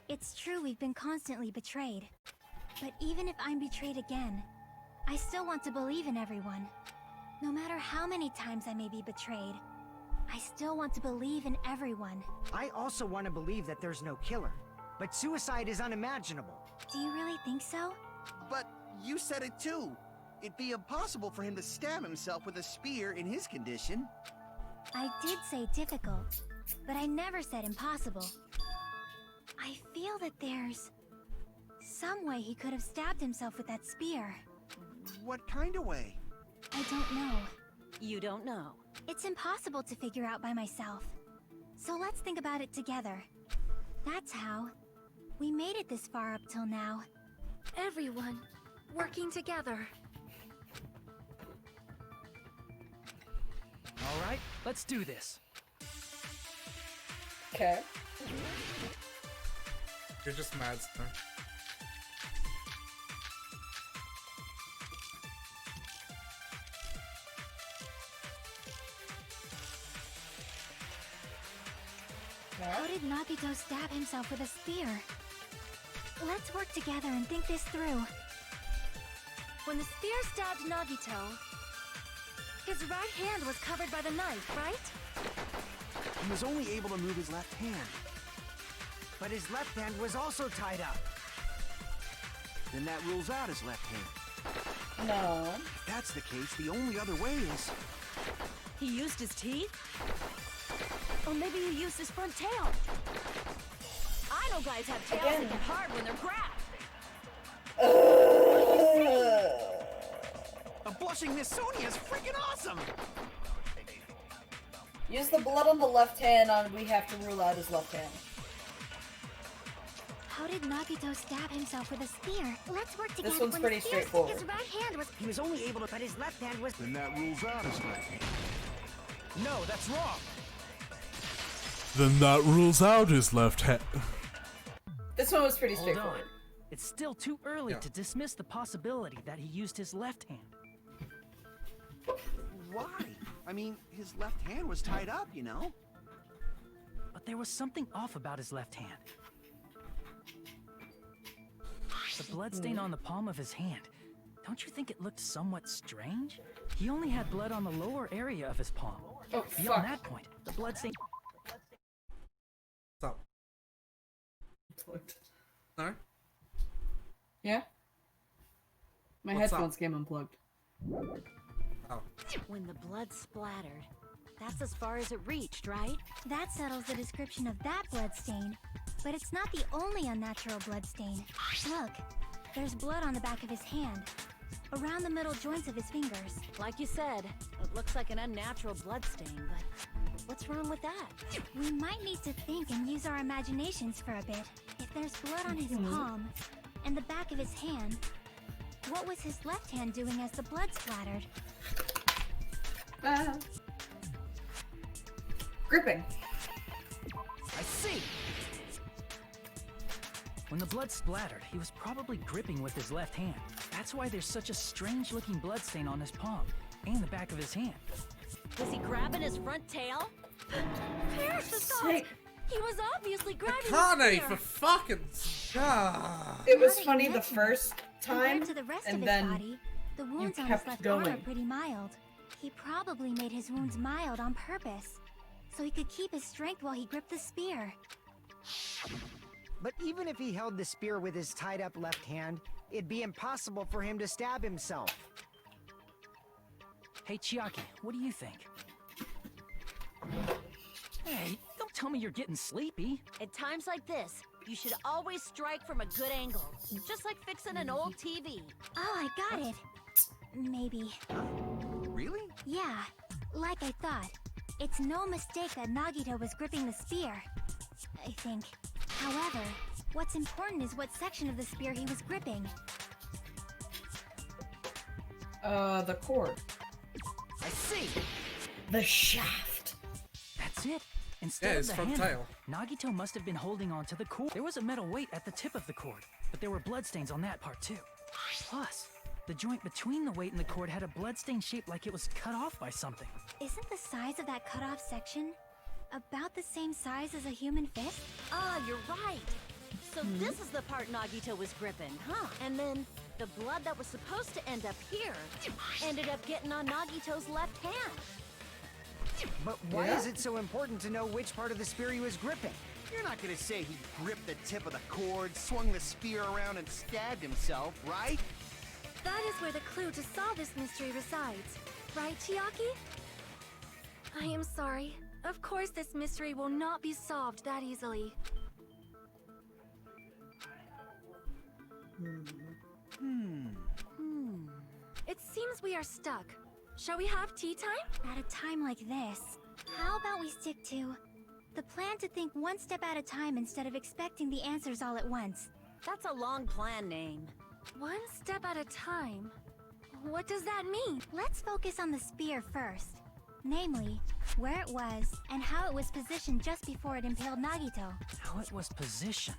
it's true we've been constantly betrayed. But even if I'm betrayed again, I still want to believe in everyone. No matter how many times I may be betrayed, I still want to believe in everyone. I also want to believe that there's no killer, but suicide is unimaginable. Do you really think so? But you said it too. It'd be impossible for him to stab himself with a spear in his condition. I did say difficult, but I never said impossible. I feel that there's some way he could have stabbed himself with that spear. What kind of way? I don't know. You don't know. It's impossible to figure out by myself. So let's think about it together. That's how we made it this far up till now. Everyone working together. All right, let's do this. Okay. You're just mad, sir. How did Nagito stab himself with a spear? Let's work together and think this through. When the spear stabbed Nagito, his right hand was covered by the knife, right? He was only able to move his left hand. But his left hand was also tied up. Then that rules out his left hand. No. If that's the case, the only other way is... He used his teeth? Or maybe he used his front tail. I know guys have tails that get hard when they're grabbed. A blushing Miss Sonia is freaking awesome! Use the blood on the left hand on we have to rule out his left hand. How did Nagito stab himself with a spear? Let's work together. This one's When pretty the spear stuck, straightforward. his right hand was... He was only able to, but his left hand was... Then that rules out his left hand. No, that's wrong. Then that rules out his left hand. This one was pretty Hold on. straightforward. It's still too early to dismiss the possibility that he used his left hand. Why? I mean, his left hand was tied up, you know? But there was something off about his left hand. The bloodstain on the palm of his hand. Don't you think it looked somewhat strange? He only had blood on the lower area of his palm. Oh, Beyond fuck. that point, the bloodstain... Stop. No? Yeah? My What's headphones up? came unplugged. Oh. When the blood splattered, that's as far as it reached, right? That settles the description of that bloodstain. But it's not the only unnatural bloodstain. Look, there's blood on the back of his hand, around the middle joints of his fingers. Like you said, it looks like an unnatural bloodstain, but what's wrong with that? We might need to think and use our imaginations for a bit. If there's blood on his palm and the back of his hand, what was his left hand doing as the blood splattered? Gripping. I see! When the blood splattered, he was probably gripping with his left hand. That's why there's such a strange-looking bloodstain on his palm and the back of his hand. Was he grabbing his front tail? Perish the thought! He was obviously grabbing the Akane, spear. for fucking... It was Now that funny you the mention first it, time, compared to the rest and of his then body, the wounds on his kept left arm are going. pretty mild. He probably made his wounds mild on purpose, so he could keep his strength while he gripped the spear. But even if he held the spear with his tied-up left hand, it'd be impossible for him to stab himself. Hey, Chiaki, what do you think? Hey, don't tell me you're getting sleepy. At times like this, you should always strike from a good angle. Just like fixing an old TV. Oh, I got it. Maybe. Really? Yeah, like I thought. It's no mistake that Nagito was gripping the spear, I think. However, what's important is what section of the spear he was gripping. The cord. I see! The shaft. That's it. Instead Yeah, of his the front handle, tail. Nagito must have been holding on to the cord. There was a metal weight at the tip of the cord, but there were bloodstains on that part too. Plus, the joint between the weight and the cord had a bloodstain shaped like it was cut off by something. Isn't the size of that cut-off section about the same size as a human fist? Ah, you're right. So this is the part Nagito was gripping, huh? And then the blood that was supposed to end up here ended up getting on Nagito's left hand. But why is it so important to know which part of the spear he was gripping? You're not gonna say he gripped the tip of the cord, swung the spear around, and stabbed himself, right? That is where the clue to solve this mystery resides. Right, Chiaki? I am sorry. Of course this mystery will not be solved that easily. It seems we are stuck. Shall we have tea time? At a time like this, how about we stick to The plan to think one step at a time instead of expecting the answers all at once. That's a long plan name. One step at a time? What does that mean? Let's focus on the spear first. Namely, where it was and how it was positioned just before it impaled Nagito. How it was positioned.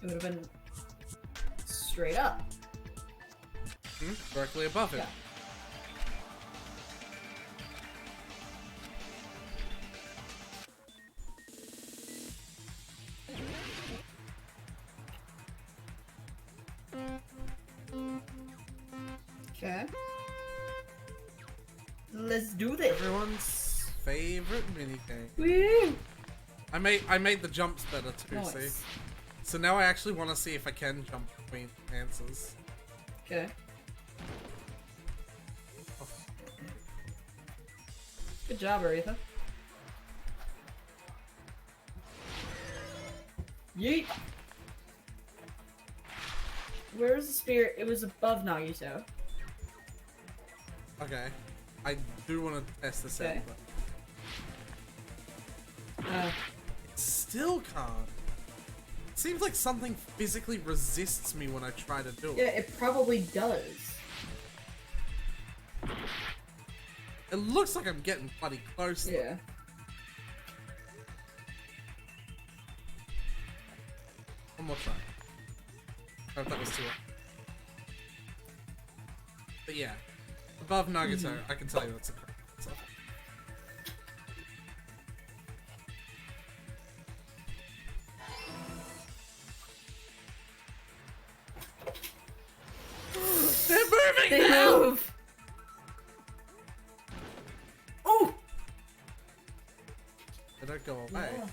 It would have been straight up. Directly above him. Yeah. Okay. Let's do this. Everyone's favorite minigame. Woo! I made the jumps better too, Nice. see? So now I actually want to see if I can jump between answers. Okay. Good job, Aretha. Yeet! Where's the spear? It was above Nagito. Okay. I do want to test this Okay. out, but still can't. Seems like something physically resists me when I try to do it. Yeah, it probably does. It looks like I'm getting bloody close. though. Yeah. One more try. Oh, that was too much. But yeah, above Nagito, I can tell you that's a correct answer. They're moving They now! move! Oh! They don't go away. Yeah.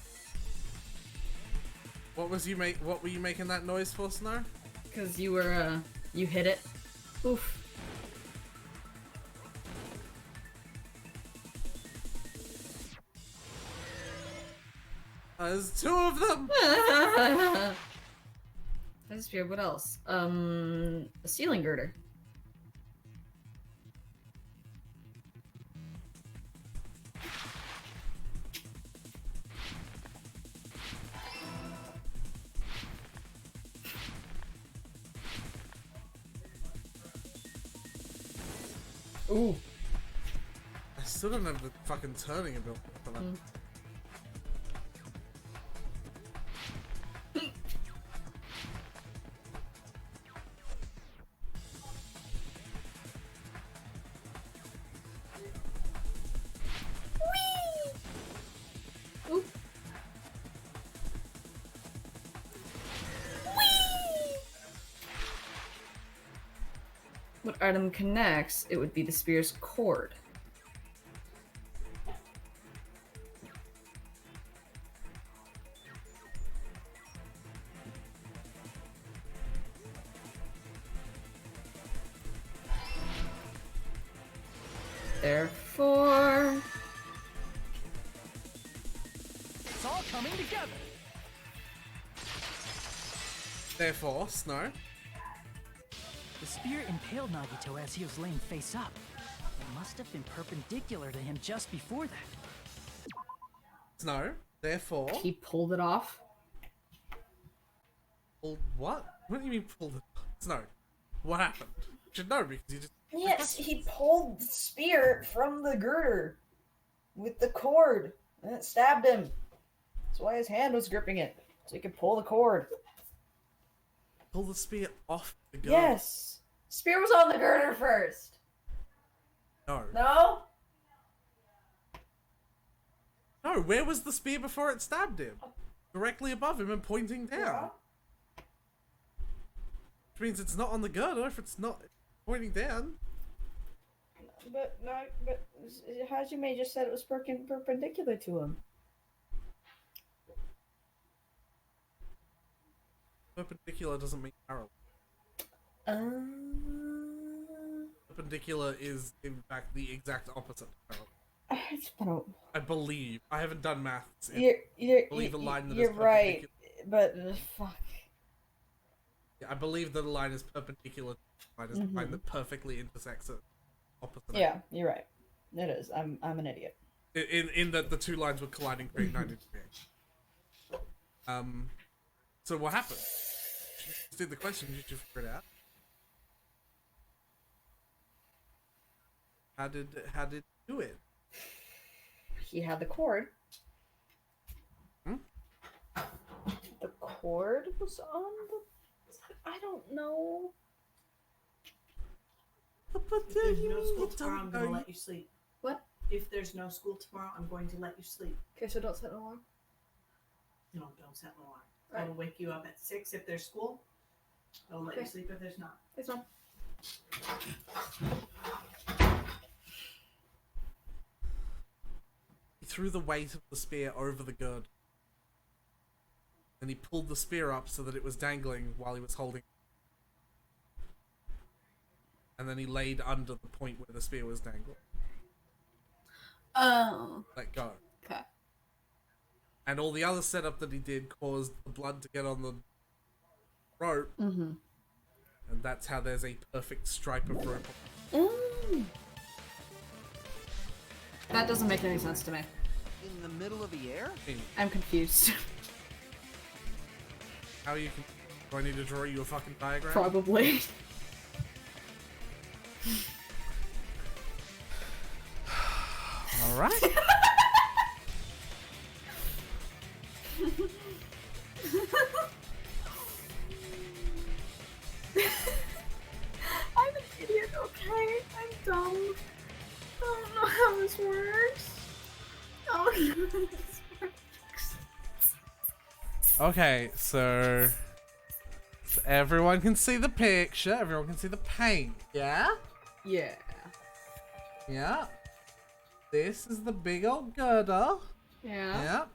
What were you making that noise for, Snow? Because you were, you hit it. Oof. There's two of them! That's weird. What else? A ceiling girder. Ooh. I still don't have the fucking turning ability for that. Ooh. What item connects? It would be the spear's cord. Therefore... It's all coming together. Therefore, Snow. The spear impaled Nagito as he was laying face up. It must have been perpendicular to him just before that. Snow. Therefore. He pulled it off. Pulled what? What do you mean pulled it? Snow. What happened? You should know because you just. Yes, he pulled the spear from the girder with the cord, and it stabbed him. That's why his hand was gripping it, so he could pull the cord. Pull the spear off the gun. Yes, spear was on the girder first. No. No. No. Where was the spear before it stabbed him? Directly above him and pointing down. Yeah. Which means it's not on the girder if it's not pointing down. But no, but Hajime just said it was perpendicular to him. Perpendicular doesn't mean parallel. Perpendicular is, in fact, the exact opposite of parallel. I believe. I haven't done maths. I believe a line that is you're right, perpendicular. but fuck. Yeah, I believe that the line is perpendicular to the line is the line that perfectly intersects at opposite. Yeah, you're right. It is. I'm an idiot. In that the two lines were colliding, creating 90 degrees. So what happened? You did the question, did you figure it out? How did you do it? He had the cord. The cord was on the... I don't know. If there's no school tomorrow, I'm gonna let you sleep. What? If there's no school tomorrow, I'm going to let you sleep. Okay, so don't set an alarm. No, don't set an alarm. I will wake you up at 6 if there's school. I will let you sleep if there's not. It's on. He threw the weight of the spear over the gird. And he pulled the spear up so that it was dangling while he was holding it. And then he laid under the point where the spear was dangling. Oh. Let go. Okay. And all the other setup that he did caused the blood to get on the rope. Mm-hmm. And that's how there's a perfect stripe of rope. That doesn't make any sense to me. In the middle of the air? I'm confused. How are you? Do I need to draw you a fucking diagram? Probably. All right. I'm an idiot, okay? I'm dumb. I don't know how this works. I don't know how this works. Okay, so everyone can see the picture. Everyone can see the paint. Yeah? Yeah. Yeah. This is the big old girder. Yeah. Yeah.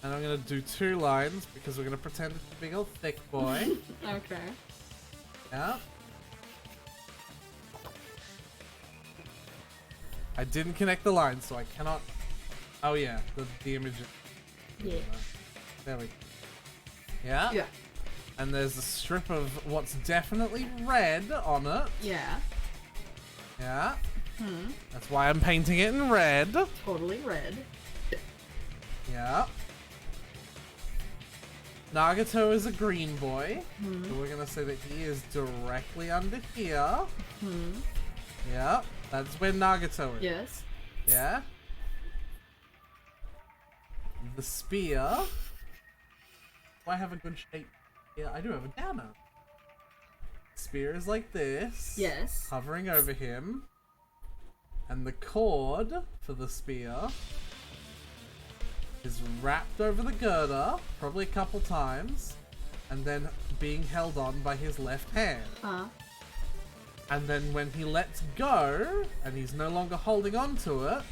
And I'm gonna do 2 lines because we're gonna pretend it's a big old thick boy. Okay. Yeah. I didn't connect the lines, so I cannot. Oh yeah, the image. Yeah. There we go. Yeah. Yeah. And there's a strip of what's definitely red on it. Yeah. Yeah. That's why I'm painting it in red. Totally red. Yeah. Nagito is a green boy. So we're gonna say that he is directly under here. Yeah. That's where Nagito is. Yes. Yeah. The spear. Do I have a good shape? Yeah, I do have a downer. Spear is like this. Yes. Hovering over him. And the cord for the spear is wrapped over the girder, probably a couple times, and then being held on by his left hand. And then when he lets go, and he's no longer holding on to it,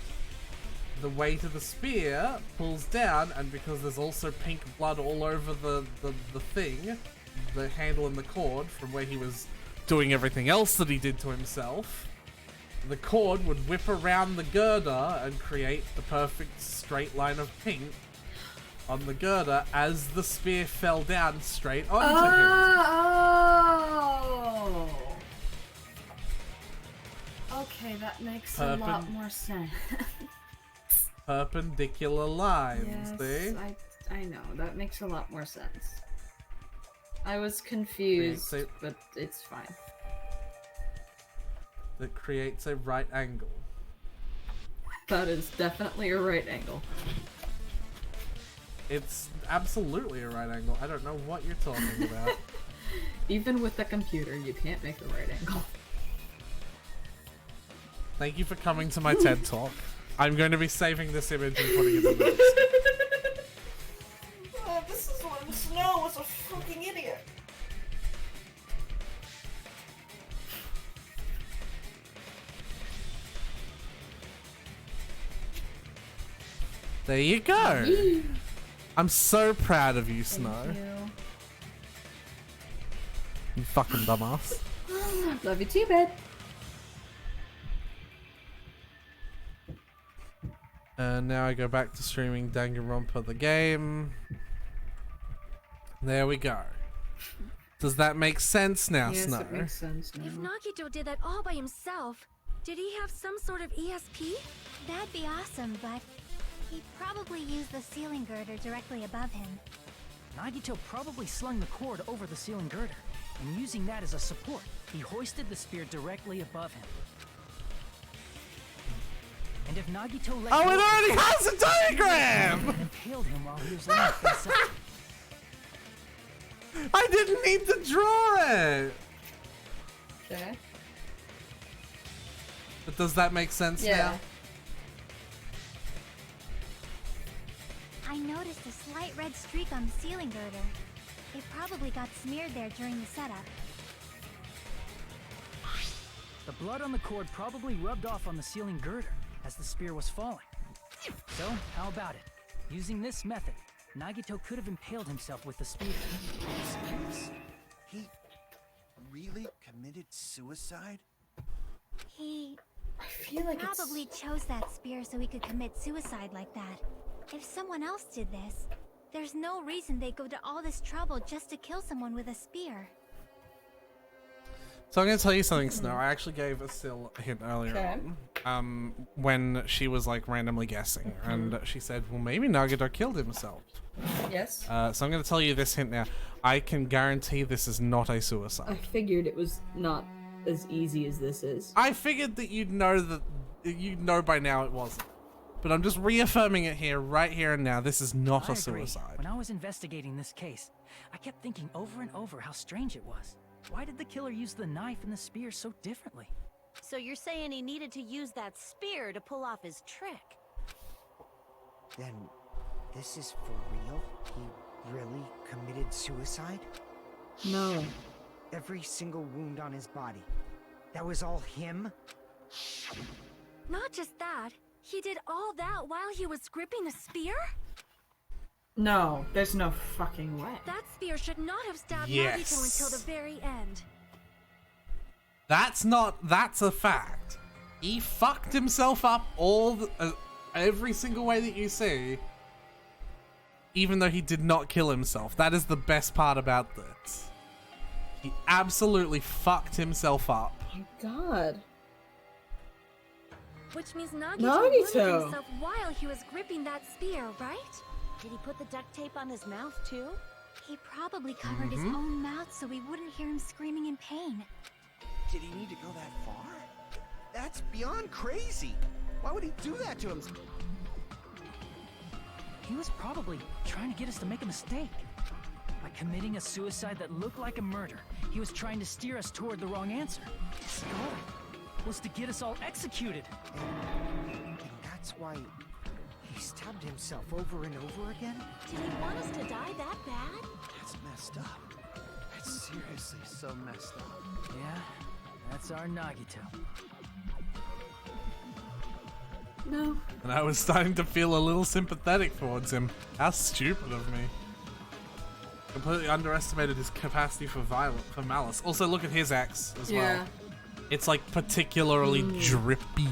the weight of the spear pulls down, and because there's also pink blood all over the thing, the handle and the cord from where he was doing everything else that he did to himself, the cord would whip around the girder and create the perfect straight line of pink on the girder as the spear fell down straight onto him. Oh. Okay, that makes a lot more sense. Perpendicular lines, see? I know, that makes a lot more sense. I was confused, but it's fine. That creates a right angle. That is definitely a right angle. It's absolutely a right angle. I don't know what you're talking about. Even with the computer, you can't make a right angle. Thank you for coming to my TED Talk. I'm going to be saving this image and putting it in the list. Oh, this is when Snow was a fucking idiot. There you go. I'm so proud of you, Snow. You fucking dumbass. Love you too, babe. And now I go back to streaming Danganronpa the game. There we go. Does that make sense now, Yes, Snow? it makes sense now. If Nagito did that all by himself, did he have some sort of ESP? That'd be awesome, but he probably used the ceiling girder directly above him. Nagito probably slung the cord over the ceiling girder, and using that as a support, he hoisted the spear directly above him. And if Nagito let Oh, go it of the already cord, has a diagram! it impaled him while he was laying face up. I didn't need to draw it! Okay. But does that make sense now? I noticed a slight red streak on the ceiling girder. It probably got smeared there during the setup. The blood on the cord probably rubbed off on the ceiling girder as the spear was falling. So, how about it? Using this method, Nagito could have impaled himself with the spear. He really committed suicide? He I feel like probably chose that spear so he could commit suicide like that. If someone else did this, there's no reason they'd go to all this trouble just to kill someone with a spear. So I'm going to tell you something, Snow. I actually gave a hint earlier on, when she was like randomly guessing, and she said, well, maybe Nagito killed himself. Yes. So I'm going to tell you this hint now. I can guarantee this is not a I suicide. figured it was not as easy as this is. I figured that you'd know by now it wasn't. But I'm just reaffirming it here, right here and now. This is not I a agree. suicide. When I was investigating this case, I kept thinking over and over how strange it was. Why did the killer use the knife and the spear so differently? So you're saying he needed to use that spear to pull off his trick? Then, this is for real? He really committed suicide? No. Every single wound on his body. That was all him? Not just that, he did all that while he was gripping a spear? No, there's no fucking way. That spear should not have stabbed Yes. Nagito until the very end. That's a fact. He fucked himself up every single way that you see, even though he did not kill himself. That is the best part about this. He absolutely fucked himself up. Oh my god. Which means Nagito wounded Nagito. himself while he was gripping that spear, right? Did he put the duct tape on his mouth too? He probably covered his own mouth so we wouldn't hear him screaming in pain. Did he need to go that far? That's beyond crazy. Why would he do that to himself? He was probably trying to get us to make a mistake. By committing a suicide that looked like a murder, he was trying to steer us toward the wrong answer. His goal was to get us all executed. And that's why he stabbed himself over and over again? Did he want us to die that bad? That's messed up. That's seriously so messed up. Yeah, that's our Nagito. No. And I was starting to feel a little sympathetic towards him. How stupid of me. Completely underestimated his capacity for malice. Also, look at his axe as well. It's like particularly drippy.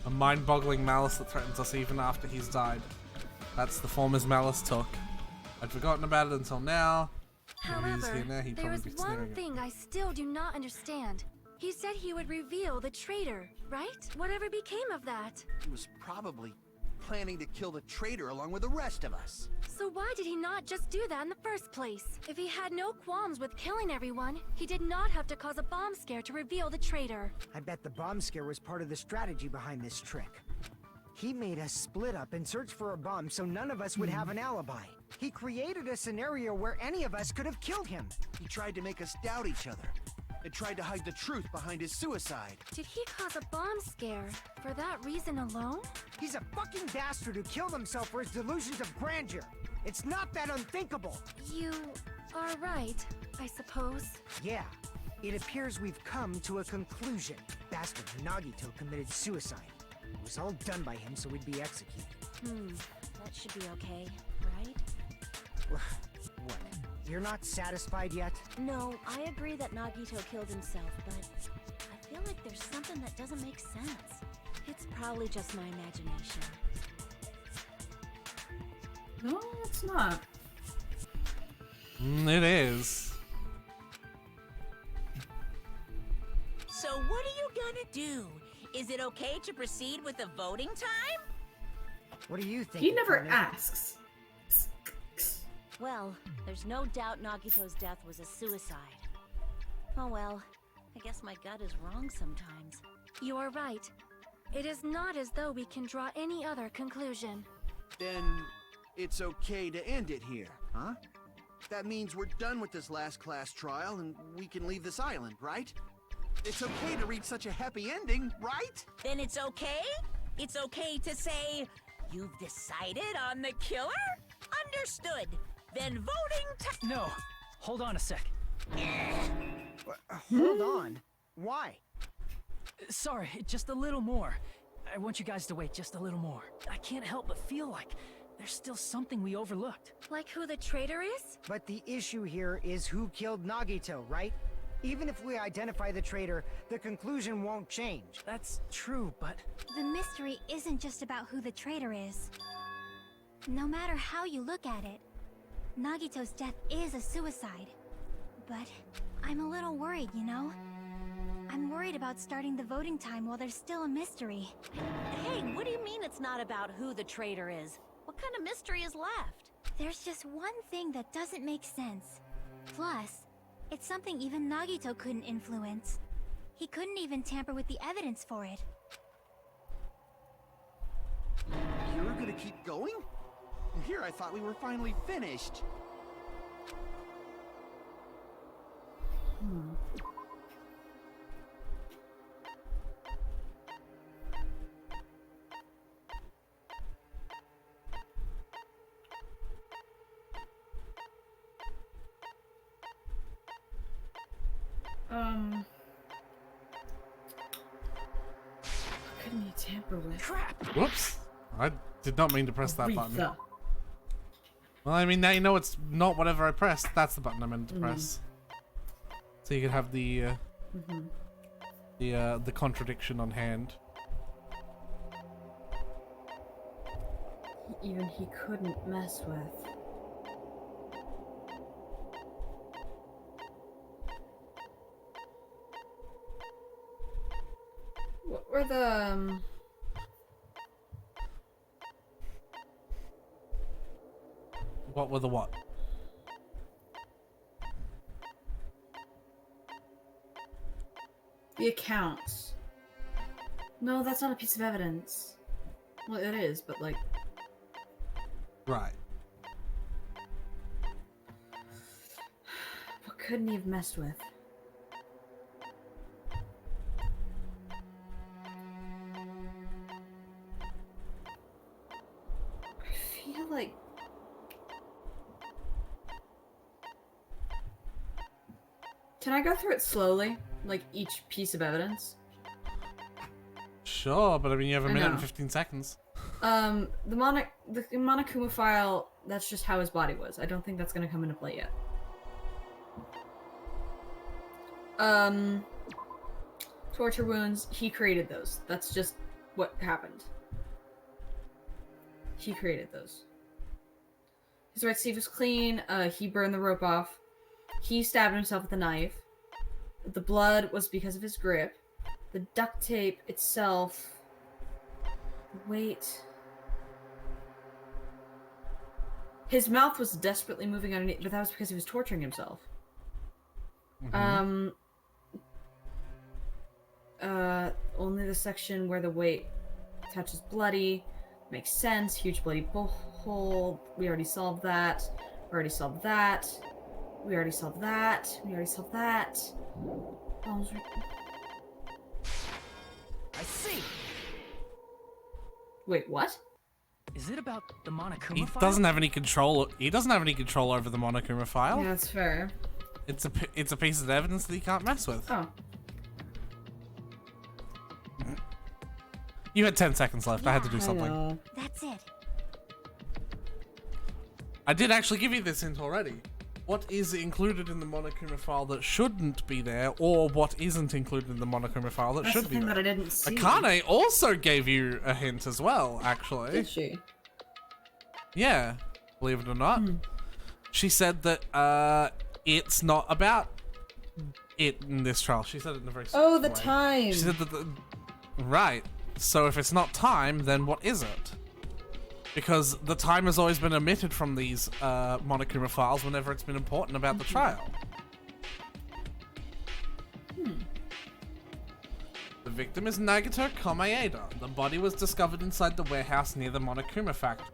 A mind-boggling malice that threatens us even after he's died. That's the form his malice took. I'd forgotten about it until now. However, He'd there probably is be one sneering at thing I still do not understand. He said he would reveal the traitor, right? Whatever became of that? He was probably planning to kill the traitor along with the rest of us. So why did he not just do that in the first place? If he had no qualms with killing everyone, he did not have to cause a bomb scare to reveal the traitor. I bet the bomb scare was part of the strategy behind this trick. He made us split up and search for a bomb so none of us would have an alibi. He created a scenario where any of us could have killed him. He tried to make us doubt each other and tried to hide the truth behind his suicide. Did he cause a bomb scare for that reason alone? He's a fucking bastard who killed himself for his delusions of grandeur. It's not that unthinkable. You are right, I suppose. Yeah, it appears we've come to a conclusion. Bastard Nagito committed suicide. It was all done by him so we'd be executed. That should be okay, right? What? You're not satisfied yet? No, I agree that Nagito killed himself, but I feel like there's something that doesn't make sense. It's probably just my imagination. No, it's not. It is. So what are you gonna do? Is it okay to proceed with the voting time? What do you think? He never Akane? asks. Well, there's no doubt Nagito's death was a suicide. Oh well, I guess my gut is wrong sometimes. You're right. It is not as though we can draw any other conclusion. Then it's okay to end it here, huh? That means we're done with this last class trial and we can leave this island, right? It's okay to reach such a happy ending, right? Then it's okay? It's okay to say, you've decided on the killer? Understood. Then voting time. No, hold on a sec. Hold on. Why? Sorry, just a little more. I want you guys to wait just a little more. I can't help but feel like there's still something we overlooked. Like who the traitor is? But the issue here is who killed Nagito, right? Even if we identify the traitor, the conclusion won't change. That's true, but... The mystery isn't just about who the traitor is. No matter how you look at it, Nagito's death is a suicide. But I'm a little worried, you know? I'm worried about starting the voting time while there's still a mystery. Hey, what do you mean it's not about who the traitor is? What kind of mystery is left? There's just one thing that doesn't make sense. Plus, it's something even Nagito couldn't influence. He couldn't even tamper with the evidence for it. You're gonna keep going? Here I thought we were finally finished. Couldn't you tamper with? Crap! Whoops. I did not mean to press that button. Aretha. Well, I mean, now you know it's not whatever I pressed. That's the button I meant to press. So you could have the the contradiction on hand. Even he couldn't mess with. What were the What were the what? The accounts. No, that's not a piece of evidence. Well, it is, but like... Right. What couldn't he have messed with? I feel like... Can I go through it slowly? Like, each piece of evidence? Sure, but I mean, you have a I minute know. and 15 seconds. The Monokuma file, that's just how his body was. I don't think that's gonna come into play yet. Torture wounds, he created those. That's just what happened. He created those. His right sleeve was clean, he burned the rope off. He stabbed himself with a knife. The blood was because of his grip. The duct tape itself... Wait... His mouth was desperately moving underneath, but that was because he was torturing himself. Only the section where the weight touches bloody. Makes sense. Huge bloody hole. We already solved that. We already solved that. We already solved that. We already solved that. Bones right... I see! Wait, what? Is it about the Monokuma He file? doesn't have any control. He doesn't have any control over the Monokuma file. Yeah, that's fair. It's a piece of evidence that he can't mess with. Oh. You had 10 seconds left. I had to do something. That's it. I did actually give you this hint already. What is included in the Monokuma file that shouldn't be there, or what isn't included in the Monokuma file that That's should the be thing there? that I didn't see. Akane also gave you a hint as well, actually. Did she? Yeah, believe it or not. She said that it's not about it in this trial. She said it in a very Oh, the way. time. She said that right. So if it's not time, then what is it? Because the time has always been omitted from these Monokuma files whenever it's been important about the trial. The victim is Nagito Komaeda. The body was discovered inside the warehouse near the Monokuma factory.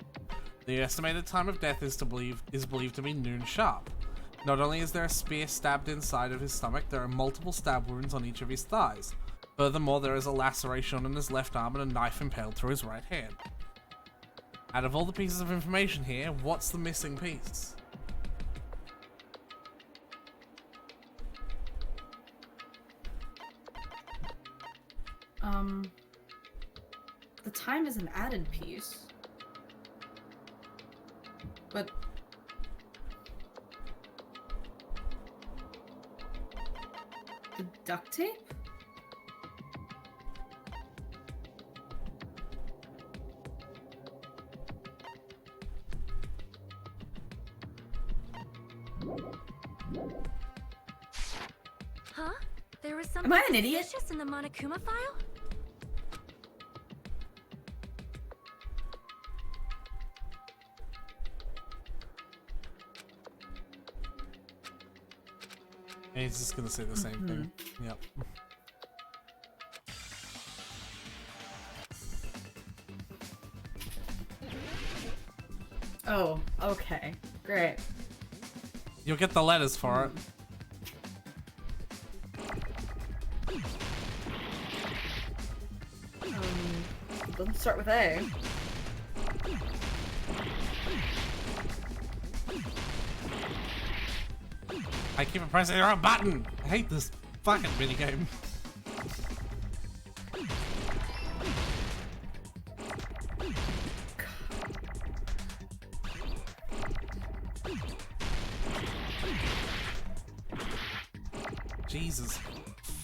The estimated time of death is believed to be noon sharp. Not only is there a spear stabbed inside of his stomach, there are multiple stab wounds on each of his thighs. Furthermore, there is a laceration on his left arm and a knife impaled through his right hand. Out of all the pieces of information here, what's the missing piece? The time is an added piece. But... the duct tape? Huh? There was Am something I an idiot? suspicious in the Monokuma file? He's just gonna say the same thing. Yep. Oh, okay. Great. You'll get the letters for it. Let's start with A. I keep pressing the wrong button! I hate this fucking minigame. Jesus.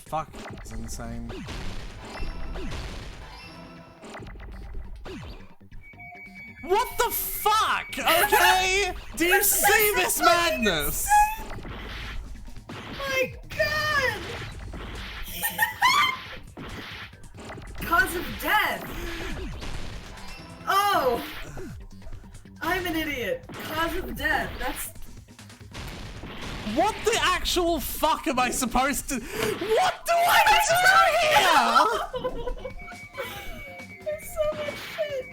Fuck, it's insane. What the fuck? Okay? Do you see this madness? My god! Cause of death! Oh! I'm an idiot. Cause of death. That's... What the actual fuck am I supposed to... What do I do here? There's so much shit.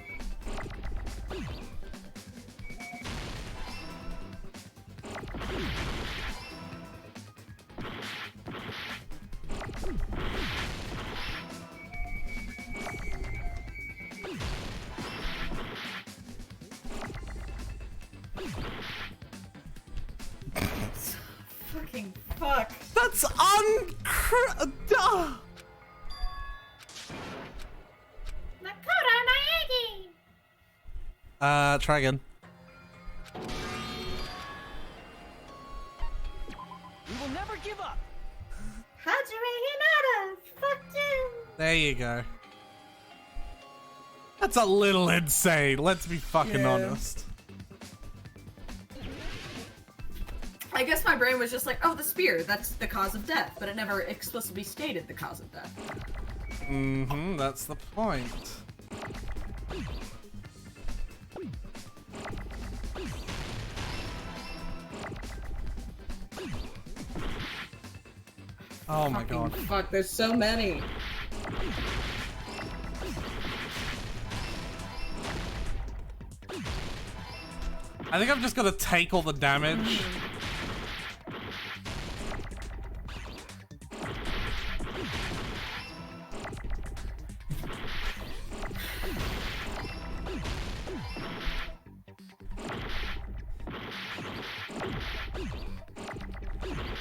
Fucking fuck. That's try again. We will never give up. Fuck you. There you go. That's a little insane, let's be fucking honest. I guess my brain was just like, oh, the spear, that's the cause of death, but it never explicitly stated the cause of death. Mm-hmm, that's the point. Oh my god. Fuck, there's so many. I think I'm just gonna take all the damage.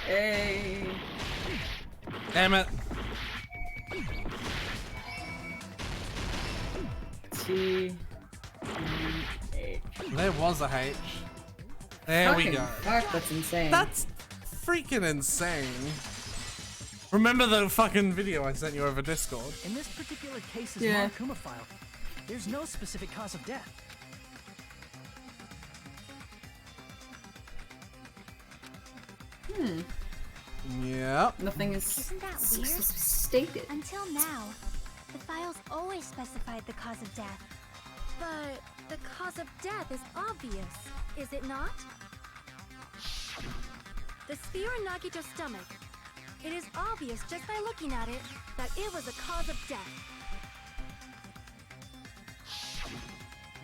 Hey. Damn it. T. H. There was a H. There we go. Fuck, that's insane. That's freaking insane. Remember the fucking video I sent you over Discord? In this particular case's Yeah. Monokuma file, there's no specific cause of death. Yeah. Nothing is Isn't that weird? stated. Until now, the files always specified the cause of death. But the cause of death is obvious, is it not? The sphere in Nagito's stomach. It is obvious just by looking at it that it was a cause of death.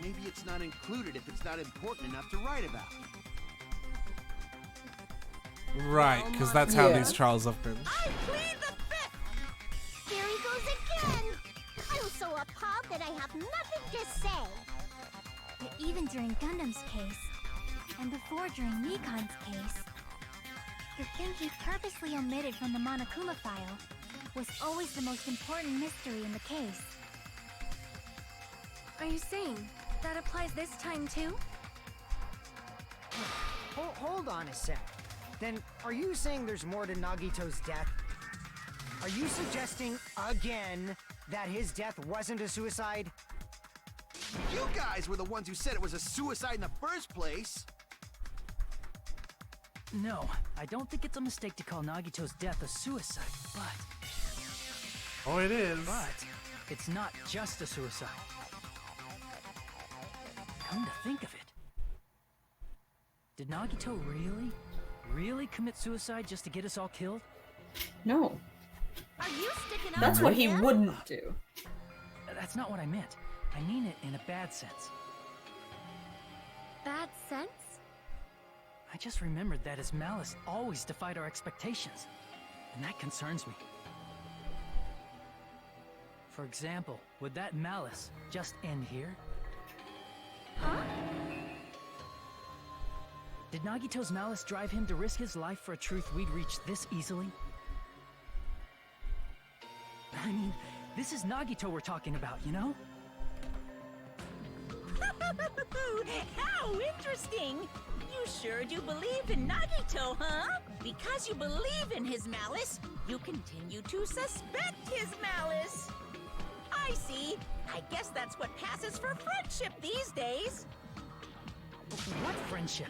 Maybe it's not included if it's not important enough to write about. Right, because that's how these trials have been. I plead the fifth! Here he goes again! I'm so appalled that I have nothing to say. But even during Gundam's case, and before during Nikon's case, the thing he purposely omitted from the Monokuma file was always the most important mystery in the case. Are you saying that applies this time too? Hold on a sec. Then, are you saying there's more to Nagito's death? Are you suggesting, again, that his death wasn't a suicide? You guys were the ones who said it was a suicide in the first place. No, I don't think it's a mistake to call Nagito's death a suicide, but... Oh, it is. But it's not just a suicide. Come to think of it, did Nagito really commit suicide just to get us all killed? No. Are you sticking up That's for what he him? wouldn't do. That's not what I meant. I mean it in a bad sense. Bad sense? I just remembered that his malice always defied our expectations, and that concerns me. For example, would that malice just end here? Huh? Did Nagito's malice drive him to risk his life for a truth we'd reach this easily? I mean, this is Nagito we're talking about, you know? How interesting! You sure do believe in Nagito, huh? Because you believe in his malice, you continue to suspect his malice. I see. I guess that's what passes for friendship these days. What friendship?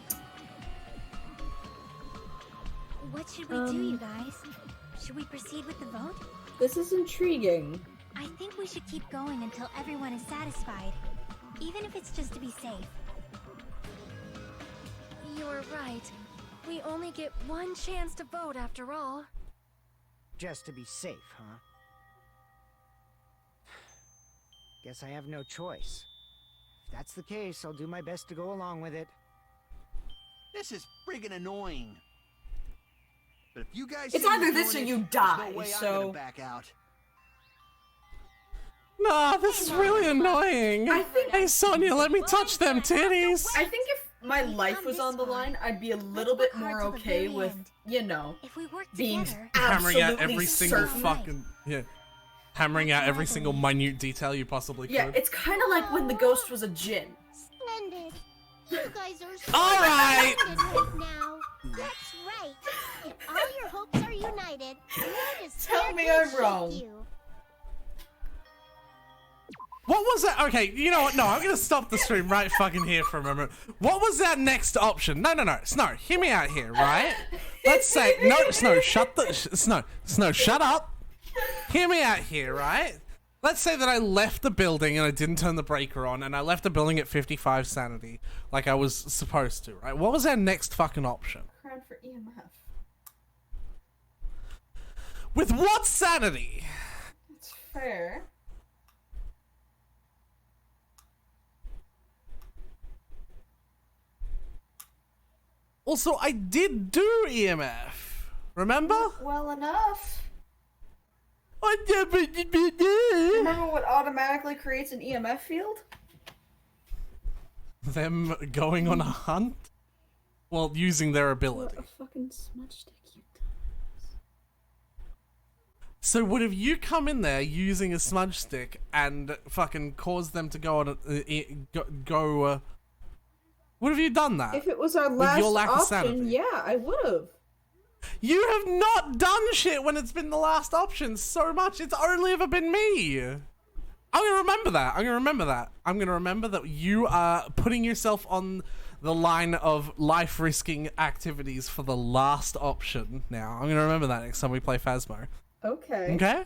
What should we do, you guys? Should we proceed with the vote? This is intriguing. I think we should keep going until everyone is satisfied, even if it's just to be safe. You're right. We only get one chance to vote after all. Just to be safe, huh? Guess I have no choice. If that's the case, I'll do my best to go along with it. This is friggin' annoying. But if you guys It's say either you're this doing or it, you there's die, no way I'm so- gonna back out. Nah, this is really annoying. I think- Hey, Sonia, let me touch them titties. I think if my life was on the line, I'd be a little bit more okay with, you know, If we work being together, Hammering out absolutely every single certain. fucking hammering out every single minute detail you possibly Yeah, could. it's kind of like when the ghost was a djinn. Splendid. You guys are so All right. united right now. That's right. If all your hopes are united, no despair Tell me can I'm shake wrong. you. What was that? Okay, you know what? No, I'm gonna stop the stream right fucking here for a moment. What was that next option? No, Snow, hear me out here, right? Let's say no, Snow, shut the Snow, shut up. Hear me out here, right? Let's say that I left the building and I didn't turn the breaker on, and I left the building at 55 sanity, like I was supposed to, right? What was our next fucking option? Crowd for EMF. With what sanity? It's fair. Also, I did do EMF. Remember? Well enough. I did. Remember what automatically creates an EMF field? Them going on a hunt? Well, using their ability. What a fucking smudge stick, you So would have you come in there using a smudge stick and fucking caused them to go on a, would have you done that? If it was our With last your lack of option, sanity? yeah, I would have. You have not done shit when it's been the last option so much. It's only ever been me. I'm gonna remember that. I'm gonna remember that you are putting yourself on the line of life-risking activities for the last option now. I'm gonna remember that next time we play Phasmo. Okay. Okay?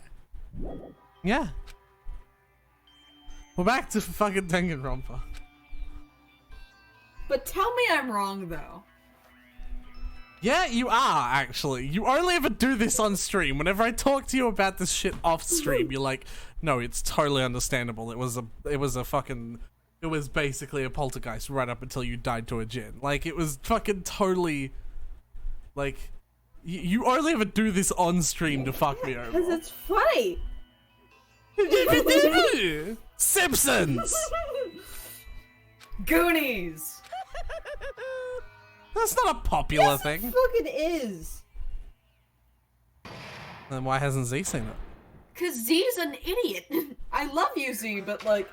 Yeah. We're back to fucking Danganronpa. But tell me I'm wrong, though. Yeah, you are, actually. You only ever do this on stream. Whenever I talk to you about this shit off stream, you're like, no, it's totally understandable. It was basically a poltergeist right up until you died to a djinn. Like, it was fucking totally, like, you only ever do this on stream to fuck me over. Because it's funny. Simpsons! Goonies! That's not a popular thing. It fucking is. Then why hasn't Z seen it? Cause Z's an idiot. I love you, Z, but like,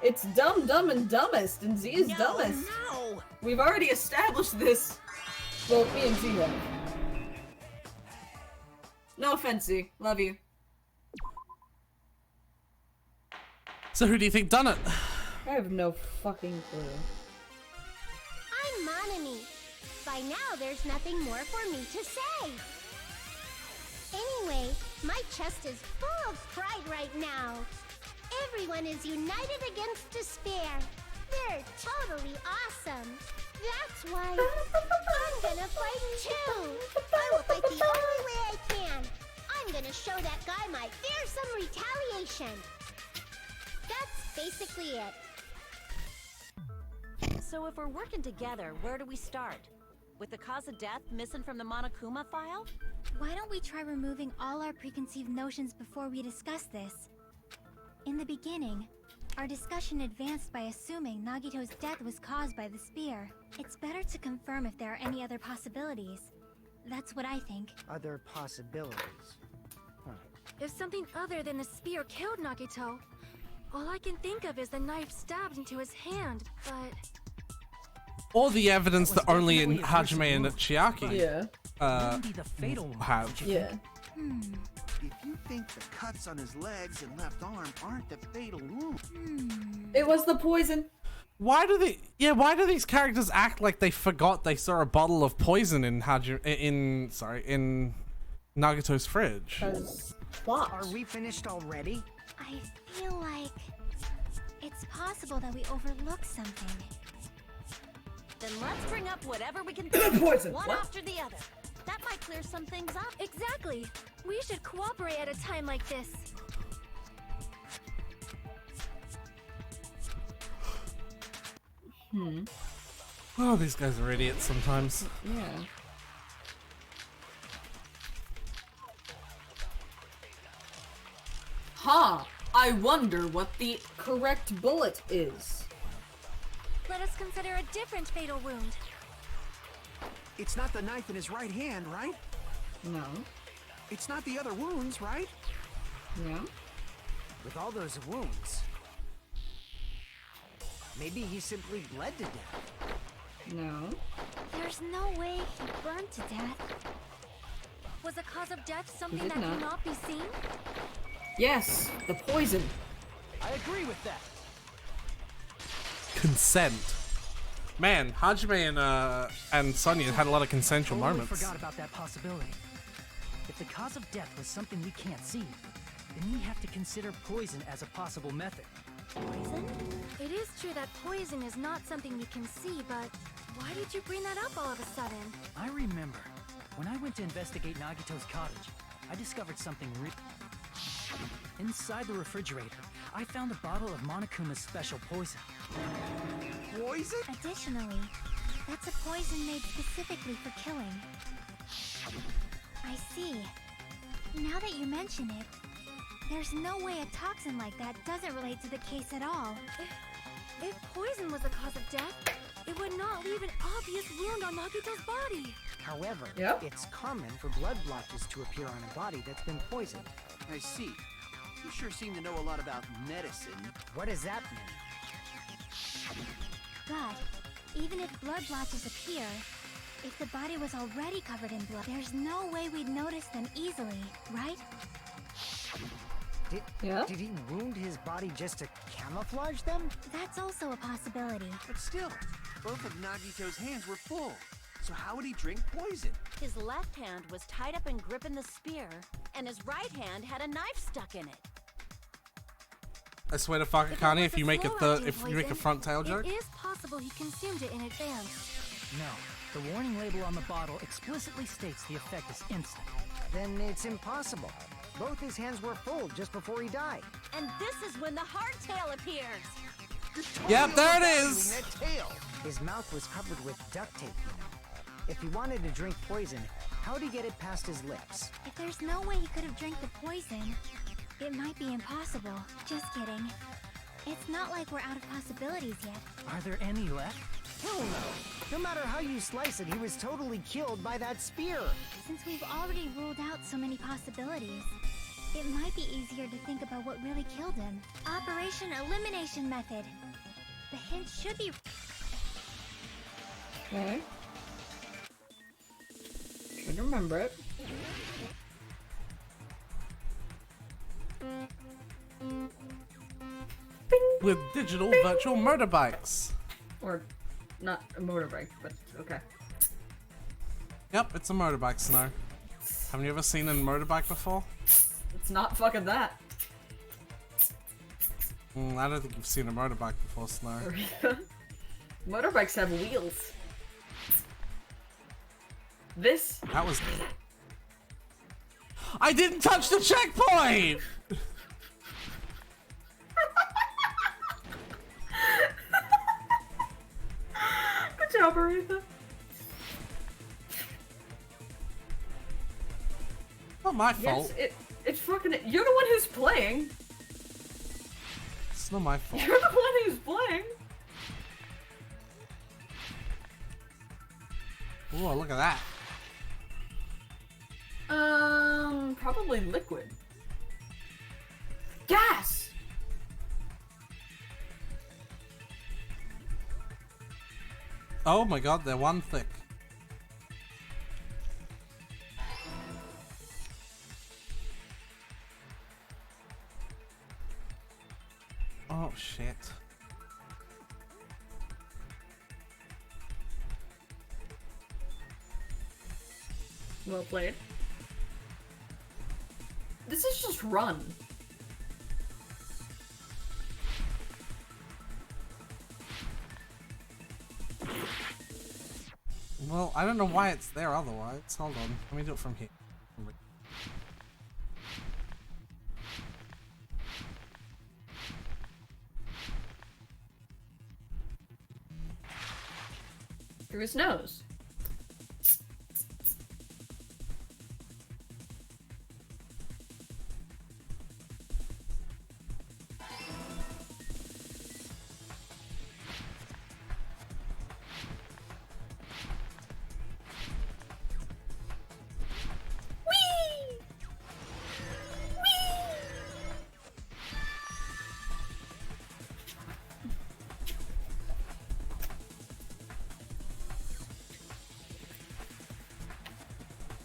it's dumb, and dumbest, and Z is dumbest. No! We've already established this. Well, me and Z have. No offense, Z. Love you. So who do you think done it? I have no fucking clue. I'm Monami. By now, there's nothing more for me to say. Anyway, my chest is full of pride right now. Everyone is united against despair. They're totally awesome. That's why I'm gonna fight too. I will fight the only way I can. I'm gonna show that guy my fearsome retaliation. That's basically it. So if we're working together, where do we start? With the cause of death missing from the Monokuma file? Why don't we try removing all our preconceived notions before we discuss this? In the beginning, our discussion advanced by assuming Nagito's death was caused by the spear. It's better to confirm if there are any other possibilities. That's what I think. Other possibilities. Huh. If something other than the spear killed Nagito, all I can think of is the knife stabbed into his hand, but... Or the evidence that only in Hajime and Chiaki have. Yeah. If you think the cuts on his legs and left arm aren't the fatal wound. It was the poison. Why do these characters act like they forgot they saw a bottle of poison in in Nagito's fridge? Are we finished already? I feel like it's possible that we overlooked something. Then let's bring up whatever we can think Poison. one What? after the other. That might clear some things up. Exactly! We should cooperate at a time like this. Oh, these guys are idiots sometimes. Yeah. Huh. I wonder what the correct bullet is. Let us consider a different fatal wound. It's not the knife in his right hand, right? No. It's not the other wounds, right? No. With all those wounds, maybe he simply bled to death. No. There's no way he burned to death. Was the cause of death something did that not. cannot be seen? Yes, the poison. I agree with that. Consent. Man, Hajime and Sonya had a lot of consensual Totally moments. forgot about that possibility. If the cause of death was something we can't see, then we have to consider poison as a possible method. Poison? It is true that poison is not something we can see, but why did you bring that up all of a sudden? I remember, when I went to investigate Nagito's cottage, I discovered something Inside the refrigerator, I found a bottle of Monokuma's special poison. Poison? Additionally, that's a poison made specifically for killing. I see. Now that you mention it, there's no way a toxin like that doesn't relate to the case at all. If poison was the cause of death, it would not leave an obvious wound on Nagito's body. However, Yep. it's common for blood blotches to appear on a body that's been poisoned. I see. You sure seem to know a lot about medicine. What does that mean? But even if blood blotches appear, if the body was already covered in blood, there's no way we'd notice them easily, right? Did he wound his body just to camouflage them? That's also a possibility. But still, Both of Nagito's hands were full. So how would he drink poison? His left hand was tied up and gripping the spear, and his right hand had a knife stuck in it. I swear to fuck, Akane, if you make a front tail joke. It is possible he consumed it in advance. No, the warning label on the bottle explicitly states the effect is instant. Then it's impossible. Both his hands were full just before he died. And this is when the hardtail appears. Yep, there it is. That tail. His mouth was covered with duct tape, you know. If he wanted to drink poison, how'd he get it past his lips? If there's no way he could have drank the poison, it might be impossible. Just kidding. It's not like we're out of possibilities yet. Are there any left? Hell no! No matter how you slice it, he was totally killed by that spear. Since we've already ruled out so many possibilities, it might be easier to think about what really killed him. Operation Elimination Method. The hint should be... Okay. Should remember it. With digital virtual motorbikes. Or not a motorbike, but okay. Yep, it's a motorbike, Snow. Haven't you ever seen a motorbike before? It's not fucking that. I don't think you've seen a motorbike before, Snow. Motorbikes have wheels. This? That was... I didn't touch the checkpoint! Good job, Aretha. Not my fault. Yes, it's fucking... You're the one who's playing. It's not my fault. You're the one who's playing. Whoa, look at that. Probably liquid. Gas! Oh my god, they're one thick. Oh shit. Well played. This is just run. Well, I don't know why it's there otherwise. Hold on. Let me do it from here. Through his nose.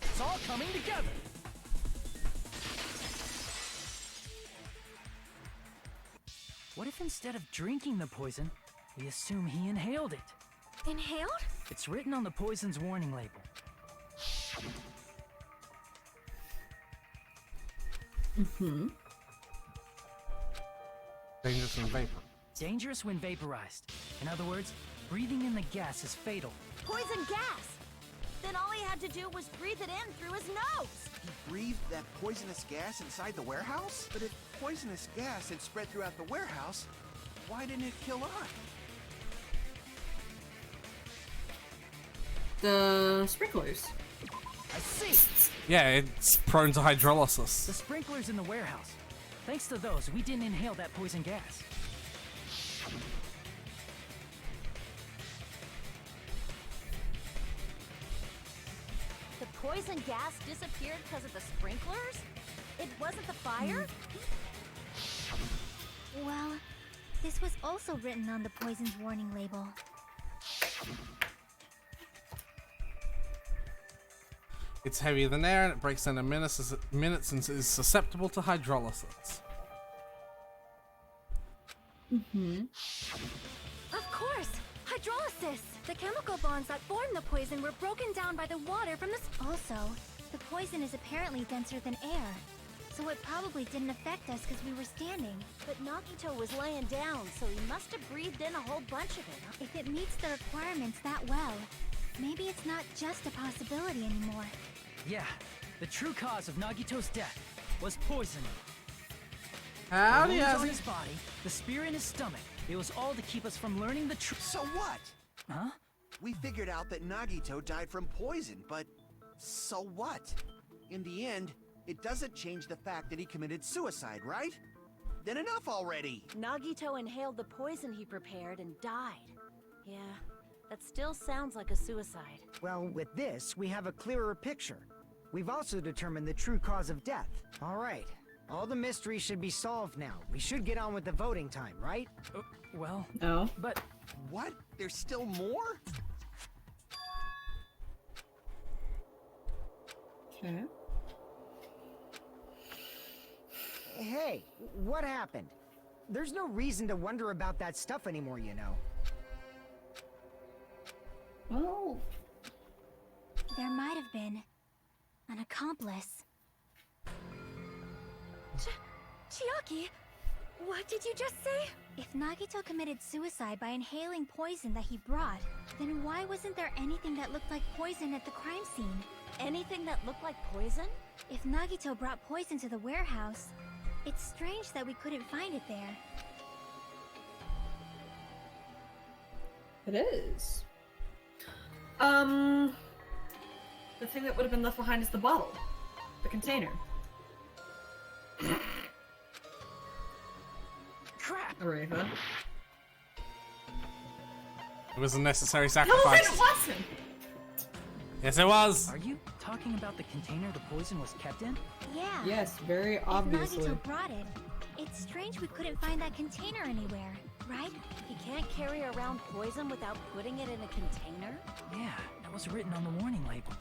It's all coming together. What if instead of drinking the poison, we assume he inhaled it? Inhaled? It's written on the poison's warning label. Mm-hmm. Dangerous when vapor. Dangerous when vaporized. In other words, breathing in the gas is fatal. Poison gas! Then all he had to do was breathe it in through his nose! He breathed that poisonous gas inside the warehouse? But if poisonous gas had spread throughout the warehouse, why didn't it kill on? The sprinklers. I see! Yeah, it's prone to hydrolysis. The sprinklers in the warehouse. Thanks to those, we didn't inhale that poison gas. The poison gas disappeared because of the sprinklers? It wasn't the fire? Well, this was also written on the poison's warning label. It's heavier than air and it breaks down in minutes and is susceptible to hydrolysis. Mm-hmm. Of course! Hydrolysis! Jesus! The chemical bonds that form the poison were broken down by the water from the... Also, the poison is apparently denser than air. So it probably didn't affect us because we were standing. But Nagito was laying down, so he must have breathed in a whole bunch of it. If it meets the requirements that well, maybe it's not just a possibility anymore. Yeah, the true cause of Nagito's death was poisoning. Howdy, The wounds on Ozzy. his body, the spear in his stomach. It was all to keep us from learning the truth. So what? Huh? We figured out that Nagito died from poison, but so what? In the end, it doesn't change the fact that he committed suicide, right? Then enough already! Nagito inhaled the poison he prepared and died. Yeah, that still sounds like a suicide. Well, with this, we have a clearer picture. We've also determined the true cause of death. All right. All the mysteries should be solved now. We should get on with the voting time, right? Well, No. but... What? There's still more? Okay. Hey, what happened? There's no reason to wonder about that stuff anymore, you know. Well, There might have been an accomplice. Chiaki, what did you just say? If Nagito committed suicide by inhaling poison that he brought, then why wasn't there anything that looked like poison at the crime scene? Anything that looked like poison? If Nagito brought poison to the warehouse, it's strange that we couldn't find it there. it is. The thing that would have been left behind is the bottle. The container. Crap! Aretha. It was a necessary No, sacrifice. it wasn't! Yes, it was. Are you talking about the container the poison was kept in? Yeah. Yes, very If obviously. Nagito brought it, it's strange we couldn't find that container anywhere, right? He can't carry around poison without putting it in a container? Yeah, that was written on the warning label.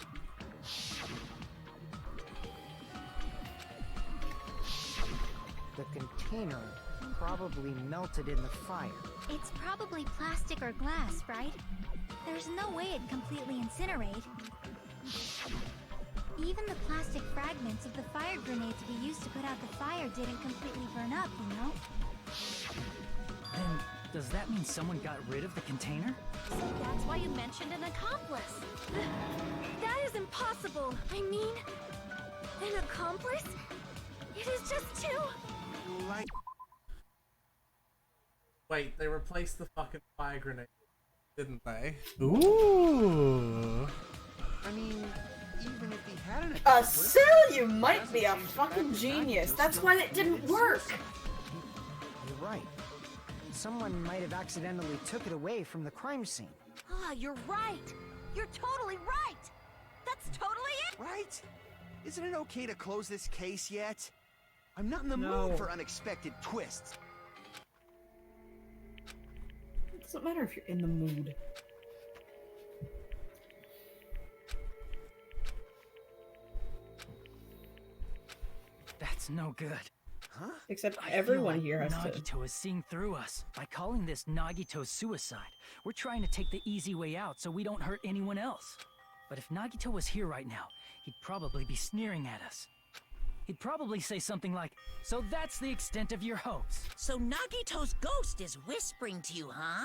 The container probably melted in the fire. It's probably plastic or glass, right? There's no way it'd completely incinerate. Even the plastic fragments of the fire grenades we used to put out the fire didn't completely burn up, you know? Then, does that mean someone got rid of the container? So that's why you mentioned an accomplice. That is impossible! I mean, an accomplice? It is just too... Like... Wait, they replaced the fucking fire grenade, didn't they? Ooh. I mean, even if he had an accomplice... Sil, you might be a fucking genius. That's why it didn't work. You're right. Someone might have accidentally took it away from the crime scene. Ah, you're right! You're totally right! That's totally it! Right? Isn't it okay to close this case yet? I'm not in the No. mood for unexpected twists. It doesn't matter if you're in the mood. That's no good. Huh? Except I feel everyone like here has to. Nagito is seeing through us. By calling this Nagito's suicide, we're trying to take the easy way out so we don't hurt anyone else. But if Nagito was here right now, he'd probably be sneering at us. He'd probably say something like, "So that's the extent of your hopes." So Nagito's ghost is whispering to you, huh?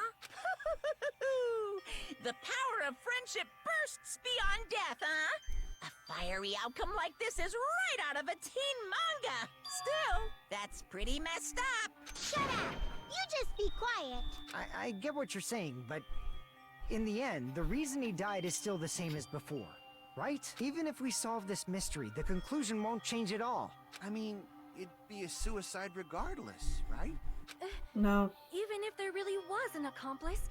The power of friendship bursts beyond death, huh? A fiery outcome like this is right out of a teen manga. Still, that's pretty messed up. Shut up! You just be quiet. I get what you're saying, but in the end, the reason he died is still the same as before, right? Even if we solve this mystery, the conclusion won't change at all. I mean, it'd be a suicide regardless, right? No. Even if there really was an accomplice,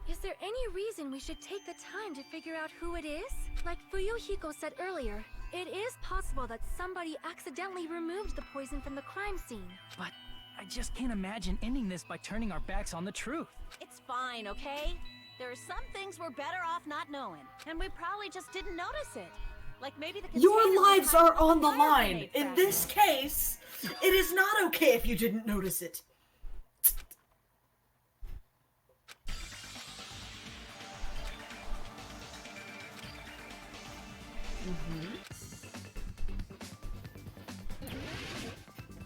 is there any reason we should take the time to figure out who it is? Like Fuyuhiko said earlier, it is possible that somebody accidentally removed the poison from the crime scene. But I just can't imagine ending this by turning our backs on the truth. It's fine, okay? There are some things we're better off not knowing, and we probably just didn't notice it. Like maybe the container Your was lives behind are the on the fire line. grenade In fragment. this case, it is not okay if you didn't notice it.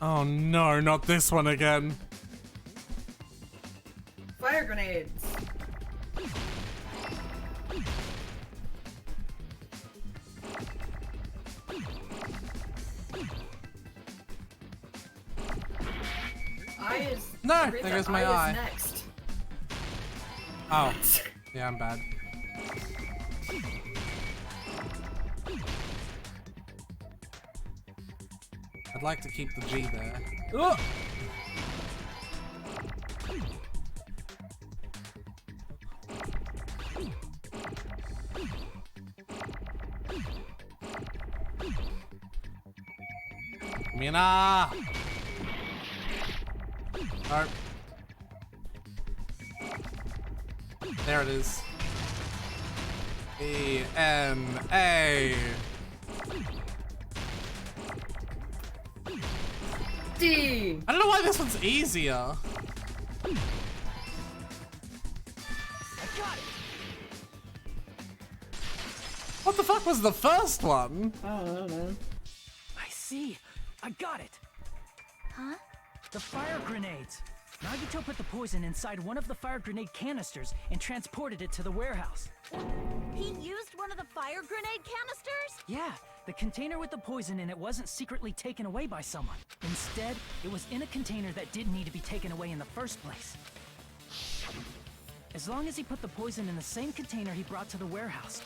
Oh no, not this one again. Fire grenades. Eye is. No, Rita, there goes my eye. eye. Is next. Oh, yeah, I'm bad. I'd like to keep the G there. Ugh! Mina! Alright. There it is. E-N-A. D. I don't know why this one's easier. I got it. What the fuck was the first one? I don't know. I see. I got it. Huh? The fire grenades. Nagito put the poison inside one of the fire grenade canisters and transported it to the warehouse. He used one of the fire grenade canisters? Yeah, the container with the poison in it wasn't secretly taken away by someone. Instead, it was in a container that didn't need to be taken away in the first place. As long as he put the poison in the same container he brought to the warehouse,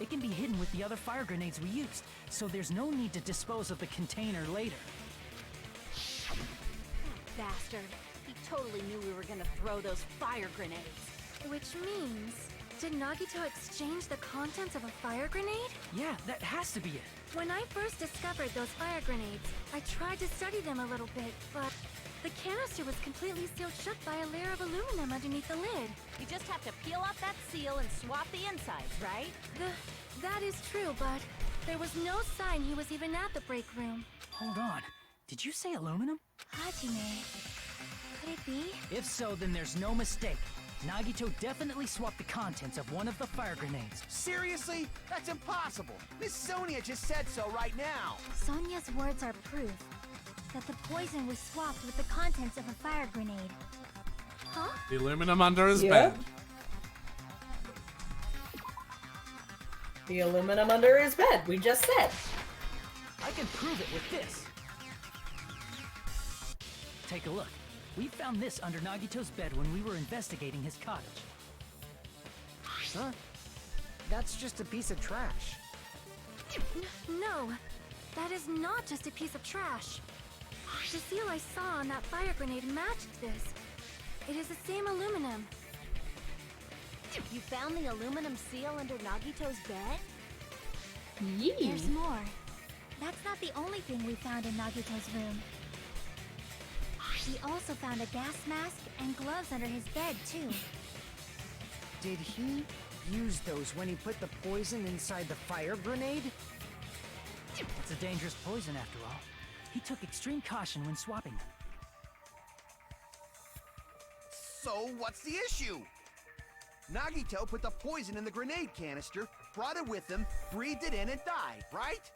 it can be hidden with the other fire grenades we used, so there's no need to dispose of the container later. Bastard. He totally knew we were gonna throw those fire grenades. Which means, did Nagito exchange the contents of a fire grenade? Yeah, that has to be it. When I first discovered those fire grenades, I tried to study them a little bit, but the canister was completely sealed shut by a layer of aluminum underneath the lid. You just have to peel off that seal and swap the insides, right? That is true, but there was no sign he was even at the break room. Hold on. Did you say aluminum? Hajime, could it be? If so, then there's no mistake. Nagito definitely swapped the contents of one of the fire grenades. Seriously? That's impossible. Miss Sonia just said so right now. Sonia's words are proof that the poison was swapped with the contents of a fire grenade. Huh? The aluminum under his bed. The aluminum under his bed, we just said. I can prove it with this. Take a look. We found this under Nagito's bed when we were investigating his cottage. Huh? That's just a piece of trash. No, that is not just a piece of trash. The seal I saw on that fire grenade matched this. It is the same aluminum. You found the aluminum seal under Nagito's bed? There's more. That's not the only thing we found in Nagito's room. We also found a gas mask and gloves under his bed, too. Did he use those when he put the poison inside the fire grenade? It's a dangerous poison after all. He took extreme caution when swapping them. So what's the issue? Nagito put the poison in the grenade canister, brought it with him, breathed it in, and died, right?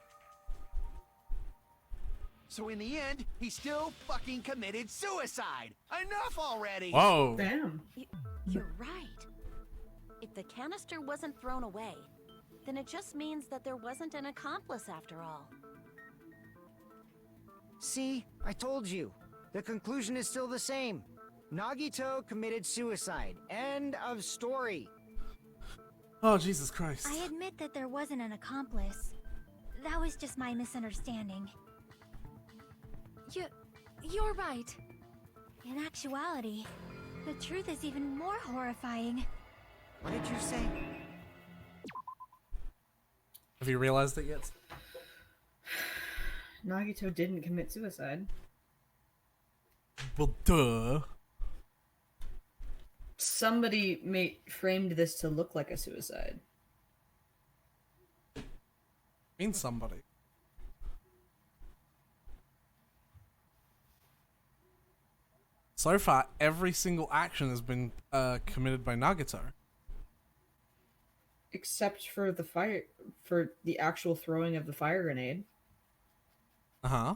So in the end, he still fucking committed suicide. Enough already! Whoa. Damn. You're right. If the canister wasn't thrown away, then it just means that there wasn't an accomplice after all. See, I told you. The conclusion is still the same. Nagito committed suicide. End of story. Oh, Jesus Christ. I admit that there wasn't an accomplice. That was just my misunderstanding. You're right. In actuality, the truth is even more horrifying. What did you say? Have you realized it yet? Nagito didn't commit suicide. Well, duh. Somebody framed this to look like a suicide. Means somebody. So far, every single action has been committed by Nagito. Except for the actual throwing of the fire grenade. Uh-huh.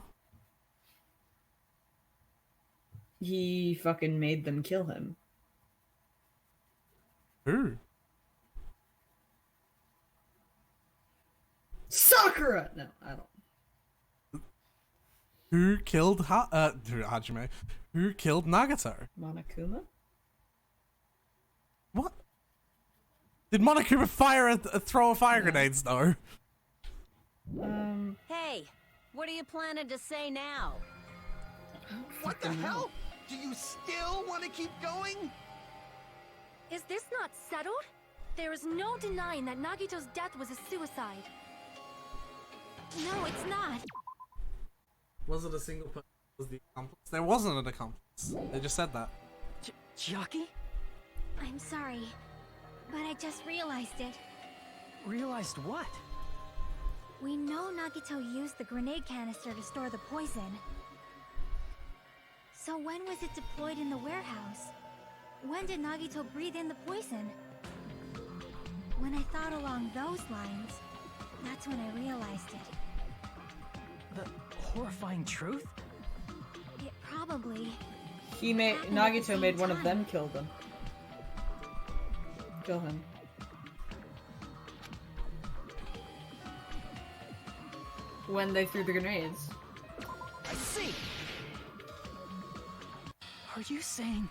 He fucking made them kill him. Who? Sakura! No, I don't. Who killed Hajime? Who killed Nagito? Monokuma? What? Did Monokuma throw a fire grenades though? Hey, what are you planning to say now? What the hell? Do you still want to keep going? Is this not settled? There is no denying that Nagito's death was a suicide. No, it's not. Was it a single person? Was the accomplice? There wasn't an accomplice. They just said that. Chiaki? I'm sorry, but I just realized it. Realized what? We know Nagito used the grenade canister to store the poison. So when was it deployed in the warehouse? When did Nagito breathe in the poison? When I thought along those lines, that's when I realized it. The horrifying truth? It probably... Nagito made one of them kill him. When they threw the grenades. I see! Are you saying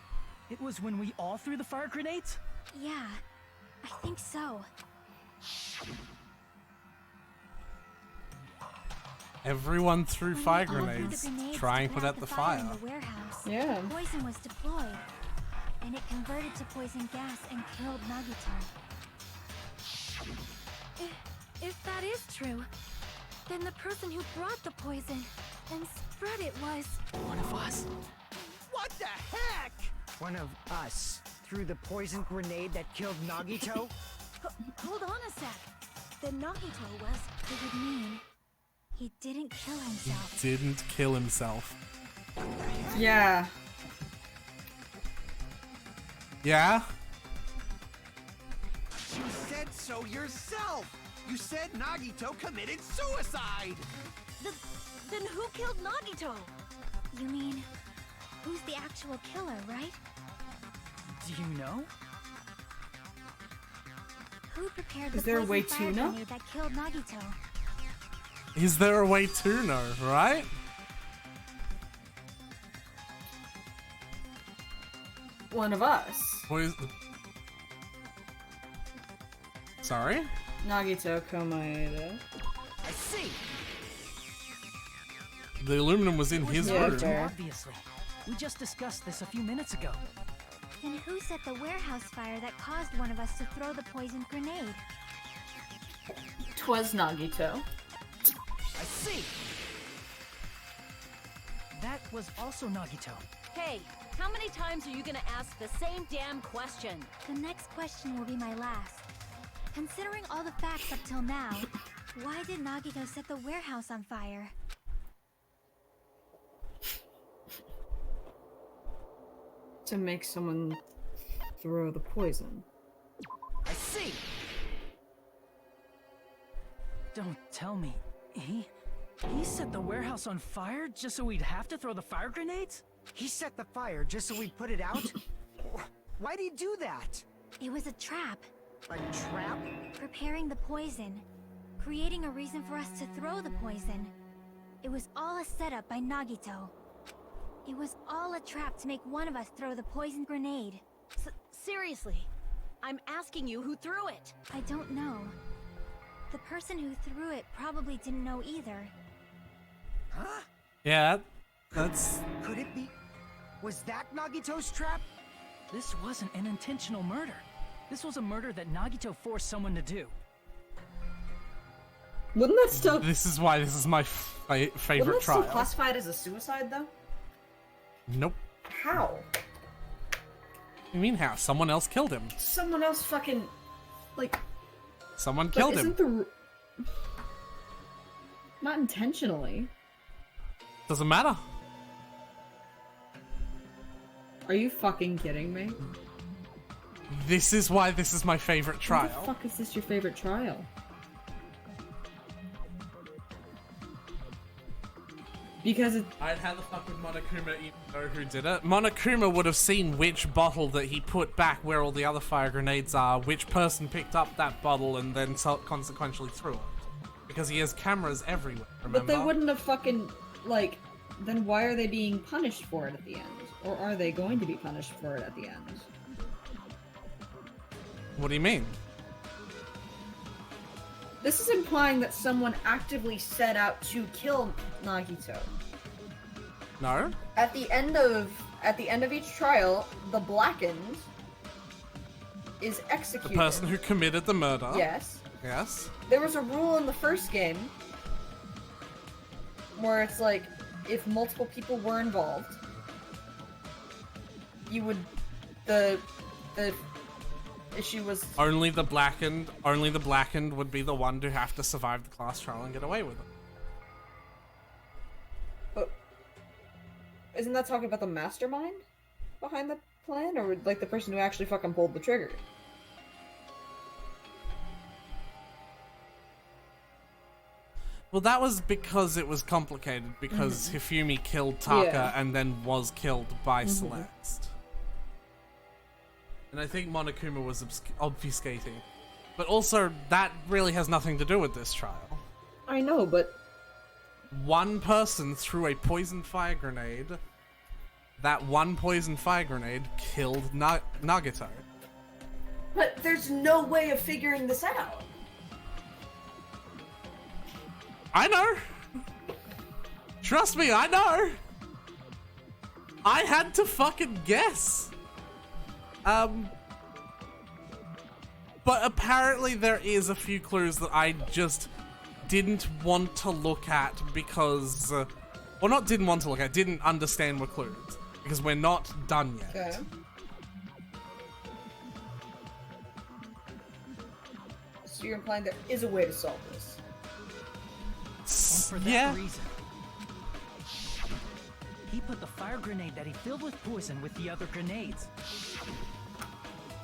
it was when we all threw the fire grenades? Yeah, I think so. Everyone threw fire When we all threw grenades, the grenades trying to to put out the fire fire. in the warehouse, Yeah. poison was deployed, and it converted to poison gas and killed Nagito. If that is true, then the person who brought the poison and spread it was... One of us? What the heck? One of us threw the poison grenade that killed Nagito? Hold on a sec. Then Nagito was... It would mean he didn't kill himself. Didn't kill himself. Yeah. Yeah? You said so yourself! You said Nagito committed suicide! Then who killed Nagito? You mean, who's the actual killer, right? Do you know? Who prepared the Is there a poison way fire to know? grenade that killed Nagito? Is there a way to know, right? One of us. Sorry? Nagito Komaeda. I see! The aluminum was in his room. Obviously. We just discussed this a few minutes ago. Then who set the warehouse fire that caused one of us to throw the poisoned grenade? 'Twas Nagito. I see! That was also Nagito. Hey, how many times are you gonna ask the same damn question? The next question will be my last. Considering all the facts up till now, why did Nagito set the warehouse on fire? To make someone throw the poison. I see! Don't tell me. He set the warehouse on fire just so we'd have to throw the fire grenades? He set the fire just so we'd put it out? Why'd he do that? It was a trap. A trap? Preparing the poison. Creating a reason for us to throw the poison. It was all a setup by Nagito. It was all a trap to make one of us throw the poison grenade. Seriously, I'm asking you who threw it. I don't know. The person who threw it probably didn't know either. Huh? Yeah, that's... Could it be? Was that Nagito's trap? This wasn't an intentional murder. This was a murder that Nagito forced someone to do. Wouldn't that still... This is why this is my favorite Wouldn't that trial. still classify it as a suicide, though? Nope. How? What do you mean how? Someone else killed him. Someone else fucking... Like... Someone killed him. Not intentionally. Doesn't matter. Are you fucking kidding me? This is why this is my favorite Why trial. the fuck is this your favorite trial? Because it. How the fuck would Monokuma even know who did it? Monokuma would have seen which bottle that he put back where all the other fire grenades are, which person picked up that bottle and then consequentially threw it. Because he has cameras everywhere, remember? But they wouldn't have fucking, like, then why are they being punished for it at the end? Or are they going to be punished for it at the end? What do you mean? This is implying that someone actively set out to kill Nagito. No? At the end of each trial, the blackened is The executed. person who committed the murder. Yes. Yes. There was a rule in the first game where it's like, if multiple people were involved, you would, the issue was Only the blackened would be the one to have to survive the class trial and get away with it. But isn't that talking about the mastermind behind the plan, or like the person who actually fucking pulled the trigger? Well, that was because it was complicated, because Hifumi killed Taka Yeah. and then was killed by Celeste. And I think Monokuma was obfuscating. But also, that really has nothing to do with this trial. I know, but One person threw a poisoned fire grenade. That one poisoned fire grenade killed Nagito. But there's no way of figuring this out. I know! Trust me, I know! I had to fucking guess! But apparently there is a few clues that I just didn't want to look at because... well, not didn't want to look at, didn't understand were clues. Because we're not done yet. Okay. So you're implying there is a way to solve this? And for that reason, he put the fire grenade that he filled with poison with the other grenades.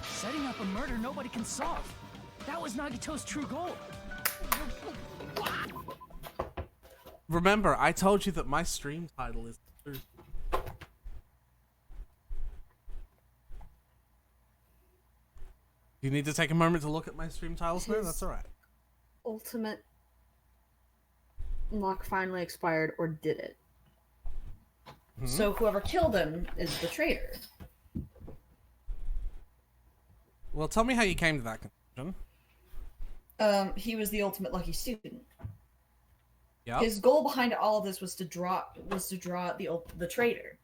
Setting up a murder nobody can solve. That was Nagito's true goal. Remember, I told you that my stream title is... You need to take a moment to look at my stream titles now? That's alright. Ultimate lock finally expired, or did it? So whoever killed him is the traitor. Well, tell me how you came to that conclusion. He was the ultimate lucky student. Yeah. His goal behind all of this was to draw the traitor.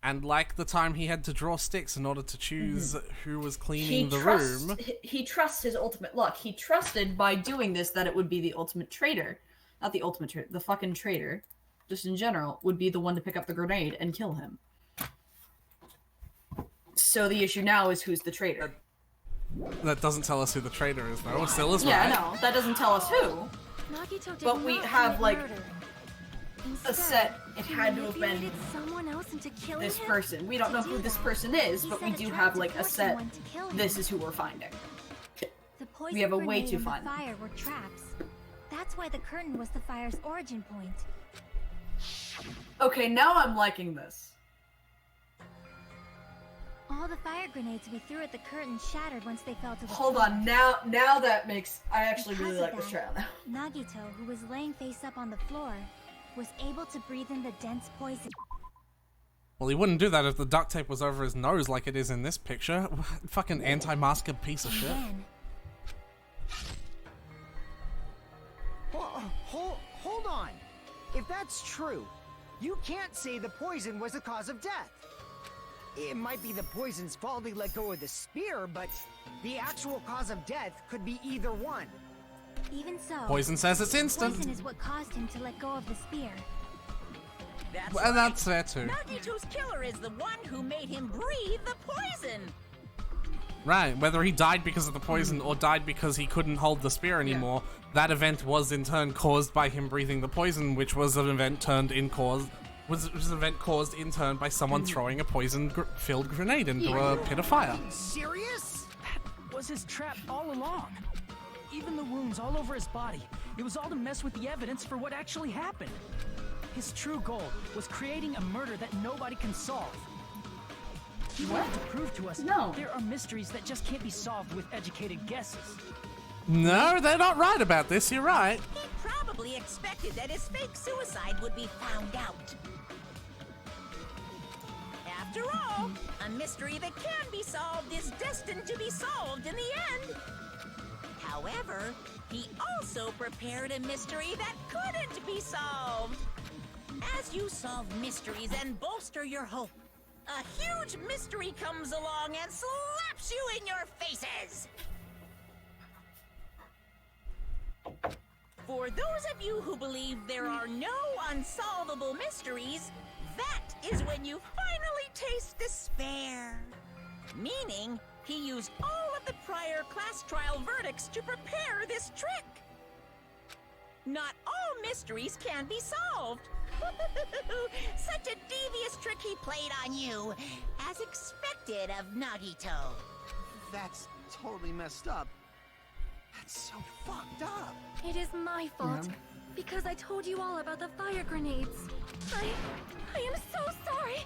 And like the time he had to draw sticks in order to choose who was cleaning the room. He trusts his ultimate luck. He trusted by doing this that it would be the ultimate traitor. Not the ultimate traitor, the fucking traitor, just in general, would be the one to pick up the grenade and kill him. So the issue now is who's the traitor. That doesn't tell us who the traitor is, though. It still is Yeah, right. no, that doesn't tell us who. Nagito did But we not have, commit like, murder. a Instead, set. It he had to have been manipulated someone else into killing this him? person. We don't know To who do this that, person is, he but we set do trap have to like a force set. someone to kill him. This is who we're finding. The poison We have a way grenade to and find the them. fire were traps. That's why the curtain was the fire's origin point. Okay, now I'm liking this. All the fire grenades we threw at the curtain shattered once they fell to the Hold floor. on, now that makes I actually Because really of like this that, trial now. Nagito, who was laying face up on the floor, was able to breathe in the dense poison. Well, he wouldn't do that if the duct tape was over his nose like it is in this picture. Fucking anti-masker piece of shit. Then, Hold on. If that's true, you can't say the poison was the cause of death. It might be the poison's fault he let go of the spear, but the actual cause of death could be either one. even so, Poison says it's instant. poison is what caused him to let go of the spear. That's Well, right. that's fair too. Nagito's killer is the one who made him breathe the poison. Right, whether he died because of the poison or died because he couldn't hold the spear anymore, that event was in turn caused by him breathing the poison, which was an event turned in cause was an event caused in turn by someone throwing a poison-filled grenade into a pit of fire. Serious? That was his trap all along. Even the wounds all over his body. It was all to mess with the evidence for what actually happened. His true goal was creating a murder that nobody can solve. He wanted to prove to us there are mysteries that just can't be solved with educated guesses. No, they're not right about this, you're right. He probably expected that his fake suicide would be found out. After all, a mystery that can be solved is destined to be solved in the end. However, he also prepared a mystery that couldn't be solved. As you solve mysteries and bolster your hope, a huge mystery comes along and slaps you in your faces. For those of you who believe there are no unsolvable mysteries, that is when you finally taste despair. Meaning, he used all of the prior class trial verdicts to prepare this trick. Not all mysteries can be solved. Such a devious trick he played on you, as expected of Nagito. That's totally messed up. That's so fucked up. It is my fault. Because I told you all about the fire grenades. I am so sorry.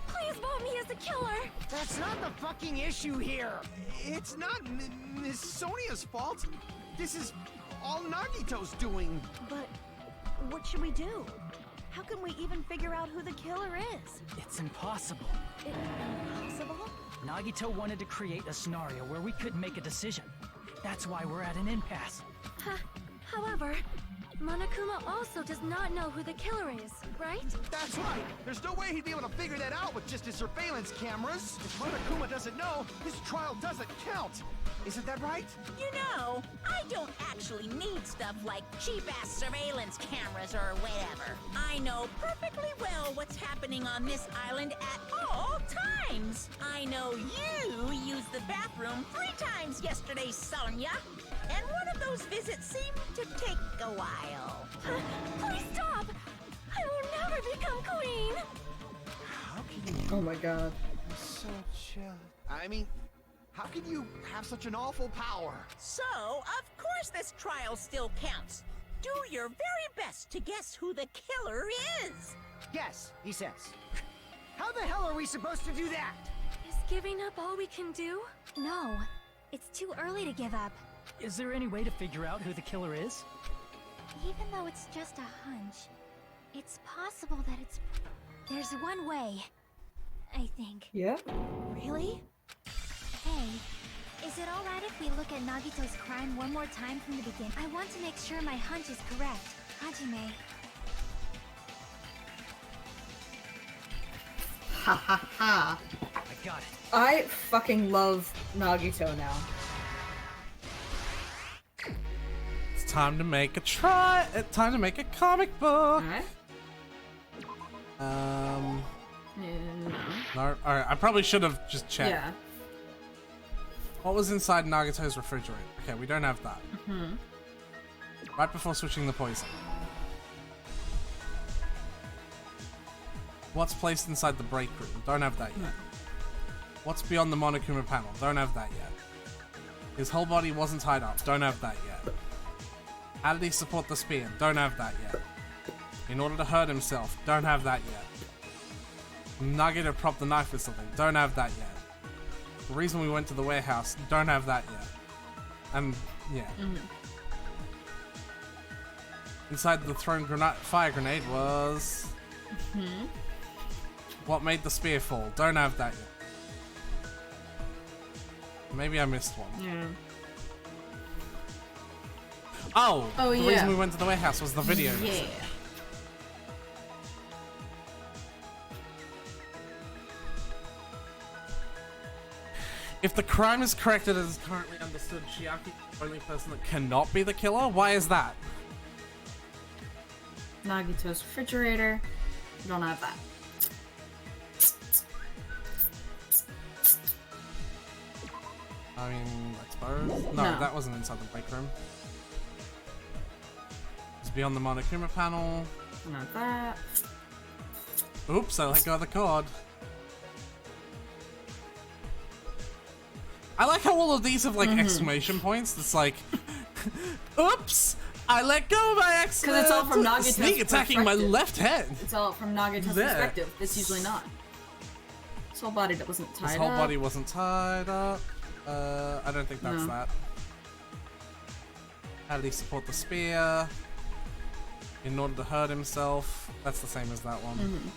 Please vote me as the killer. That's not the fucking issue here. It's not Miss Sonia's fault. This is all Nagito's doing. But what should we do? How can we even figure out who the killer is? It's impossible. Impossible? Nagito wanted to create a scenario where we couldn't make a decision. That's why we're at an impasse. However, Monokuma also does not know who the killer is, right? That's right. There's no way he'd be able to figure that out with just his surveillance cameras. If Monokuma doesn't know, his trial doesn't count. Isn't that right? You know, I don't actually need stuff like cheap-ass surveillance cameras or whatever. I know perfectly well what's happening on this island at all times. I know you used the bathroom 3 times yesterday, Sonia. And one of those visits seemed to take a while. Please stop! I will never become queen! How can you... Oh my god. So chill. I mean, how can you have such an awful power? So, of course this trial still counts. Do your very best to guess who the killer is. Yes, he says. How the hell are we supposed to do that? Is giving up all we can do? No, it's too early to give up. Is there any way to figure out who the killer is? Even though it's just a hunch, it's possible that it's... There's one way, I think. Yeah? Really? Hey, is it alright if we look at Nagito's crime one more time from the beginning? I want to make sure my hunch is correct. Hajime. Ha ha ha. I got it. I fucking love Nagito now. It's time to make a time to make a comic book. Alright. No, alright, I probably should have just checked. Yeah. What was inside Nagito's refrigerator? Okay, we don't have that. Right before switching the poison. What's placed inside the break room? Don't have that yet. What's beyond the Monokuma panel? Don't have that yet. His whole body wasn't tied up. Don't have that yet. How did he support the spear? Don't have that yet. In order to hurt himself? Don't have that yet. Nagito propped the knife with something? Don't have that yet. The reason we went to the warehouse? Don't have that yet. And, yeah. Inside the thrown fire grenade was... What made the spear fall? Don't have that yet. Maybe I missed one. Yeah. Oh! Oh, the yeah. reason we went to the warehouse was the video. Yeah. If the crime is correct as is currently understood, Chiaki is the only person that cannot be the killer? Why is that? Nagito's refrigerator. Don't have that. I mean, I suppose. No, No. that wasn't inside the break room. It's beyond the Monokuma panel. Not that. Oops, I let go of the cord. I like how all of these have like exclamation points. It's like, oops, I let go by accident. Because it's all from Nagito's Sneak attacking my left hand. It's all from Nagito's perspective. It's usually not. His whole body that wasn't tied up. His whole body wasn't tied up. I don't think that's that. How did he support the spear? In order to hurt himself. That's the same as that one.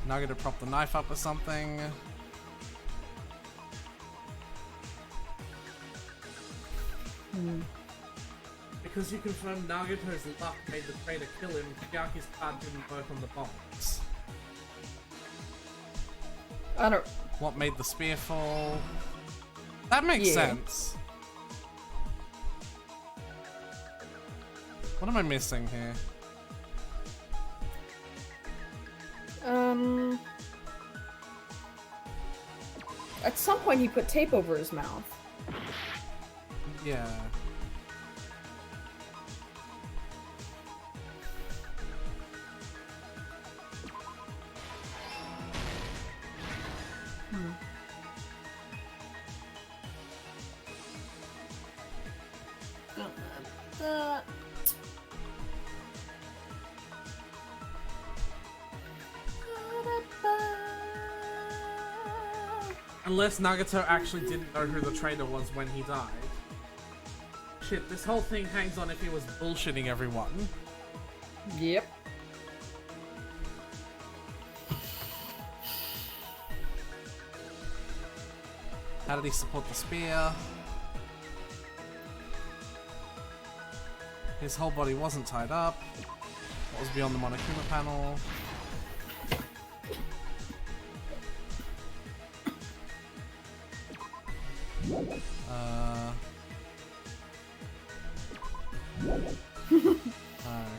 Nagito propped the knife up or something. Because you confirmed Nagito's luck made the traitor kill him, Yaki's card didn't work on the bombs. I don't... What made the spear fall? That makes sense. What am I missing here? At some point he put tape over his mouth. Yeah. Unless Nagito actually didn't know who the traitor was when he died. Shit, this whole thing hangs on if he was bullshitting everyone. Yep. How did he support the spear? His whole body wasn't tied up. What was beyond the Monokuma panel?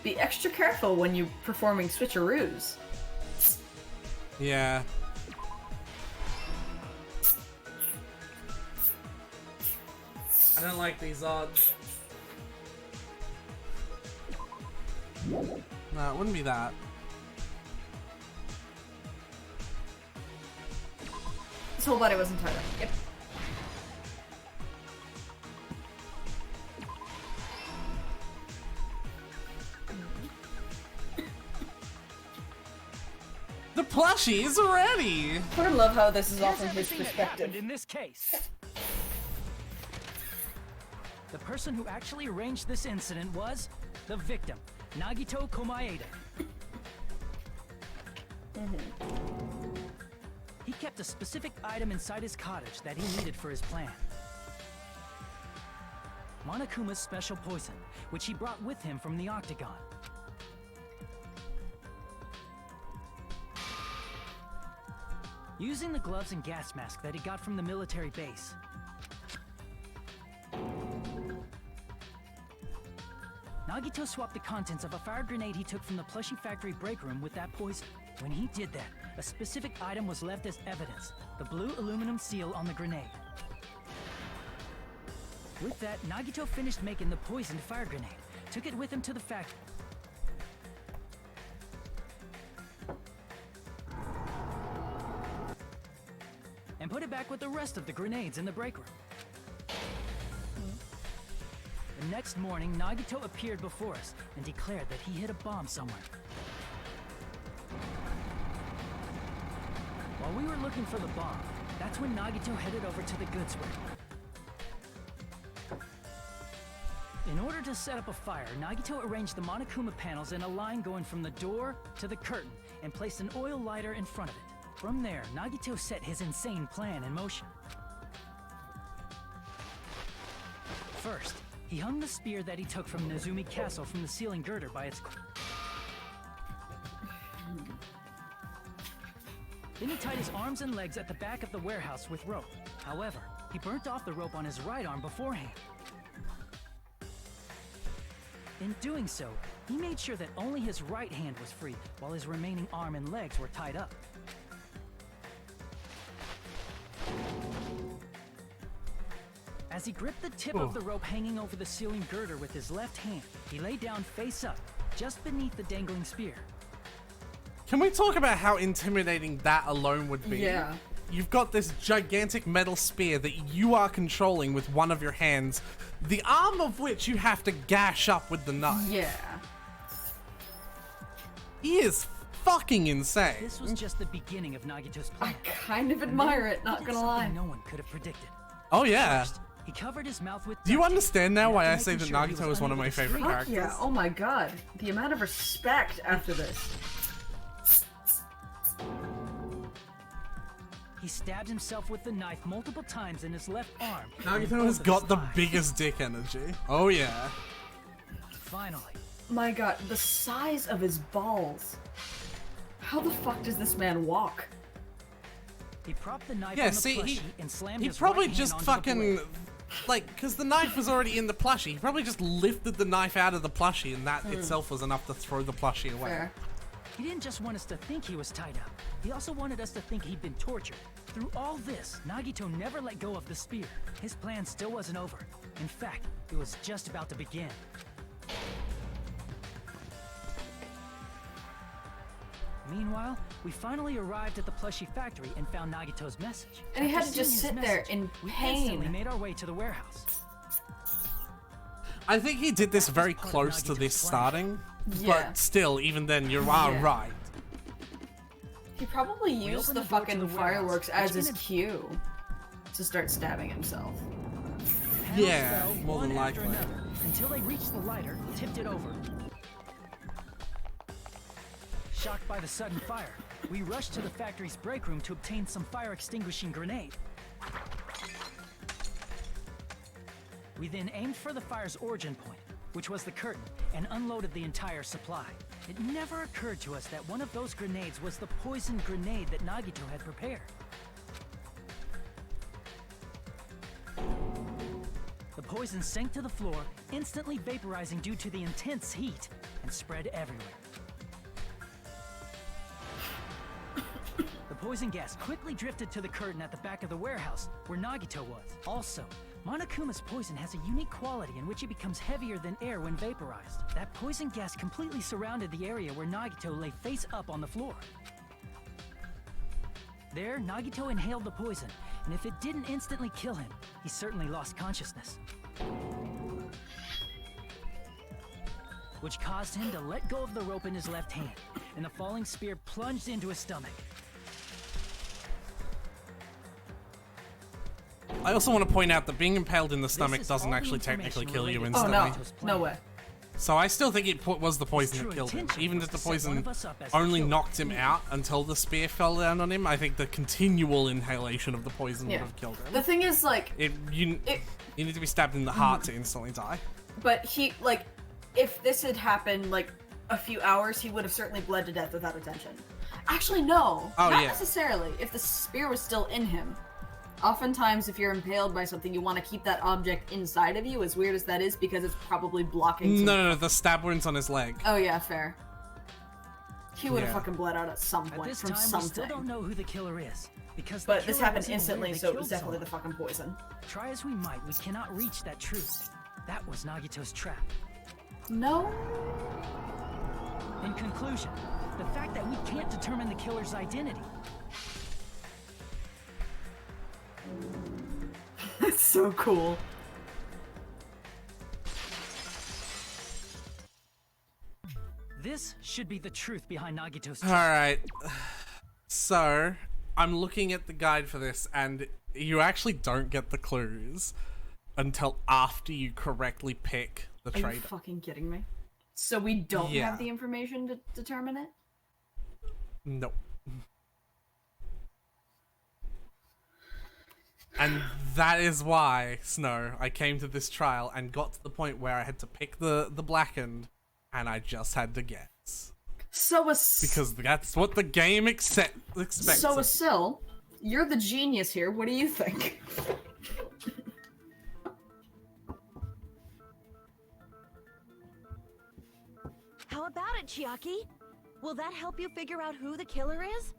Be extra careful when you're performing switcheroos. Yeah. I don't like these odds. No, it wouldn't be that. His whole body wasn't tied up. Yep. The plushie is ready! I love how this is all from his Everything that perspective. happened in this case. The person who actually arranged this incident was the victim, Nagito Komaeda. He kept a specific item inside his cottage that he needed for his plan. Monokuma's special poison, which he brought with him from the Octagon. Using the gloves and gas mask that he got from the military base, Nagito swapped the contents of a fire grenade he took from the plushie factory break room with that poison. When he did that, a specific item was left as evidence, the blue aluminum seal on the grenade. With that, Nagito finished making the poisoned fire grenade, took it with him to the factory. And put it back with the rest of the grenades in the break room. The next morning, Nagito appeared before us and declared that he hid a bomb somewhere. While we were looking for the bomb, that's when Nagito headed over to the goods warehouse. In order to set up a fire, Nagito arranged the Monokuma panels in a line going from the door to the curtain and placed an oil lighter in front of it. From there, Nagito set his insane plan in motion. First, he hung the spear that he took from Nezumi Castle from the ceiling girder by its... Then he tied his arms and legs at the back of the warehouse with rope. However, he burnt off the rope on his right arm beforehand. In doing so, he made sure that only his right hand was free, while his remaining arm and legs were tied up. As he gripped the tip of the rope hanging over the ceiling girder with his left hand, he lay down face up, just beneath the dangling spear. Can we talk about how intimidating that alone would be? Yeah. You've got this gigantic metal spear that you are controlling with one of your hands, the arm of which you have to gash up with the knife. Yeah. He is fucking insane. This was just the beginning of Nagito's plan. I kind of admire it, not gonna lie. No one could have predicted. Oh yeah. First, he covered his mouth with Do you duct understand now tape, why I after say that making sure he Nagito was is one of unable my to favorite scream. characters? Yeah, oh my god. The amount of respect after this. He stabbed himself with the knife multiple times in his left arm. Nagito has got the biggest dick energy. Oh yeah. Finally. My god, the size of his balls. How the fuck does this man walk? He propped the knife Yeah, on the see, plushie and slammed he his probably right hand just onto fucking, the blade. like, because the knife was already in the plushie. He probably just lifted the knife out of the plushie, and that itself was enough to throw the plushie away. Fair. He didn't just want us to think he was tied up. He also wanted us to think he'd been tortured. Through all this, Nagito never let go of the spear. His plan still wasn't over. In fact, it was just about to begin. Meanwhile, we finally arrived at the plushie factory and found Nagito's message. And he had After to just seeing his sit there message, in we instantly pain. made our way to the warehouse. I think he did this very close to this starting, but still, even then, you are right. He probably used opened the the door to fucking the warehouse, fireworks as which his cue to start stabbing himself. Panels Yeah, fell more than one after likely. another, until they reached the lighter, tipped it over. Shocked by the sudden fire, we rushed to the factory's break room to obtain some fire-extinguishing grenade. We then aimed for the fire's origin point, which was the curtain, and unloaded the entire supply. It never occurred to us that one of those grenades was the poison grenade that Nagito had prepared. The poison sank to the floor, instantly vaporizing due to the intense heat, and spread everywhere. The poison gas quickly drifted to the curtain at the back of the warehouse, where Nagito was. Also, Monokuma's poison has a unique quality in which it becomes heavier than air when vaporized. That poison gas completely surrounded the area where Nagito lay face up on the floor. There, Nagito inhaled the poison, and if it didn't instantly kill him, he certainly lost consciousness. Which caused him to let go of the rope in his left hand, and the falling spear plunged into his stomach. I also want to point out that being impaled in the stomach is doesn't all the actually technically information kill you related to instantly. Oh no, no way. So I still think it was the poison that killed him. Even if the poison only knocked him out until the spear fell down on him, I think the continual inhalation of the poison would have killed him. The thing is, like, You need to be stabbed in the heart to instantly die. but he, like, if this had happened, like, a few hours, he would have certainly bled to death without attention. Actually, no. Oh, not yeah. necessarily. If the spear was still in him. Oftentimes, if you're impaled by something, you want to keep that object inside of you, as weird as that is, because it's probably blocking some... No, the stab wound's on his leg. Oh, yeah, fair. He would have Yeah. fucking bled out at some At point this from time, we something. still don't know who the killer is, because the But this killer happened wasn't instantly, aware they so it killed was definitely someone. the fucking poison. Try as we might, we cannot reach that truth. That was Nagito's trap. No? In conclusion, the fact that we can't determine the killer's identity. That's so cool. This should be the truth behind Nagito's trap. Alright. So, I'm looking at the guide for this, and you actually don't get the clues until after you correctly pick the Are you trader. fucking kidding me? So we don't Yeah. have the information to determine it? Nope. And that is why, Snow, I came to this trial and got to the point where I had to pick the blackened, and I just had to guess. So because that's what the game expects. So of me. Asil, you're the genius here. What do you think? How about it, Chiaki? Will that help you figure out who the killer is?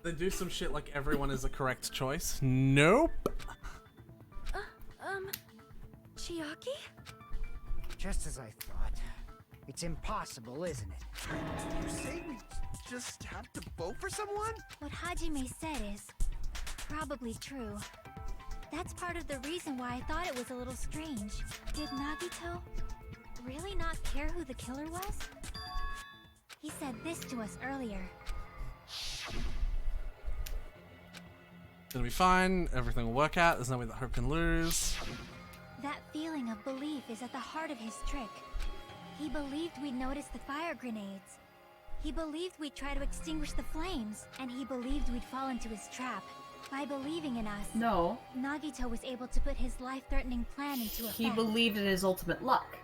They do some shit like everyone is a correct choice. Nope. Chiaki? Just as I thought. It's impossible, isn't it? You say we just have to vote for someone? What Hajime said is probably true. That's part of the reason why I thought it was a little strange. Did Nagito really not care who the killer was? He said this to us earlier. It's gonna be fine. Everything will work out. There's no way that Hope can lose. That feeling of belief is at the heart of his trick. He believed we'd notice the fire grenades. He believed we'd try to extinguish the flames, and he believed we'd fall into his trap. By believing in us, No. Nagito was able to put his life-threatening plan into effect. He believed in his ultimate luck.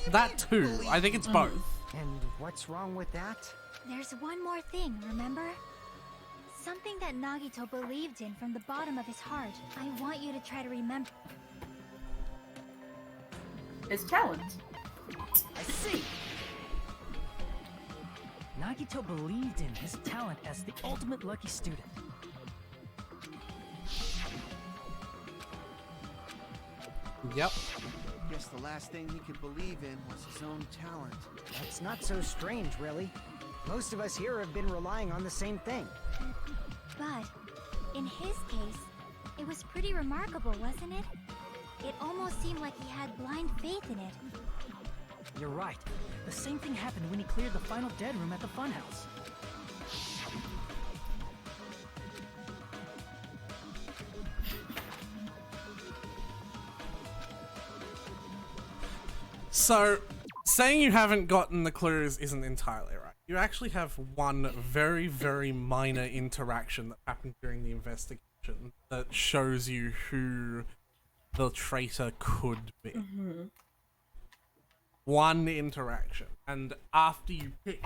That too. I think it's both. And what's wrong with that? There's one more thing, remember? Something that Nagito believed in from the bottom of his heart. I want you to try to remember. His talent. I see. Nagito believed in his talent as the ultimate lucky student. Yep. Guess the last thing he could believe in was his own talent. That's not so strange, really. Most of us here have been relying on the same thing. But, in his case, it was pretty remarkable, wasn't it? It almost seemed like he had blind faith in it. You're right. The same thing happened when he cleared the final dead room at the funhouse. So, saying you haven't gotten the clues isn't entirely right. You actually have one very, very minor interaction that happened during the investigation that shows you who the traitor could be. One interaction. And after you pick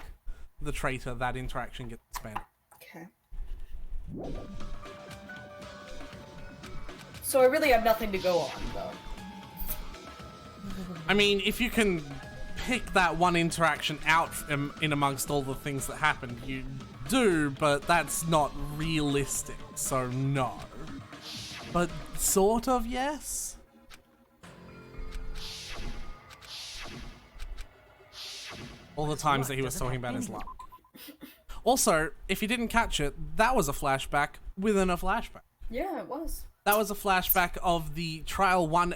the traitor, that interaction gets expanded. Okay. So I really have nothing to go on, though. I mean, if you can pick that one interaction out in amongst all the things that happened, you do, but that's not realistic, so no. But sort of yes? All the times that he was talking about his luck. Also, if you didn't catch it, that was a flashback within a flashback. Yeah, it was. That was a flashback of the Trial 1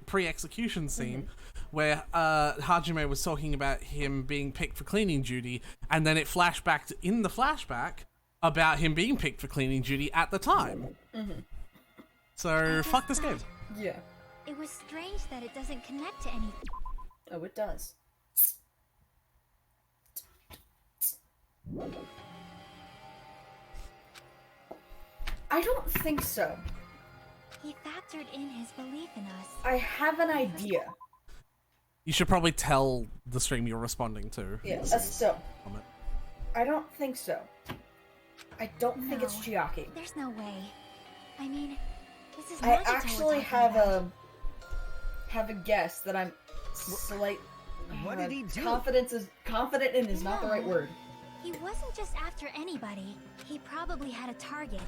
pre-execution scene where Hajime was talking about him being picked for cleaning duty, and then it flashbacked in the flashback about him being picked for cleaning duty at the time. So, fuck this game. Yeah. It was strange that it doesn't connect to anything. Oh, it does. I don't think so. He factored in his belief in us. I have an idea. You should probably tell the stream you're responding to. Yeah, so. I don't think so. I don't think it's Chiaki. There's no way. I mean, this is I Nagito actually we're have talking a guess that I'm slight. What did he do? Confident in is not the right word. He wasn't just after anybody. He probably had a target.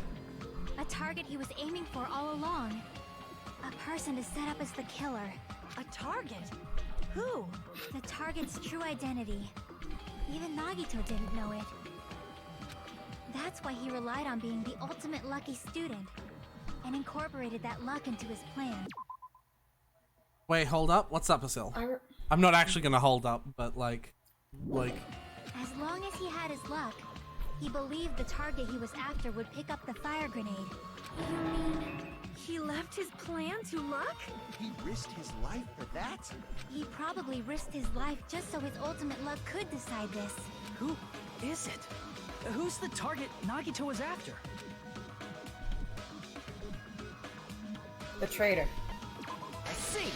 A target he was aiming for all along. A person to set up as the killer. A target? Who? The target's true identity. Even Nagito didn't know it. That's why he relied on being the ultimate lucky student, and incorporated that luck into his plan. Wait, hold up. What's up, Asil? I'm not actually gonna hold up, but like... As long as he had his luck, he believed the target he was after would pick up the fire grenade. You mean he left his plan to luck? He risked his life for that? He probably risked his life just so his ultimate luck could decide this. Who is it? Who's the target Nagito was after? The traitor. I see.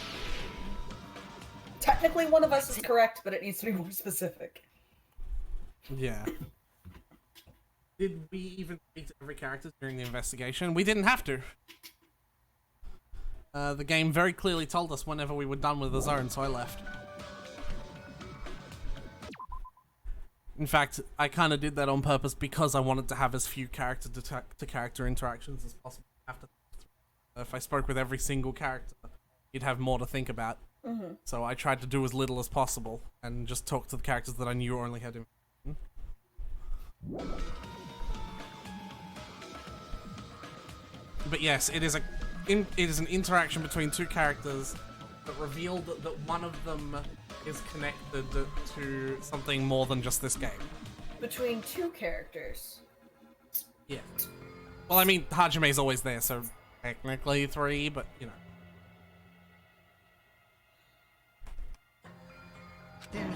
Technically, one of us is correct, but it needs to be more specific. Yeah. Did we even speak to every character during the investigation? We didn't have to. The game very clearly told us whenever we were done with the zone, so I left. In fact, I kind of did that on purpose because I wanted to have as few character-to-character interactions as possible. If I spoke with every single character, you'd have more to think about. So I tried to do as little as possible and just talk to the characters that I knew only had information. But yes, it is an interaction between two characters that revealed that one of them is connected to something more than just this game. Between two characters. Yeah. Well, I mean, Hajime's always there, so technically 3, but you know. Then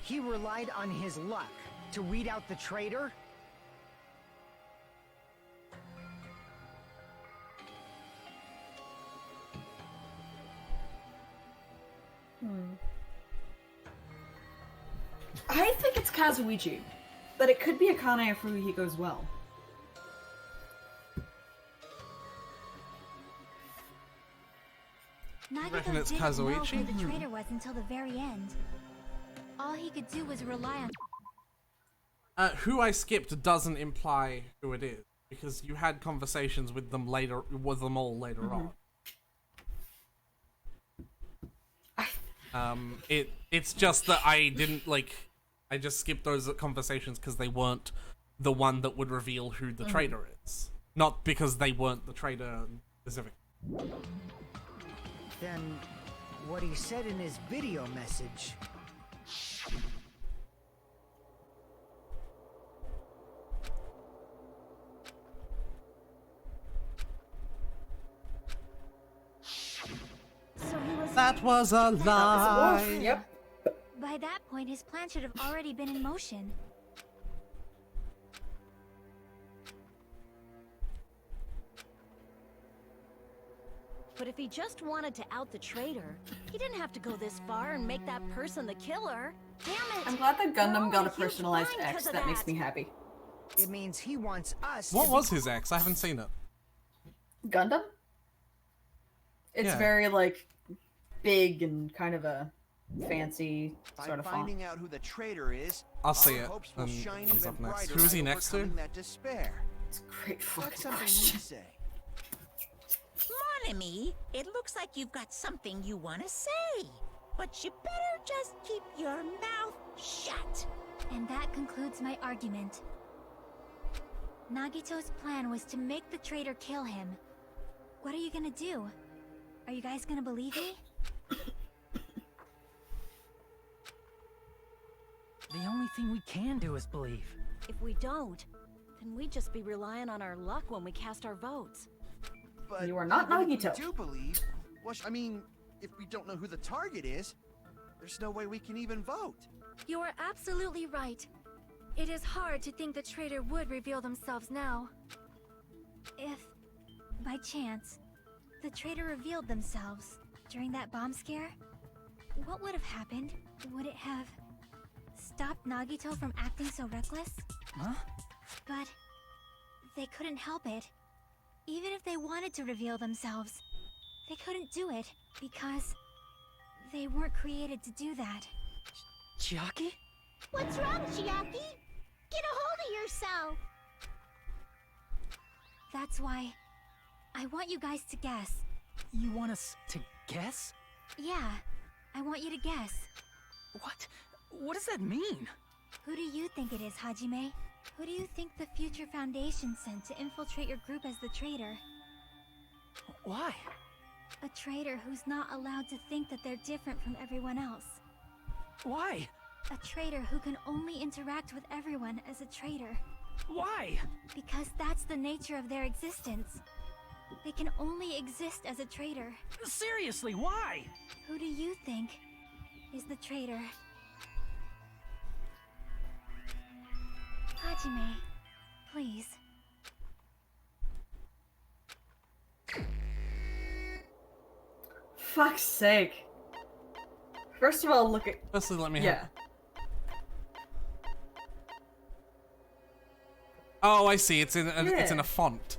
he relied on his luck to weed out the traitor? I think it's Kazuichi, but it could be Akane if he goes well. reckon Nagito it's didn't know Kazuichi? who the traitor was until the very end. All he could do was rely on... Who I skipped doesn't imply who it is, because you had conversations with them all later on. It's just that I didn't I just skipped those conversations because they weren't the one that would reveal who the traitor is, not because they weren't the traitor specifically. Then what he said in his video message. So he was... That was a lie. Yep. By that point, his plan should have already been in motion. But if he just wanted to out the traitor, he didn't have to go this far and make that person the killer. Damn it! I'm glad that Gundam We're got a all huge personalized blind X. 'cause of That makes me happy. It means he wants us What to was his ex? I haven't seen it. Gundam? It's Yeah. very, big and kind of a fancy By sort of finding font. out who the traitor is, I'll see our it hopes will when shine it comes even up next. brighter Who is he by next to? overcoming that despair. It's a great What's fucking something question. you say? Monami, it looks like you've got something you want to say. But you better just keep your mouth shut. And that concludes my argument. Nagito's plan was to make the traitor kill him. What are you gonna do? Are you guys gonna believe me? The only thing we can do is believe. If we don't, then we'd just be relying on our luck when we cast our votes. But You are not even Nagito. If we do believe, I mean, if we don't know who the target is, there's no way we can even vote. You are absolutely right. It is hard to think the traitor would reveal themselves now. If, by chance, the traitor revealed themselves during that bomb scare, what would have happened? Would it have stopped Nagito from acting so reckless? Huh? But they couldn't help it. Even if they wanted to reveal themselves, they couldn't do it because they weren't created to do that. Chiaki? What's wrong, Chiaki? Get a hold of yourself! That's why I want you guys to guess. You want us to guess? Yeah, I want you to guess. What? What does that mean? Who do you think it is, Hajime? Who do you think the Future Foundation sent to infiltrate your group as the traitor? Why? A traitor who's not allowed to think that they're different from everyone else. Why? A traitor who can only interact with everyone as a traitor. Why? Because that's the nature of their existence. They can only exist as a traitor. Seriously, why? Who do you think is the traitor? Hajime, please. Fuck's sake. First of all, look at. Firstly, let me Yeah. have... Oh, I see. It's in a font.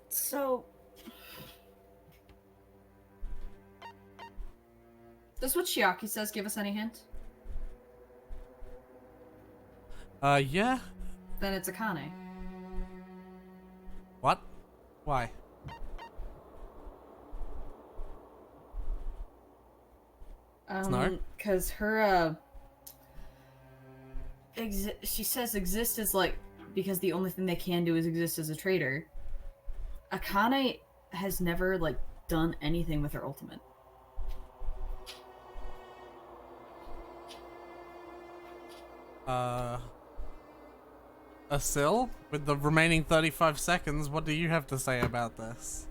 So. Does what Chiaki says give us any hint? Yeah. Then it's Akane. What? Why? No. Because her, she says exist is like because the only thing they can do is exist as a traitor. Akane has never like done anything with her ultimate. Asil, with the remaining 35 seconds, what do you have to say about this?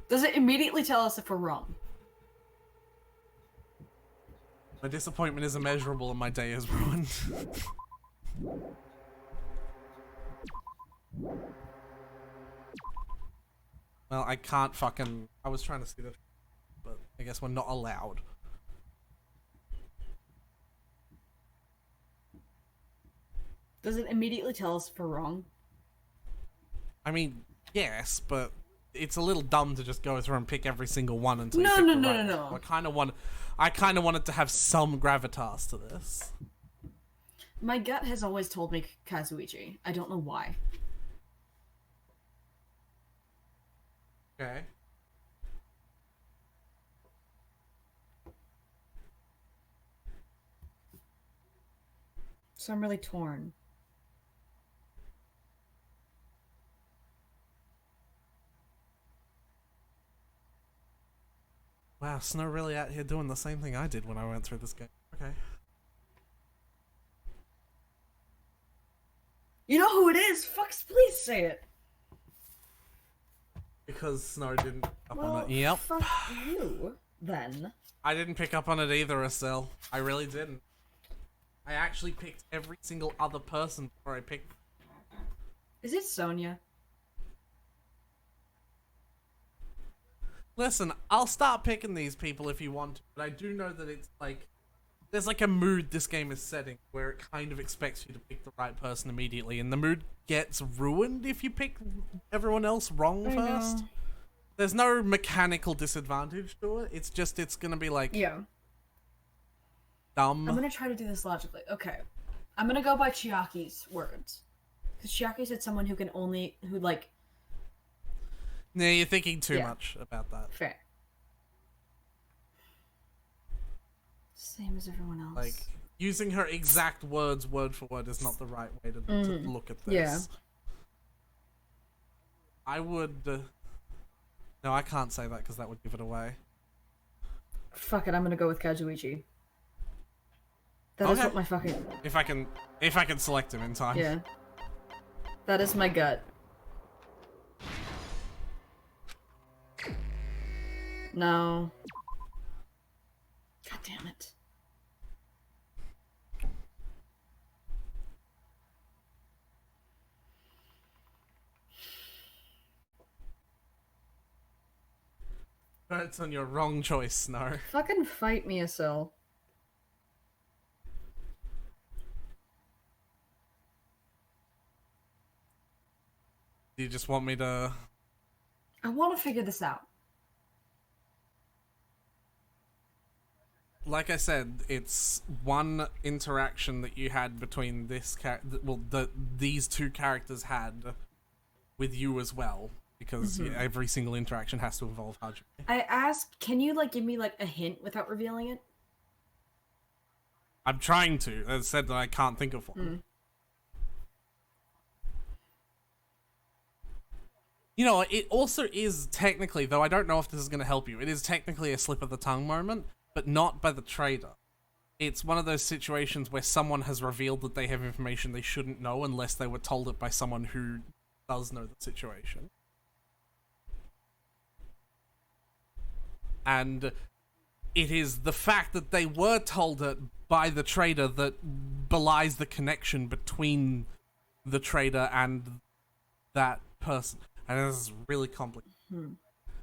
Does it immediately tell us if we're wrong? My disappointment is immeasurable and my day is ruined. Well, I can't fucking... I was trying to see that, but I guess we're not allowed. Does it immediately tell us if we're wrong? I mean, yes, but it's a little dumb to just go through and pick every single one until you No, pick no, the no, right no, one. no. I kind of want it to have some gravitas to this. My gut has always told me Kazuichi. I don't know why. Okay. So I'm really torn. Wow, Snow really out here doing the same thing I did when I went through this game. Okay. You know who it is? Fucks, please say it. Because Snow didn't pick up Well, on it. Yep. fuck you, then. I didn't pick up on it either, Estelle. I really didn't. I actually picked every single other person before I picked... Is it Sonia? Listen, I'll start picking these people if you want to, but I do know that it's like... There's like a mood this game is setting where it kind of expects you to pick the right person immediately, and the mood gets ruined if you pick everyone else wrong first. There's no mechanical disadvantage to it, it's just, it's gonna be like... Yeah. Dumb. I'm gonna try to do this logically. Okay. I'm gonna go by Chiaki's words. Because Chiaki said someone who can only... who, like... Yeah, you're thinking too much about that. Fair. Same as everyone else. Like, using her exact words word for word is not the right way to look at this. Yeah. I would... No, I can't say that because that would give it away. Fuck it, I'm gonna go with Kazuichi. That is what my fucking... If I can select him in time. Yeah. That is my gut. No. God damn it. That's on your wrong choice, Snow. Fucking fight me, Asil. Do you just want me to... I want to figure this out. Like I said, it's one interaction that you had between this these two characters had with you as well, because every single interaction has to involve Hajime. I asked, can you, like, give me, like, a hint without revealing it? I'm trying to. I said that I can't think of one. You know, it also is technically, though I don't know if this is going to help you, it is technically a slip of the tongue moment, but not by the trader. It's one of those situations where someone has revealed that they have information they shouldn't know unless they were told it by someone who does know the situation. And it is the fact that they were told it by the trader that belies the connection between the trader and that person. And this is really complicated.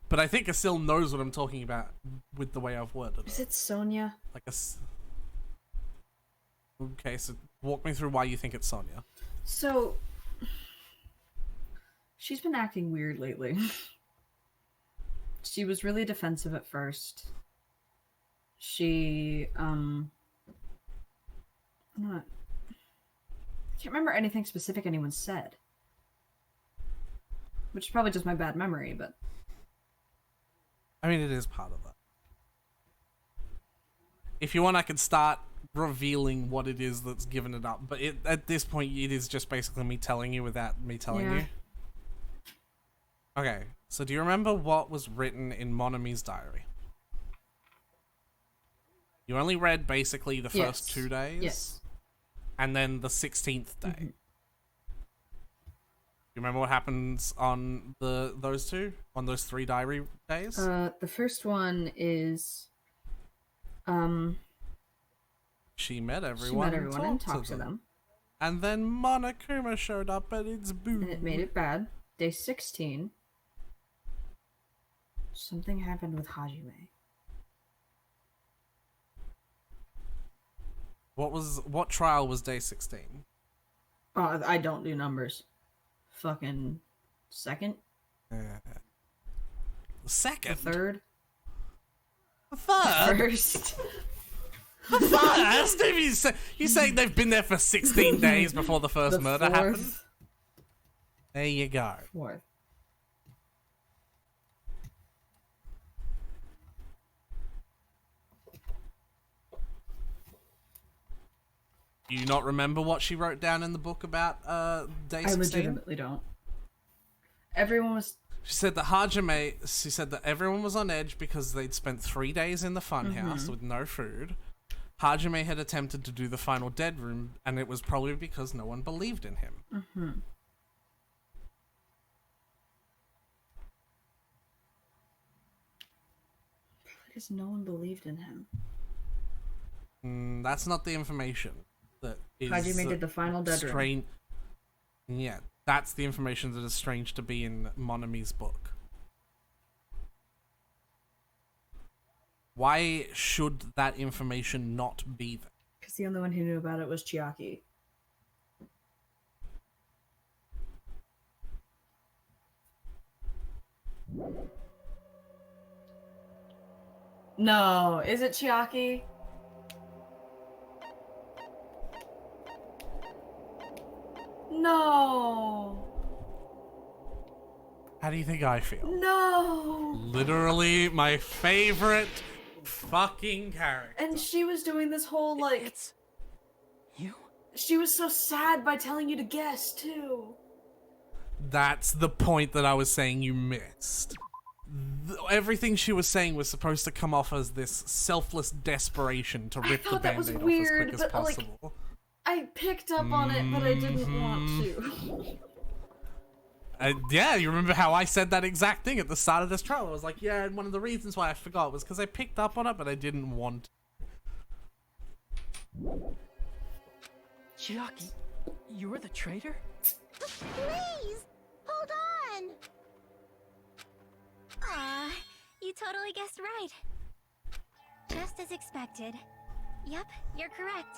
But I think Asil knows what I'm talking about with the way I've worded it. Is it Sonia? Like Okay, so walk me through why you think it's Sonia. So... she's been acting weird lately. She was really defensive at first. She, I'm not... I can't remember anything specific anyone said. Which is probably just my bad memory, but... I mean, it is part of that. If you want, I can start revealing what it is that's given it up. But at this point, it is just basically me telling you without me telling you. Okay, so do you remember what was written in Monami's diary? You only read basically the first 2 days? Yes. And then the 16th day. You remember what happens on those 3 diary days? The first one is she met everyone and talked to them. And then Monokuma showed up and it's boom. And it made it bad. Day 16. Something happened with Hajime. What trial was day 16? Oh, I don't do numbers. Fucking second? Second? Third? Third? First? First? You saying they've been there for 16 days before the first murder happened? There you go. Fourth. Do you not remember what she wrote down in the book about day 16? I legitimately don't. Everyone was... She said that everyone was on edge because they'd spent 3 days in the funhouse with no food. Hajime had attempted to do the final dead room, and it was probably because no one believed in him. Because no one believed in him. That's not the information. That is Hajime did the final dead room. Yeah, that's the information that is strange to be in Monami's book. Why should that information not be there? Because the only one who knew about it was Chiaki. No, is it Chiaki? No. How do you think I feel? No. Literally my favorite fucking character. And she was doing this whole like... It's... you? She was so sad by telling you to guess, too. That's the point that I was saying you missed. Everything she was saying was supposed to come off as this selfless desperation to rip the Band-Aid off as quick as possible. Like, I picked up on it, but I didn't want to. Yeah, you remember how I said that exact thing at the start of this trial? I was like, yeah, and one of the reasons why I forgot was because I picked up on it, but I didn't want to. Chiaki, you were the traitor? Please, hold on. Aw, you totally guessed right. Just as expected. Yep, you're correct.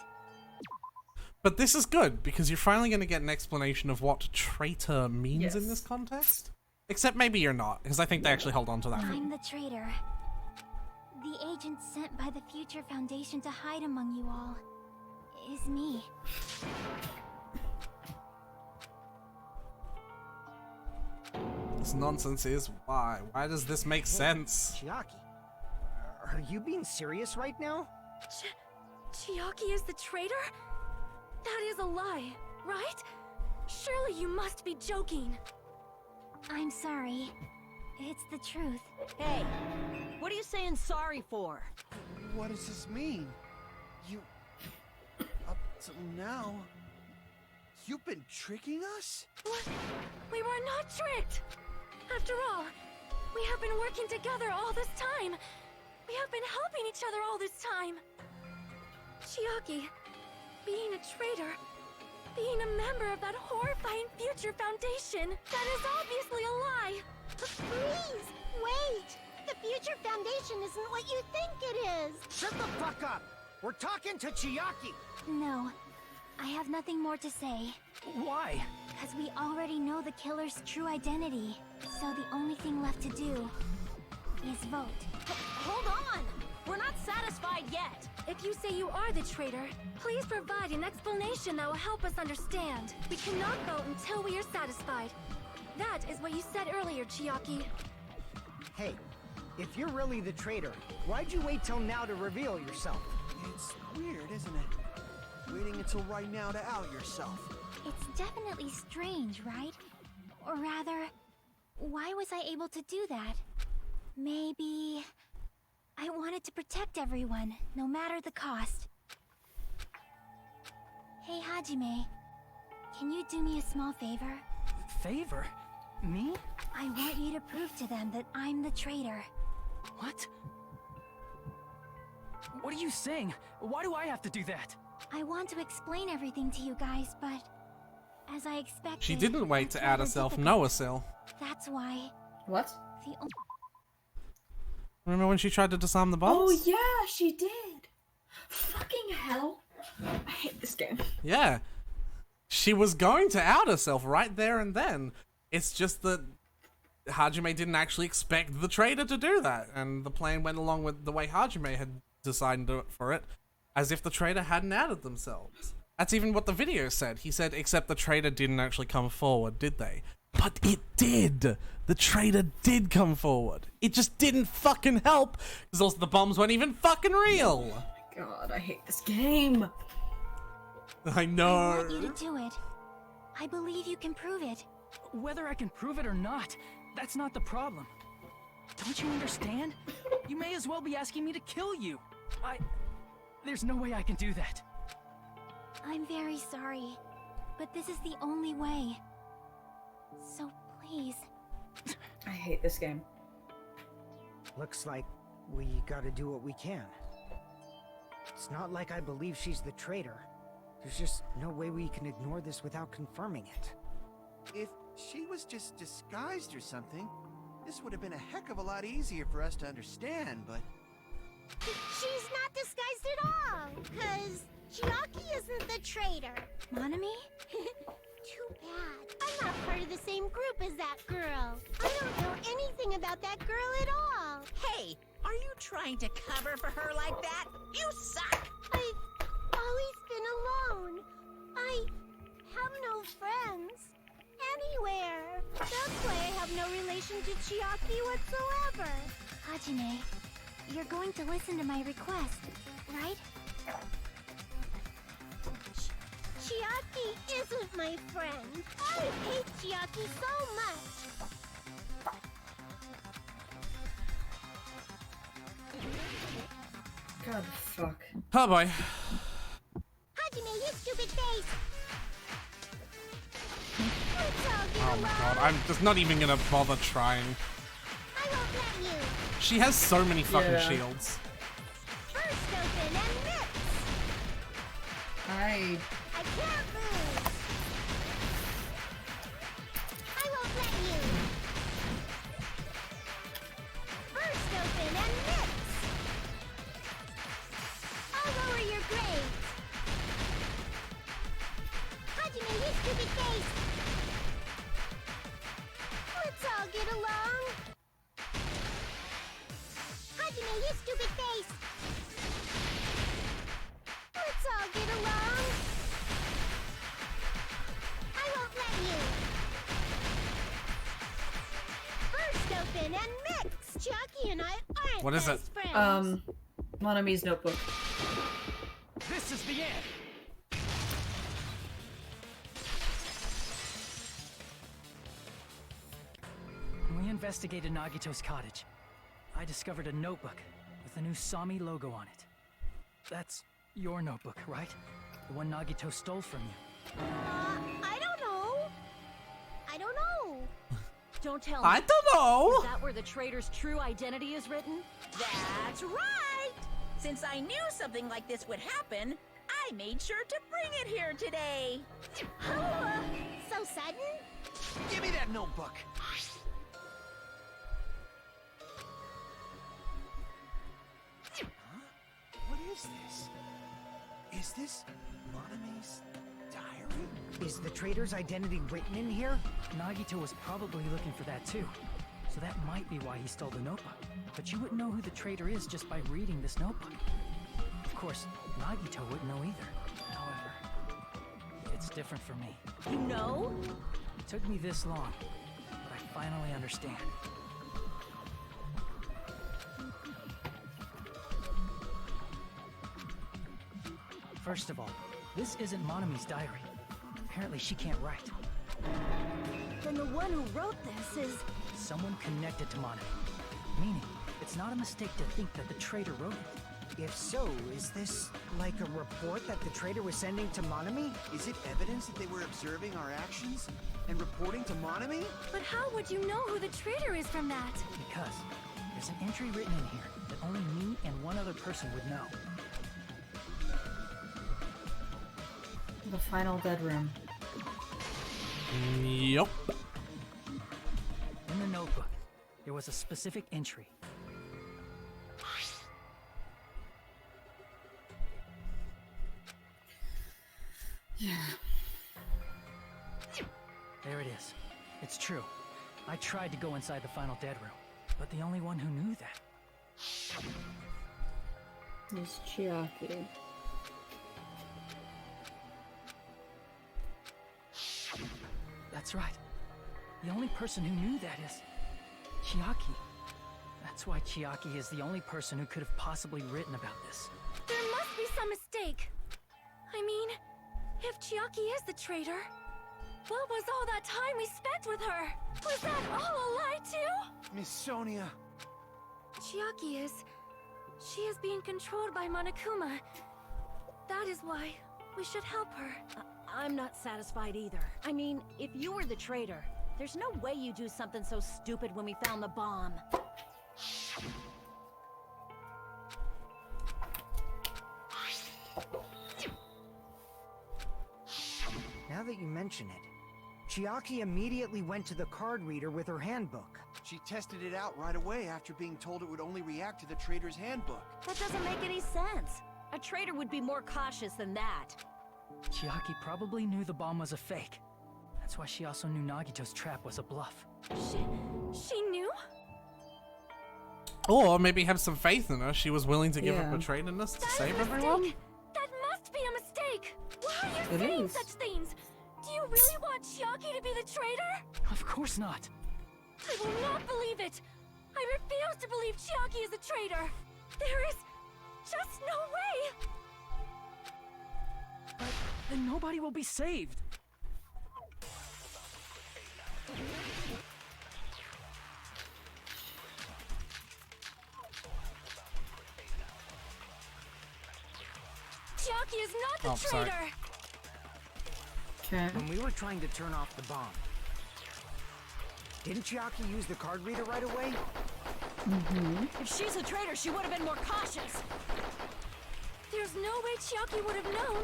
But this is good, because you're finally going to get an explanation of what traitor means in this context. Except maybe you're not, because I think they actually hold on to that. I'm the traitor. The agent sent by the Future Foundation to hide among you all is me. This nonsense is why. Why does this make sense? Chiaki, are you being serious right now? Chiaki is the traitor? That is a lie, right? Surely you must be joking. I'm sorry. It's the truth. Hey, what are you saying sorry for? What does this mean? You... Up till now... You've been tricking us? What? We were not tricked! After all, we have been working together all this time. We have been helping each other all this time. Chiaki, being a traitor, being a member of that horrifying Future Foundation, that is obviously a lie! Please, wait! The Future Foundation isn't what you think it is! Shut the fuck up! We're talking to Chiaki! No, I have nothing more to say. Why? Because we already know the killer's true identity. So the only thing left to do is vote. Hold on! We're not satisfied yet! If you say you are the traitor, please provide an explanation that will help us understand. We cannot vote until we are satisfied. That is what you said earlier, Chiaki. Hey, if you're really the traitor, why'd you wait till now to reveal yourself? It's weird, isn't it? Waiting until right now to out yourself. It's definitely strange, right? Or rather, why was I able to do that? Maybe I wanted to protect everyone, no matter the cost. Hey, Hajime, can you do me a small favor? Favor? Me? I want you to prove to them that I'm the traitor. What? What are you saying? Why do I have to do that? I want to explain everything to you guys, but as I expected... She didn't wait it's to add rather herself, difficult. know herself. That's why... What? The Remember when she tried to disarm the Oh bombs? yeah, she did. Fucking hell. I hate this game. Yeah. She was going to out herself right there and then. It's just that Hajime didn't actually expect the traitor to do that, and the plan went along with the way Hajime had decided to do it for it, as if the traitor hadn't outed themselves. That's even what the video said. He said, except the traitor didn't actually come forward, did they? But it did! The traitor did come forward. It just didn't fucking help, because also the bombs weren't even fucking real! God, I hate this game. I know! I want you to do it. I believe you can prove it. Whether I can prove it or not, that's not the problem. Don't you understand? You may as well be asking me to kill you. There's no way I can do that. I'm very sorry, but this is the only way. So please. I hate this game. Looks like we gotta do what we can. It's not like I believe she's the traitor. There's just no way we can ignore this without confirming it. If she was just disguised or something, this would have been a heck of a lot easier for us to understand, but... She's not disguised at all, because Chiaki isn't the traitor. Monami? Too bad. I'm not part of the same group as that girl. I don't know anything about that girl at all. Hey, are you trying to cover for her like that? You suck! I've always been alone. I have no friends. Anywhere. That's why I have no relation to Chiaki whatsoever. Hajime, you're going to listen to my request, right? Chiaki isn't my friend. I hate Chiaki so much. God, fuck. Oh boy. Hajime, you stupid face! Let's all get Oh my god, I'm just not even gonna bother trying. I won't let you. She has so many fucking Yeah. shields. First open and mix. I I can't lose. I won't let you. First open and mix. I'll lower your grades. Hajime, you stupid face. Let's all get along. Hajime, you stupid face. Let's all get along. I won't let you. First open and mix. Chucky and I aren't What is best it? friends. Monami's notebook. This is the end. When we investigated Nagito's cottage, I discovered a notebook with the new Sami logo on it. That's your notebook, right? The one Nagito stole from you. I don't know. I don't know. Don't tell me. I don't know! Is that where the traitor's true identity is written? That's right! Since I knew something like this would happen, I made sure to bring it here today. So sudden? Give me that notebook! Huh? What is this? Is this Monami's diary? Is the traitor's identity written in here? Nagito was probably looking for that too. So that might be why he stole the notebook. But you wouldn't know who the traitor is just by reading this notebook. Of course, Nagito wouldn't know either. However, it's different for me. You know? It took me this long, but I finally understand. First of all, this isn't Monami's diary. Apparently she can't write. Then the one who wrote this is... Someone connected to Monami. Meaning, it's not a mistake to think that the traitor wrote it. If so, is this like a report that the traitor was sending to Monami? Is it evidence that they were observing our actions and reporting to Monami? But how would you know who the traitor is from that? Because there's an entry written in here that only me and one other person would know. The final dead room. Yup. In the notebook, there was a specific entry. Yeah. There it is. It's true. I tried to go inside the final dead room, but the only one who knew that It's Chiaki. That's right. The only person who knew that is Chiaki. That's why Chiaki is the only person who could have possibly written about this. There must be some mistake. I mean, if Chiaki is the traitor, what was all that time we spent with her? Was that all a lie too? Miss Sonia. Chiaki is... She is being controlled by Monokuma. That is why we should help her. I'm not satisfied either. I mean, if you were the traitor, there's no way you do something so stupid when we found the bomb. Now that you mention it, Chiaki immediately went to the card reader with her handbook. She tested it out right away after being told it would only react to the traitor's handbook. That doesn't make any sense. A traitor would be more cautious than that. Chiaki probably knew the bomb was a fake. That's why she also knew Nagito's trap was a bluff. She knew? Or maybe have some faith in her. She was willing to give up her traiterness to save everyone. That must be a mistake! Why are you It saying is. such things? Do you really want Chiaki to be the traitor? Of course not. I will not believe it! I refuse to believe Chiaki is a traitor! There is just no way! But then nobody will be saved. Chiaki is not the Oh, sorry. traitor! Okay. When we were trying to turn off the bomb, didn't Chiaki use the card reader right away? If she's a traitor, she would have been more cautious. There's no way Chiaki would have known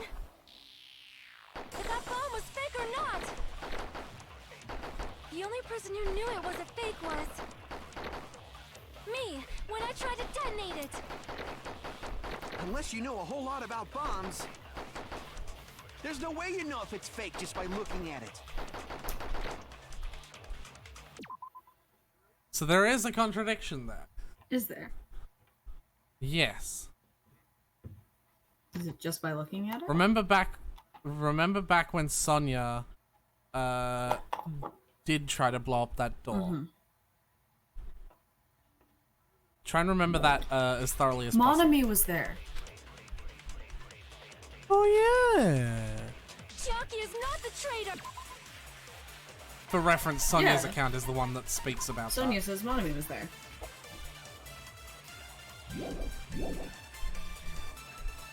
if that bomb was fake or not! The only person who knew it was a fake was... me, when I tried to detonate it! Unless you know a whole lot about bombs, there's no way you know if it's fake just by looking at it. So there is a contradiction there. Is there? Yes. Is it just by looking at it? Remember back when Sonia did try to blow up that door. Try and remember that as thoroughly as possible. Monami was there. Oh yeah. Chiaki is not the traitor! For reference, Sonia's Yeah. account is the one that speaks about Sonia says Monami was there.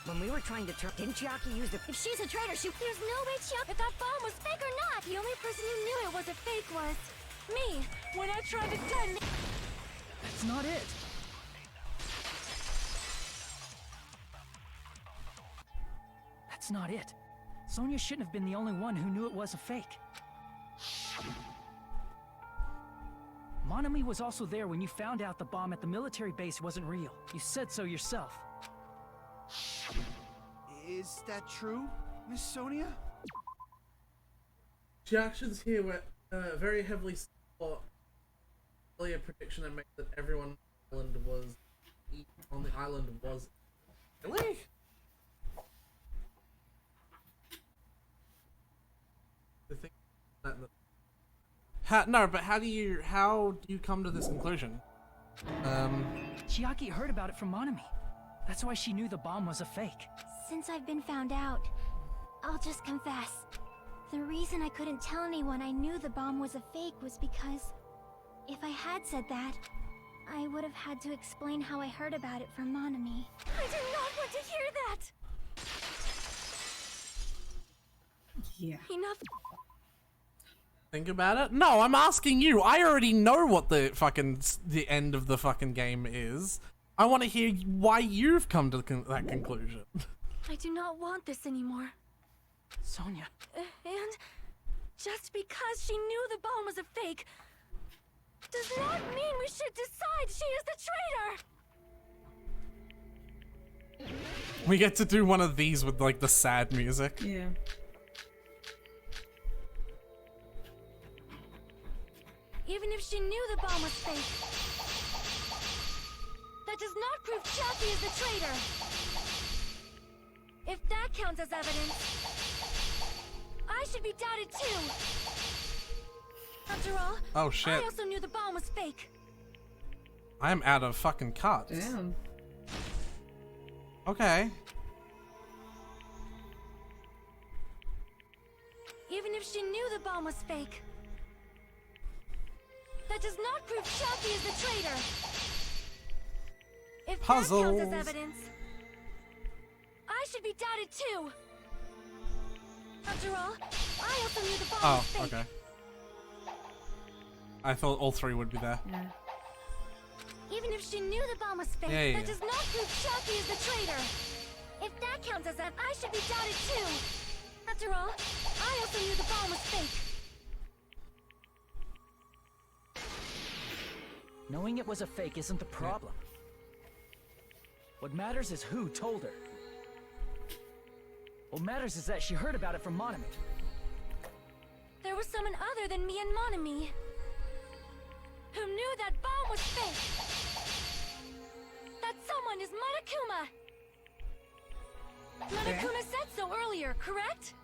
When we were trying to turn... Didn't Chiaki use the... If she's a traitor, there's no way Chiaki... If that bomb was fake or not! The only person who knew it was a fake was... me, when I tried to detonate... That's not it. That's not it. Sonia shouldn't have been the only one who knew it was a fake. Monami was also there when you found out the bomb at the military base wasn't real. You said so yourself. Is that true, Miss Sonia? The actions here were very heavily support a prediction that made that everyone on the island was really. The thing that no, but how do you come to this conclusion? Chiaki heard about it from Monami. That's why she knew the bomb was a fake. Since I've been found out, I'll just confess. The reason I couldn't tell anyone I knew the bomb was a fake was because if I had said that, I would have had to explain how I heard about it from Monami. I do not want to hear that! Yeah. Enough. Think about it. No, I'm asking you. I already know what the end of the fucking game is. I want to hear why you've come to that conclusion. I do not want this anymore. Sonia. And just because she knew the bomb was a fake does not mean we should decide she is the traitor. We get to do one of these with like the sad music. Yeah. Even if she knew the bomb was fake, that does not prove Chucky is the traitor. If that counts as evidence, I should be doubted too. After all, Oh shit. I also knew the bomb was fake. I am out of fucking cuts. Damn. Okay. Even if she knew the bomb was fake, that does not prove Chucky is the traitor. If that counts Puzzles. as evidence, I should be doubted too. After all, I also knew the bomb Oh, was fake. okay. I thought all three would be there. Yeah. Even if she knew the bomb was fake, Yeah, yeah, that does not prove Chucky is the traitor. If that counts as I should be doubted too. After all, I also knew the bomb was fake. Knowing it was a fake isn't the problem. What matters is who told her. What matters is that she heard about it from Monami. There was someone other than me and Monami who knew that bomb was fake. That someone is Monokuma. Monokuma said so earlier, correct?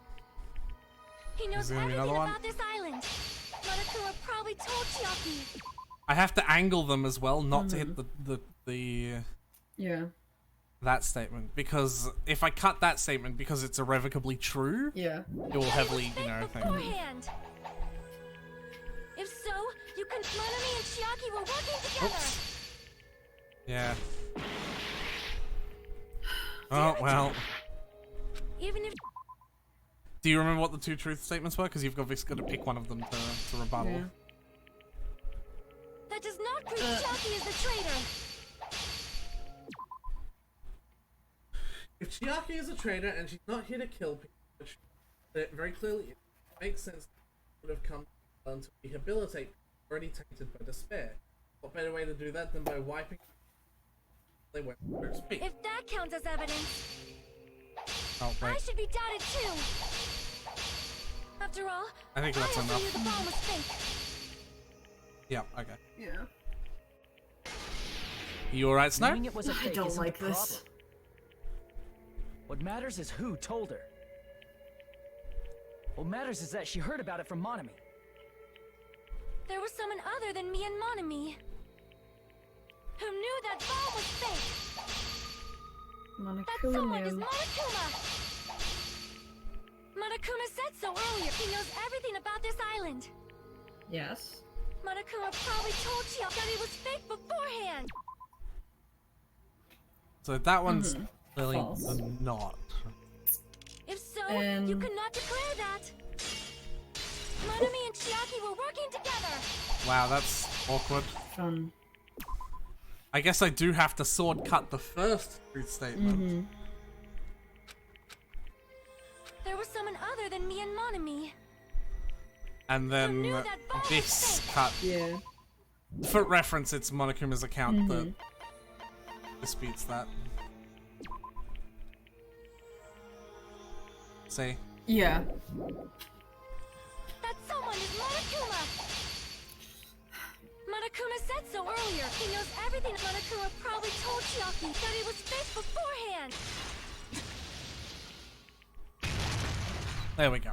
He knows there gonna be everything another one? about this island. Monokuma probably told Chiaki. I have to angle them as well, not to hit the Yeah. that statement, because if I cut that statement because it's irrevocably true, Yeah. it will heavily, you know, think. Beforehand. If so, you can. Monami and Chiaki were working together. Oops. Yeah. Oh well. Even if. Do you remember what the two truth statements were? Because you've obviously got to pick one of them to rebuttal. Yeah. That does not prove Chiaki is the traitor. If Chiaki is a traitor and she's not here to kill people, which very clearly it makes sense, would have come to rehabilitate people already tainted by despair. What better way to do that than by wiping they went to speak? If that counts as evidence, Oh I wait, should be doubted too. After all, I think that's also enough. knew the bomb was fake. Yeah, okay. Yeah. You alright, Snow? Knowing it was a I fake don't isn't like the this. problem. What matters is who told her. What matters is that she heard about it from Monami. There was someone other than me and Monami who knew that bomb was fake. That someone is Monokuma. Monokuma. Monokuma said so earlier. He knows everything about this island. Yes. Monokuma probably told Chiaki that it was fake beforehand. So that one's clearly False. not. If so, you cannot declare that. Monami and Chiaki were working together. Wow, that's awkward. Fun. I guess I do have to sword cut the first truth statement. There was someone other than me and Monami. And then knew that bomb was this fake. cut. Yeah. For reference, it's Monokuma's account that disputes that. See? Yeah. That someone is Monokuma. Monokuma said so earlier. He knows everything. Monokuma probably told Chiaki that it was fake beforehand. There we go.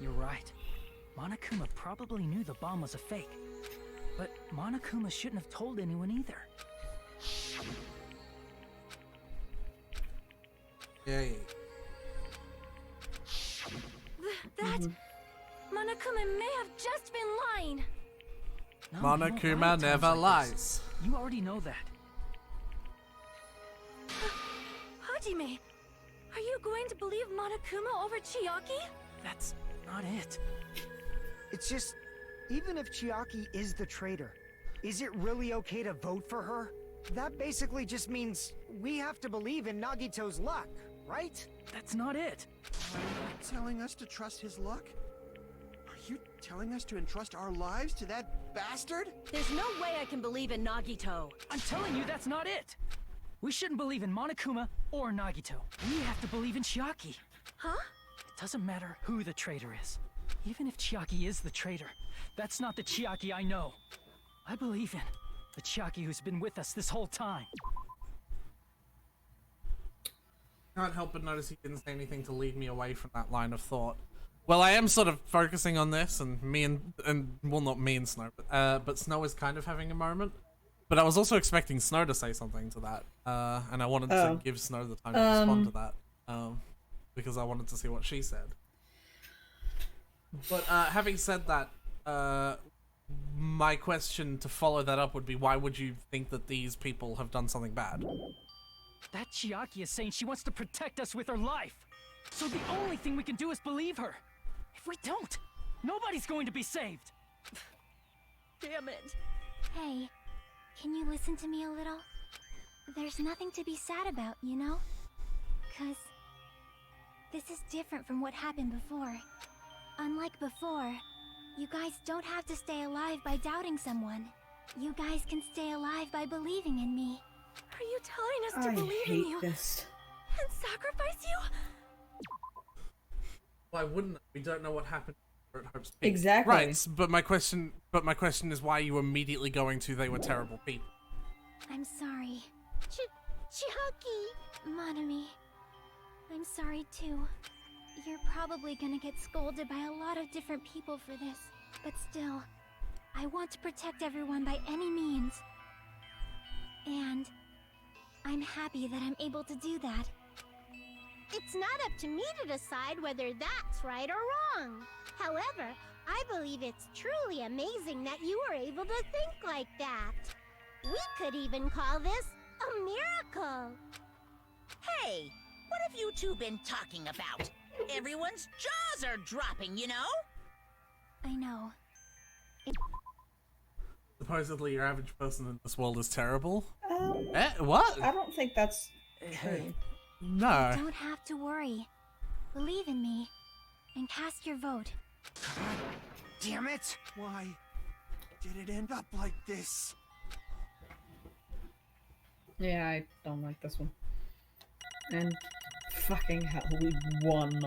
You're right. Monokuma probably knew the bomb was a fake. But Monokuma shouldn't have told anyone either. Yeah. That... Monokuma may have just been lying. No, Monokuma you don't write never terms like this. lies. You already know that. Hajime, are you going to believe Monokuma over Chiaki? That's not it. It's just, even if Chiaki is the traitor, is it really okay to vote for her? That basically just means we have to believe in Nagito's luck, right? That's not it. Are you telling us to trust his luck? Are you telling us to entrust our lives to that bastard? There's no way I can believe in Nagito. I'm telling you, that's not it. We shouldn't believe in Monokuma or Nagito. We have to believe in Chiaki. Huh? It doesn't matter who the traitor is. Even if Chiaki is the traitor, that's not the Chiaki I know. I believe in the Chiaki who's been with us this whole time. Can't help but notice he didn't say anything to lead me away from that line of thought. Well, I am sort of focusing on this, and me and well, not me and Snow, but Snow is kind of having a moment. But I was also expecting Snow to say something to that, and I wanted to give Snow the time to respond to that, because I wanted to see what she said. But having said that, my question to follow that up would be, why would you think that these people have done something bad? That Chiaki is saying she wants to protect us with her life. So the only thing we can do is believe her. If we don't, nobody's going to be saved. Damn it. Hey, can you listen to me a little? There's nothing to be sad about, you know? 'Cause this is different from what happened before. Unlike before, you guys don't have to stay alive by doubting someone. You guys can stay alive by believing in me. Are you telling us to believe in you this. and sacrifice you? Why wouldn't we? Don't know what happened at Hope's Peak. Exactly. Right, but my question is, why are you immediately going to they were terrible people? I'm sorry. Chiaki! Monami, I'm sorry too. You're probably gonna get scolded by a lot of different people for this, but still, I want to protect everyone by any means. And I'm happy that I'm able to do that. It's not up to me to decide whether that's right or wrong. However, I believe it's truly amazing that you were able to think like that. We could even call this a miracle. Hey, what have you two been talking about? Everyone's jaws are dropping, you know? I know. Supposedly your average person in this world is terrible? I What? don't think that's true. No. You don't have to worry. Believe in me, and cast your vote. God damn it! Why did it end up like this? Yeah, I don't like this one. And fucking hell, we won.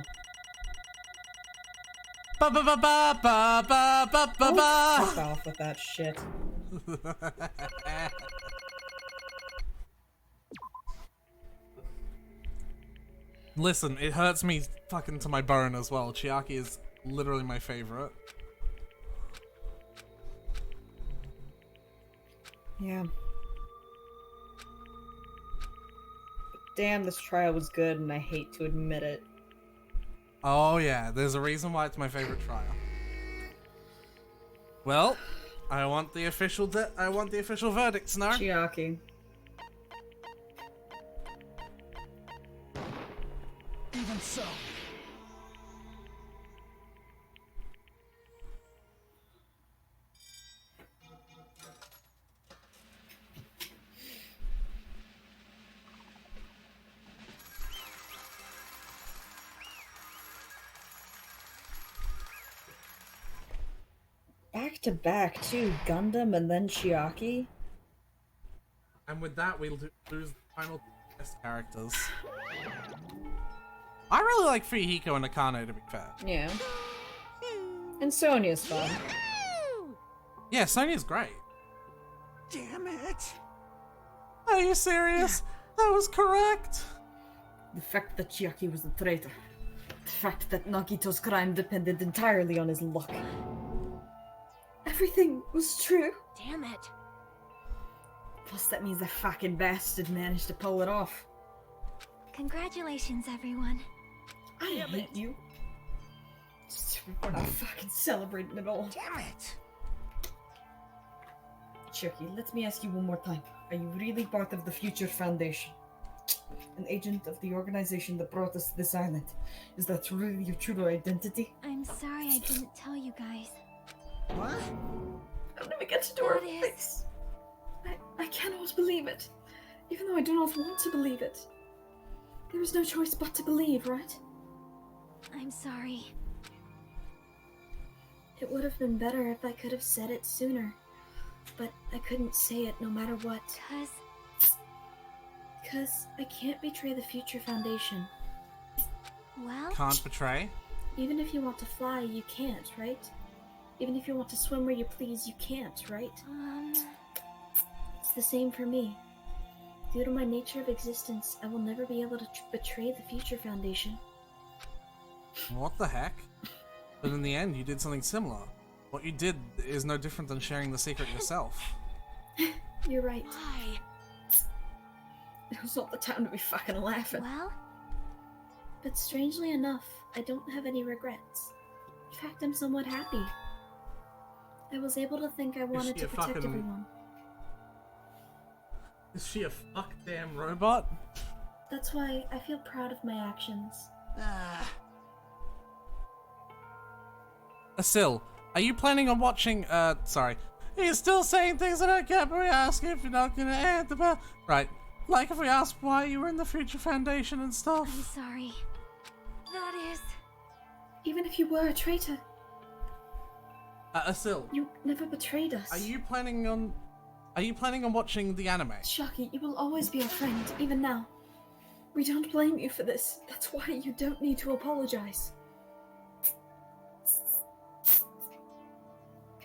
Ba ba ba ba ba ba ba ba ba. Fuck off with that shit. Listen, it hurts me fucking to my bone as well. Chiaki is literally my favorite. Yeah. Damn, this trial was good, and I hate to admit it. Oh yeah, there's a reason why it's my favorite trial. Well, I want the official verdicts now. Chiaki. Even so. Back to back, too. Gundam and then Chiaki. And with that, we'll lose the final best characters. I really like Fuyuhiko and Akane, to be fair. Yeah. And Sonya's fun. Yeah, Sonya's great. Damn it! Are you serious? That was correct. The fact that Chiaki was the traitor. The fact that Nagito's crime depended entirely on his luck. Everything was true. Damn it. Plus, that means the fucking bastard managed to pull it off. Congratulations, everyone. I hate you. We're not fucking celebrating at all. Damn it! Cherokee, let me ask you one more time. Are you really part of the Future Foundation? An agent of the organization that brought us to this island? Is that really your true identity? I'm sorry I didn't tell you guys. What? I'll never get to do her face. I cannot believe it. Even though I do not want to believe it. There is no choice but to believe, right? I'm sorry. It would have been better if I could have said it sooner. But I couldn't say it no matter what. Because I can't betray the Future Foundation. Well? Can't betray? Even if you want to fly, you can't, right? Even if you want to swim where you please, you can't, right? It's the same for me. Due to my nature of existence, I will never be able to betray the Future Foundation. What the heck? But in the end, you did something similar. What you did is no different than sharing the secret yourself. You're right. Why? It was not the time to be fucking laughing. Well? But strangely enough, I don't have any regrets. In fact, I'm somewhat happy. I was able to think I wanted to protect everyone. Is she a fuck damn robot? That's why I feel proud of my actions. Asil, are you planning on watching, sorry. He's still saying things I don't get, but we ask if you're not gonna answer, but... Right, like if we ask why you were in the Future Foundation and stuff. I'm sorry. That is... Even if you were a traitor... Asil. You never betrayed us. Are you planning on watching the anime? Shaki, you will always be our friend, even now. We don't blame you for this. That's why you don't need to apologize.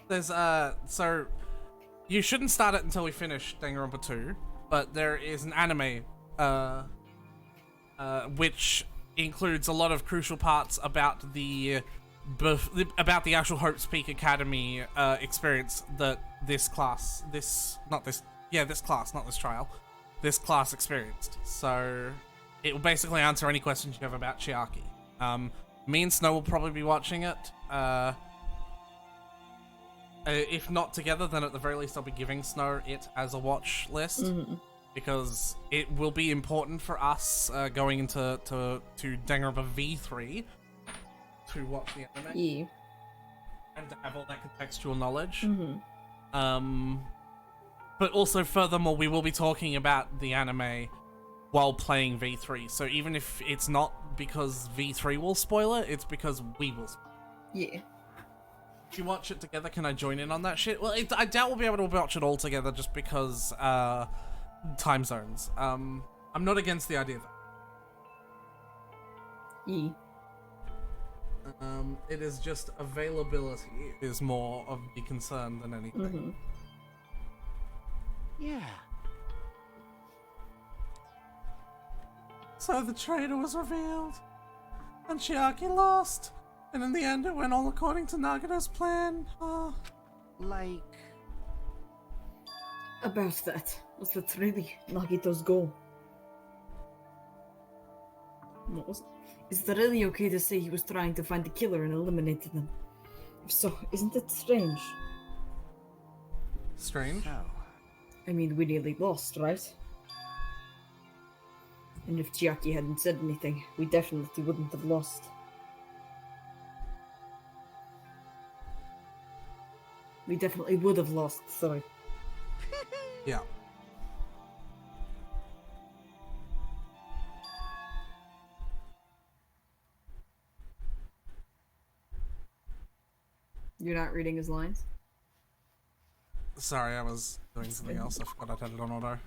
There's, so... You shouldn't start it until we finish Danganronpa 2, but there is an anime, which includes a lot of crucial parts about the actual Hope's Peak Academy, experience that this class experienced. So, it will basically answer any questions you have about Chiaki. Me and Snow will probably be watching it, if not together, then at the very least I'll be giving Snow it as a watch list, because it will be important for us going into to Danganronpa V3 to watch the anime. Yeah. And to have all that contextual knowledge. But also, furthermore, we will be talking about the anime while playing V3, so even if it's not because V3 will spoil it, it's because we will spoil it. Yeah. If you watch it together, can I join in on that shit? Well, I doubt we'll be able to watch it all together just because, time zones. I'm not against the idea, though. Yeah. It is just availability is more of the concern than anything. Yeah. So the traitor was revealed, and Chiaki lost. And in the end, it went all according to Nagito's plan. Like... About that. Was that really Nagito's goal? Is it really okay to say he was trying to find the killer and eliminated them? If so, isn't it strange? Strange? Oh. I mean, we nearly lost, right? And if Chiaki hadn't said anything, we definitely wouldn't have lost. We definitely would have lost, sorry. Yeah. You're not reading his lines? Sorry, I was doing something else. I forgot I had it on auto.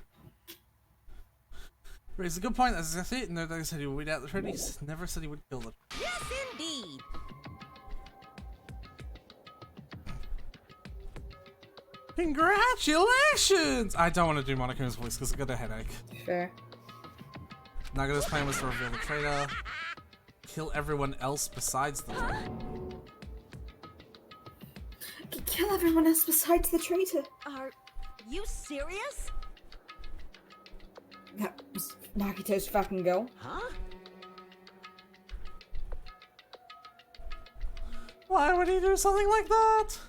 Raised a good point. As I said, no, they said he would weed out the traitor. He never said he would kill them. Yes, indeed. Congratulations! I don't want to do Monaco's voice because I got a headache. Fair. Nagito's plan was to reveal the traitor, kill everyone else besides the traitor. Kill everyone else besides the traitor. Are you serious? That was Nagito's fucking go. Huh? Why would he do something like that?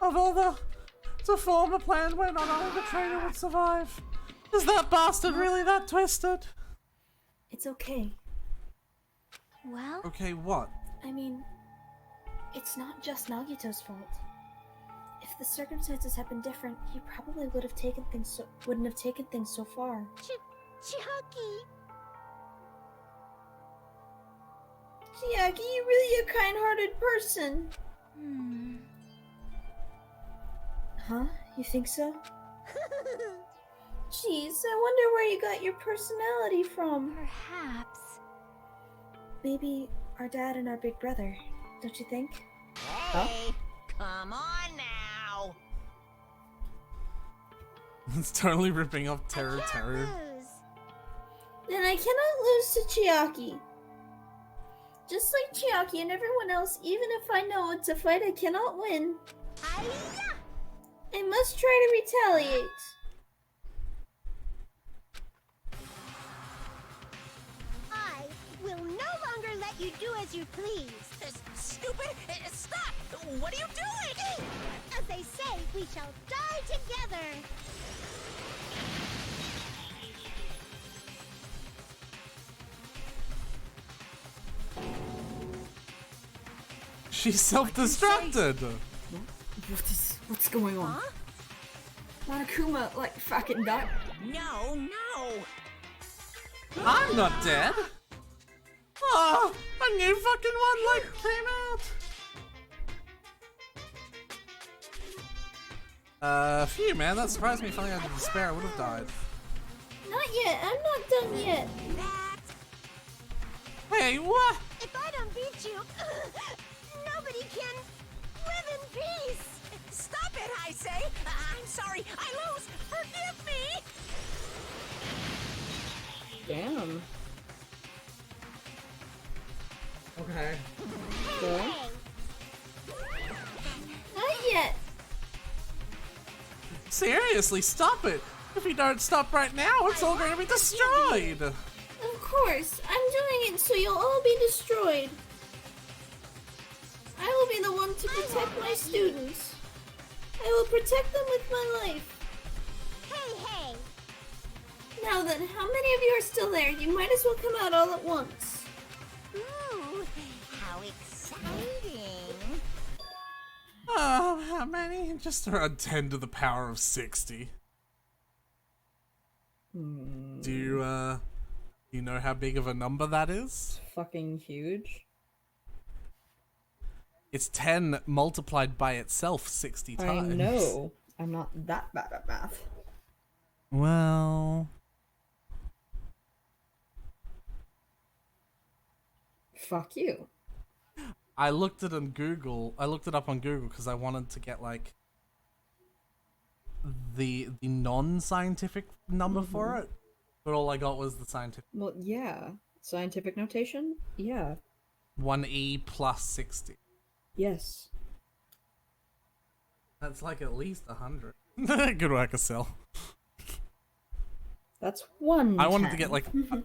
Of all to form a plan where not only the trainer would survive. Is that bastard really that twisted? It's okay. Well, Okay, what? I mean, it's not just Nagito's fault. If the circumstances had been different, he probably wouldn't have taken things so far. Chiaki! Chiaki, you're really a kind-hearted person. Huh? You think so? Jeez, I wonder where you got your personality from. perhaps. Maybe our dad and our big brother, don't you think? Hey, come on now. It's totally ripping off Terror. Then I cannot lose to Chiaki. Just like Chiaki and everyone else, even if I know it's a fight I cannot win, I must try to retaliate. I will no longer let you do as you please. Stupid! Stop! What are you doing? As they say, we shall die together. She's self-destructed! What's going on? Huh? Monokuma, like, fucking died. No, no! I'm not dead! Oh, a new fucking one like came out! Phew, man, that surprised me. If only I had despair, I would have died. Not yet, I'm not done yet. Hey, what? If I don't beat you, nobody can live in peace. Stop it, I say! I'm sorry, I lose! Forgive me! Damn. Okay. Okay. Not yet. Seriously, stop it! If you don't stop right now, it's all going to be destroyed! Of course, I'm doing it so you'll all be destroyed. I will be the one to protect my students. I will protect them with my life. Hey! Now then, how many of you are still there? You might as well come out all at once. Ooh, how exciting! Oh, how many? Just around 10 to the power of 60. Do you know how big of a number that is? Fucking huge. It's 10 multiplied by itself 60 times. I know. I'm not that bad at math. Well... Fuck you. I looked it on Google. I looked it up on Google because I wanted to get like the non-scientific number for it, but all I got was the scientific. Well, yeah. Scientific notation? Yeah. 1e plus 60. Yes. That's like at least 100. Good work, Estelle. That's one. I wanted to get like. Huh?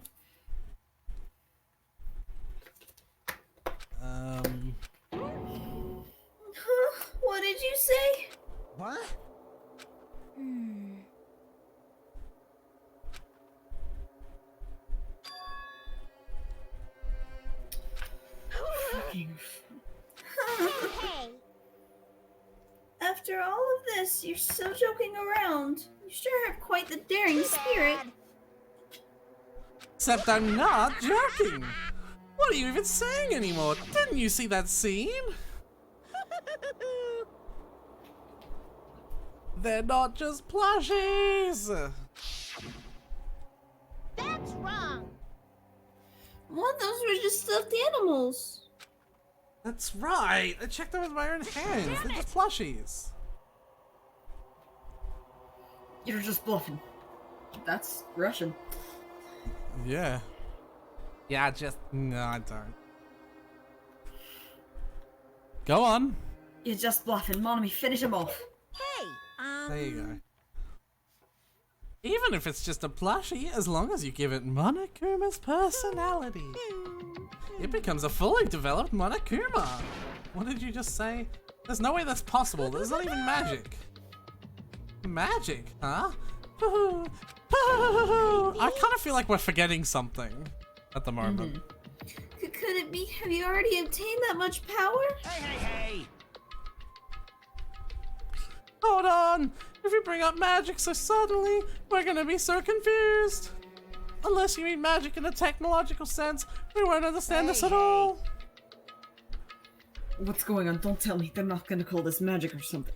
What did you say? What? Hey! After all of this, you're still joking around. You sure have quite the daring spirit. Except I'm not joking. What are you even saying anymore? Didn't you see that scene? They're not just plushies. That's wrong! What? Those were just stuffed animals. That's right. I checked them with my own hands. They're just plushies. You're just bluffing. That's Russian. Yeah. Yeah, no, I don't. Go on. You're just bluffing. Monomi, finish him off. Hey, There you go. Even if it's just a plushie, as long as you give it Monokuma's personality, it becomes a fully developed Monokuma. What did you just say? There's no way that's possible. There's not even magic. Magic, huh? I kind of feel like we're forgetting something at the moment. Could it be? Have you already obtained that much power? Hey! Hold on! If you bring up magic so suddenly, we're gonna be so confused. Unless you mean magic in a technological sense, we won't understand this at all. What's going on? Don't tell me they're not gonna call this magic or something.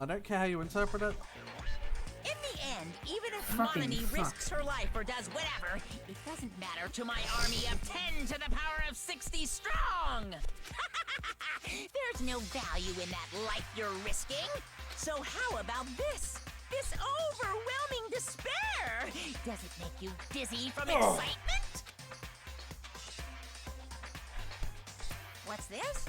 I don't care how you interpret it. In the end, even if Fucking Monomi fuck. risks her life or does whatever, it doesn't matter to my army of 10 to the power of 60 strong! There's no value in that life you're risking. So how about this? This overwhelming despair! Does it make you dizzy from excitement? What's this?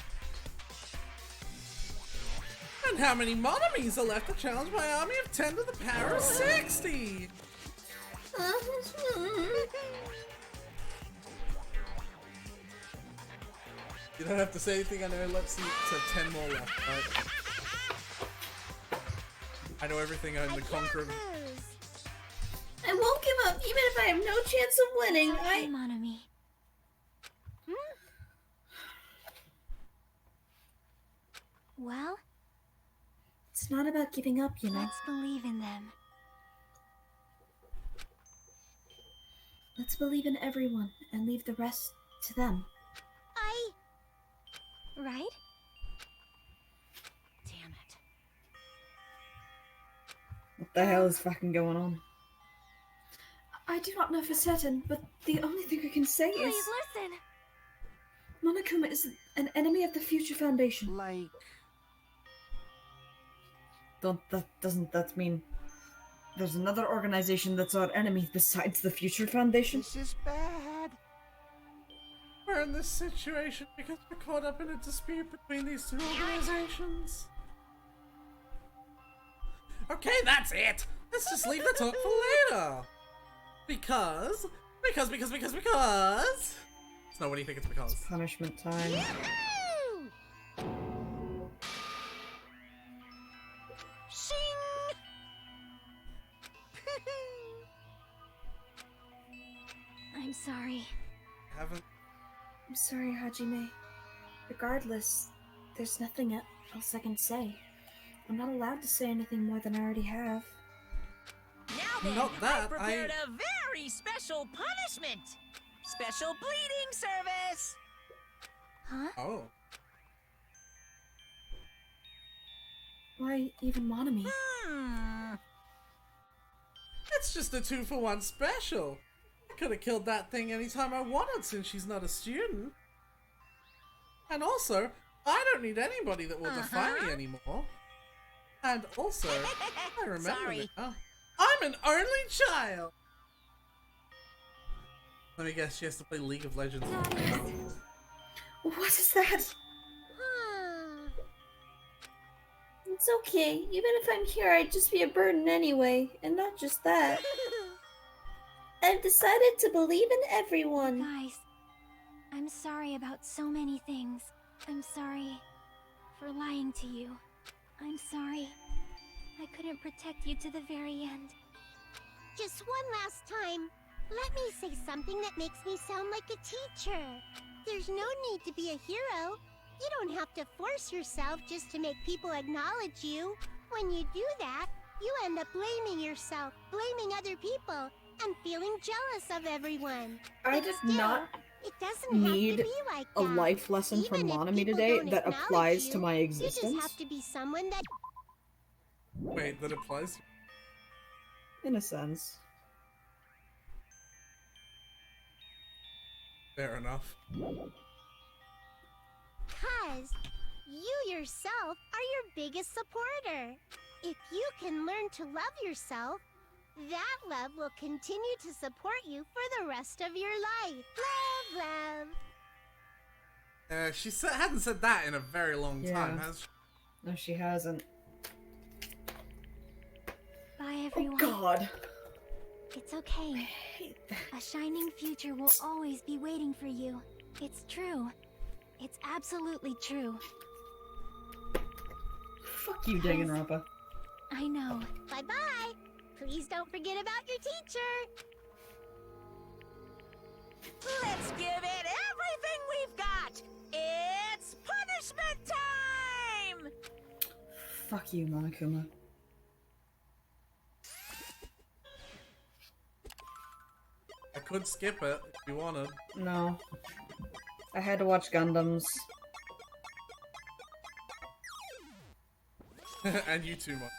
And how many Monomis are left to challenge my army of 10 to the power of 60? You don't have to say anything, I know. Let's see, so 10 more left, right? I know everything on the Conqueror. I won't give up, even if I have no chance of winning. Hi, Monomi. Well, It's not about giving up, you know. let's believe in them. Let's believe in everyone and leave the rest to them. Right? Damn it. What the hell is fucking going on? I do not know for certain, but the only thing I can say Please is listen. Monokuma is an enemy of the Future Foundation. Like, Doesn't that mean there's another organization that's our enemy besides the Future Foundation? this is bad. We're in this situation because we're caught up in a dispute between these two organizations. Okay, that's it! Let's just leave the talk for later! Because... So what do you think it's because? Punishment time. I'm sorry. I'm sorry, Hajime. Regardless, there's nothing else I can say. I'm not allowed to say anything more than I already have. Now then, Not that, I prepared a very special punishment! Special bleeding service! Huh? Oh. Why even Monomi? It's just a 2-for-1 special. I could have killed that thing anytime I wanted since she's not a student. And also, I don't need anybody that will defy me anymore. And also, I remember now, I'm an only child! Let me guess, she has to play League of Legends. What is that? It's okay. Even if I'm here, I'd just be a burden anyway. And not just that. I've decided to believe in everyone. Guys, I'm sorry about so many things. I'm sorry for lying to you. I'm sorry I couldn't protect you to the very end. Just one last time, let me say something that makes me sound like a teacher. There's no need to be a hero. You don't have to force yourself just to make people acknowledge you. When you do that, you end up blaming yourself, blaming other people, and feeling jealous of everyone. I But did still, not it doesn't have to need be like a that. life lesson from Even if Monomi people today don't that acknowledge applies to you, my You just existence. have to be someone that Wait, that applies? In a sense. Fair enough. Because you yourself are your biggest supporter. If you can learn to love yourself, that love will continue to support you for the rest of your life. Love, love. She hadn't said that in a very long time, Yeah. has she? No, she hasn't. everyone. Oh God. It's okay. A shining future will always be waiting for you. It's true. It's absolutely true. Fuck you, Danganronpa. I know. Bye-bye. Please don't forget about your teacher. Let's give it everything we've got! It's punishment time! Fuck you, Monokuma. I could skip it if you wanted. No. I had to watch Gundams. And you too much.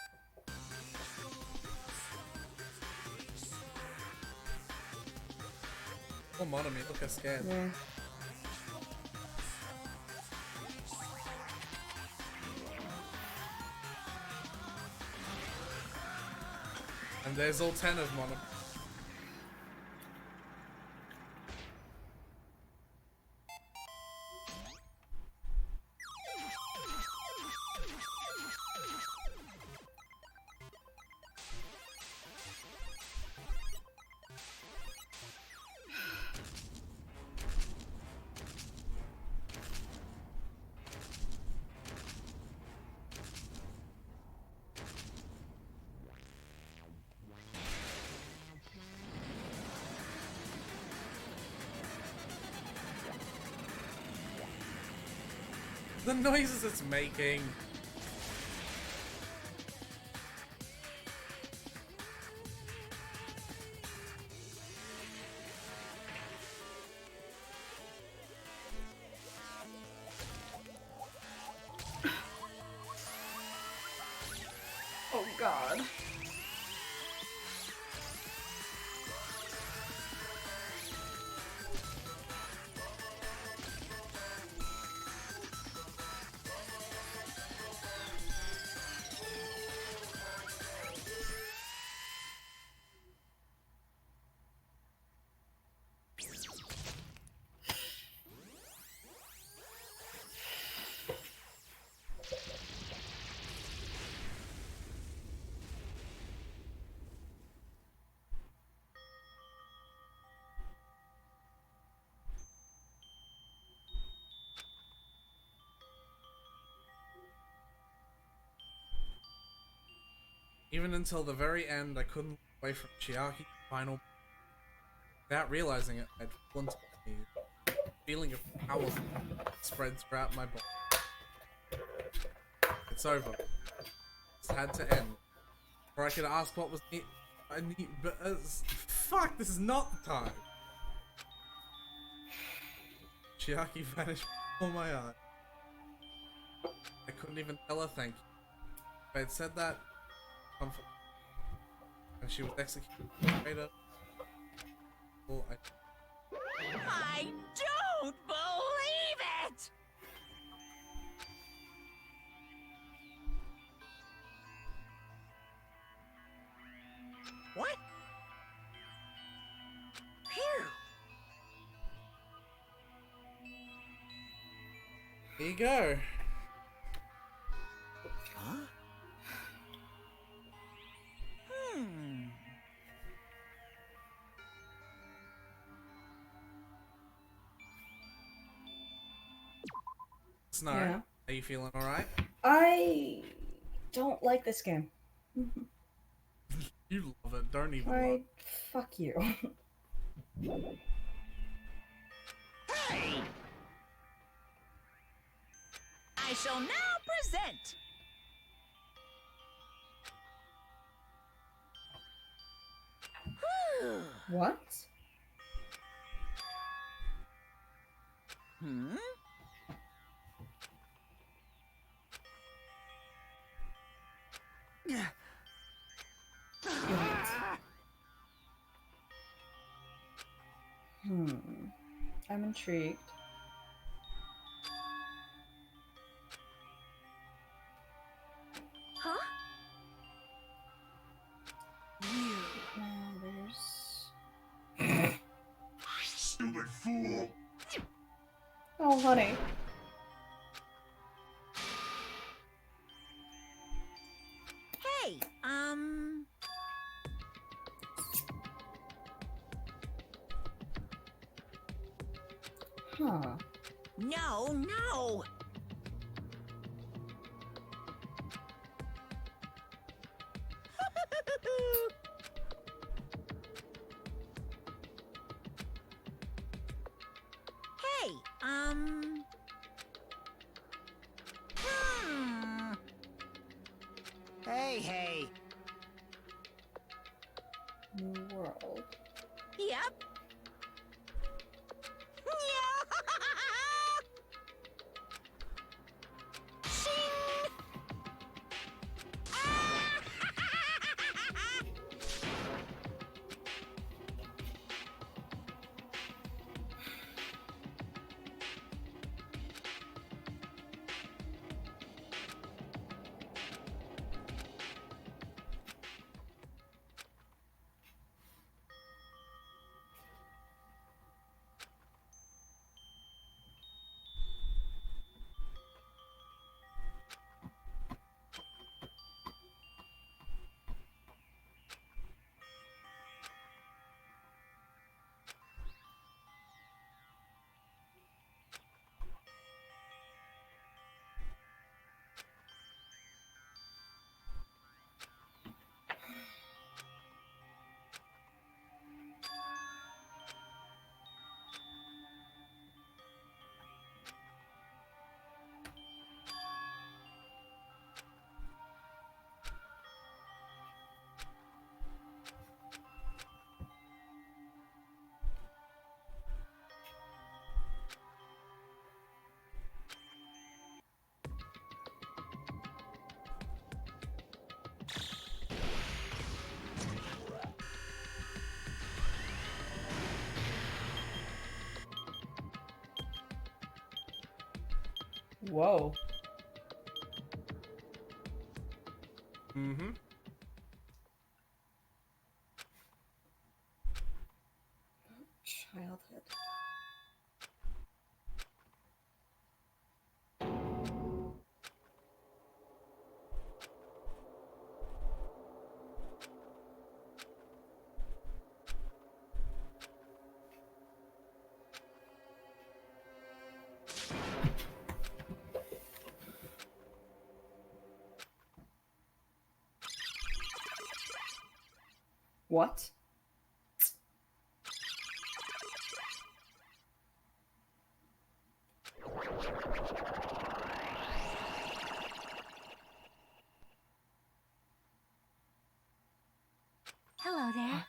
Oh, Monomi, look how scared. Yeah. And there's all 10 of Monomi. The noises it's making. Oh God. Even until the very end, I couldn't look away from Chiaki's final. Without realizing it, I'd fallen to my knees. A feeling of power spread throughout my body. It's over. This had to end. Or I could ask what was I need, but fuck, this is not the time. Chiaki vanished before my eyes. I couldn't even tell her thank you. If I had said that, comfort, and she was executed later. Well, I don't believe it! What? Phew! Here you go. Huh? Snow, Yeah. are you feeling alright? I don't like this game. You love it, don't even love Fuck you. Hey! I shall now present. What? Hmm? I'm intrigued. Huh? There's... Stupid fool! Oh, honey. Hey, No, no! Hey, Hey. New world. Yep. Whoa. Mm-hmm. Childhood. What? Hello there.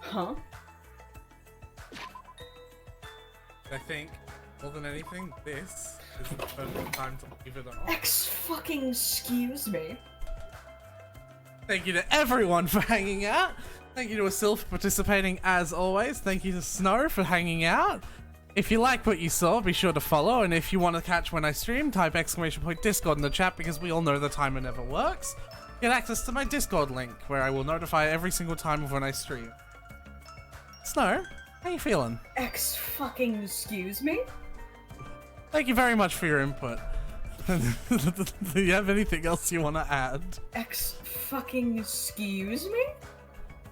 Huh? I think, more than anything, this is the perfect time to leave it on. Excuse me. Thank you to everyone for hanging out. Thank you to Asil for participating as always. Thank you to Snow for hanging out. If you like what you saw, be sure to follow. And if you want to catch when I stream, type !Discord in the chat because we all know the timer never works. Get access to my Discord link where I will notify every single time of when I stream. Snow, how you feeling? Excuse me? Thank you very much for your input. Do you have anything else you want to add? Excuse me?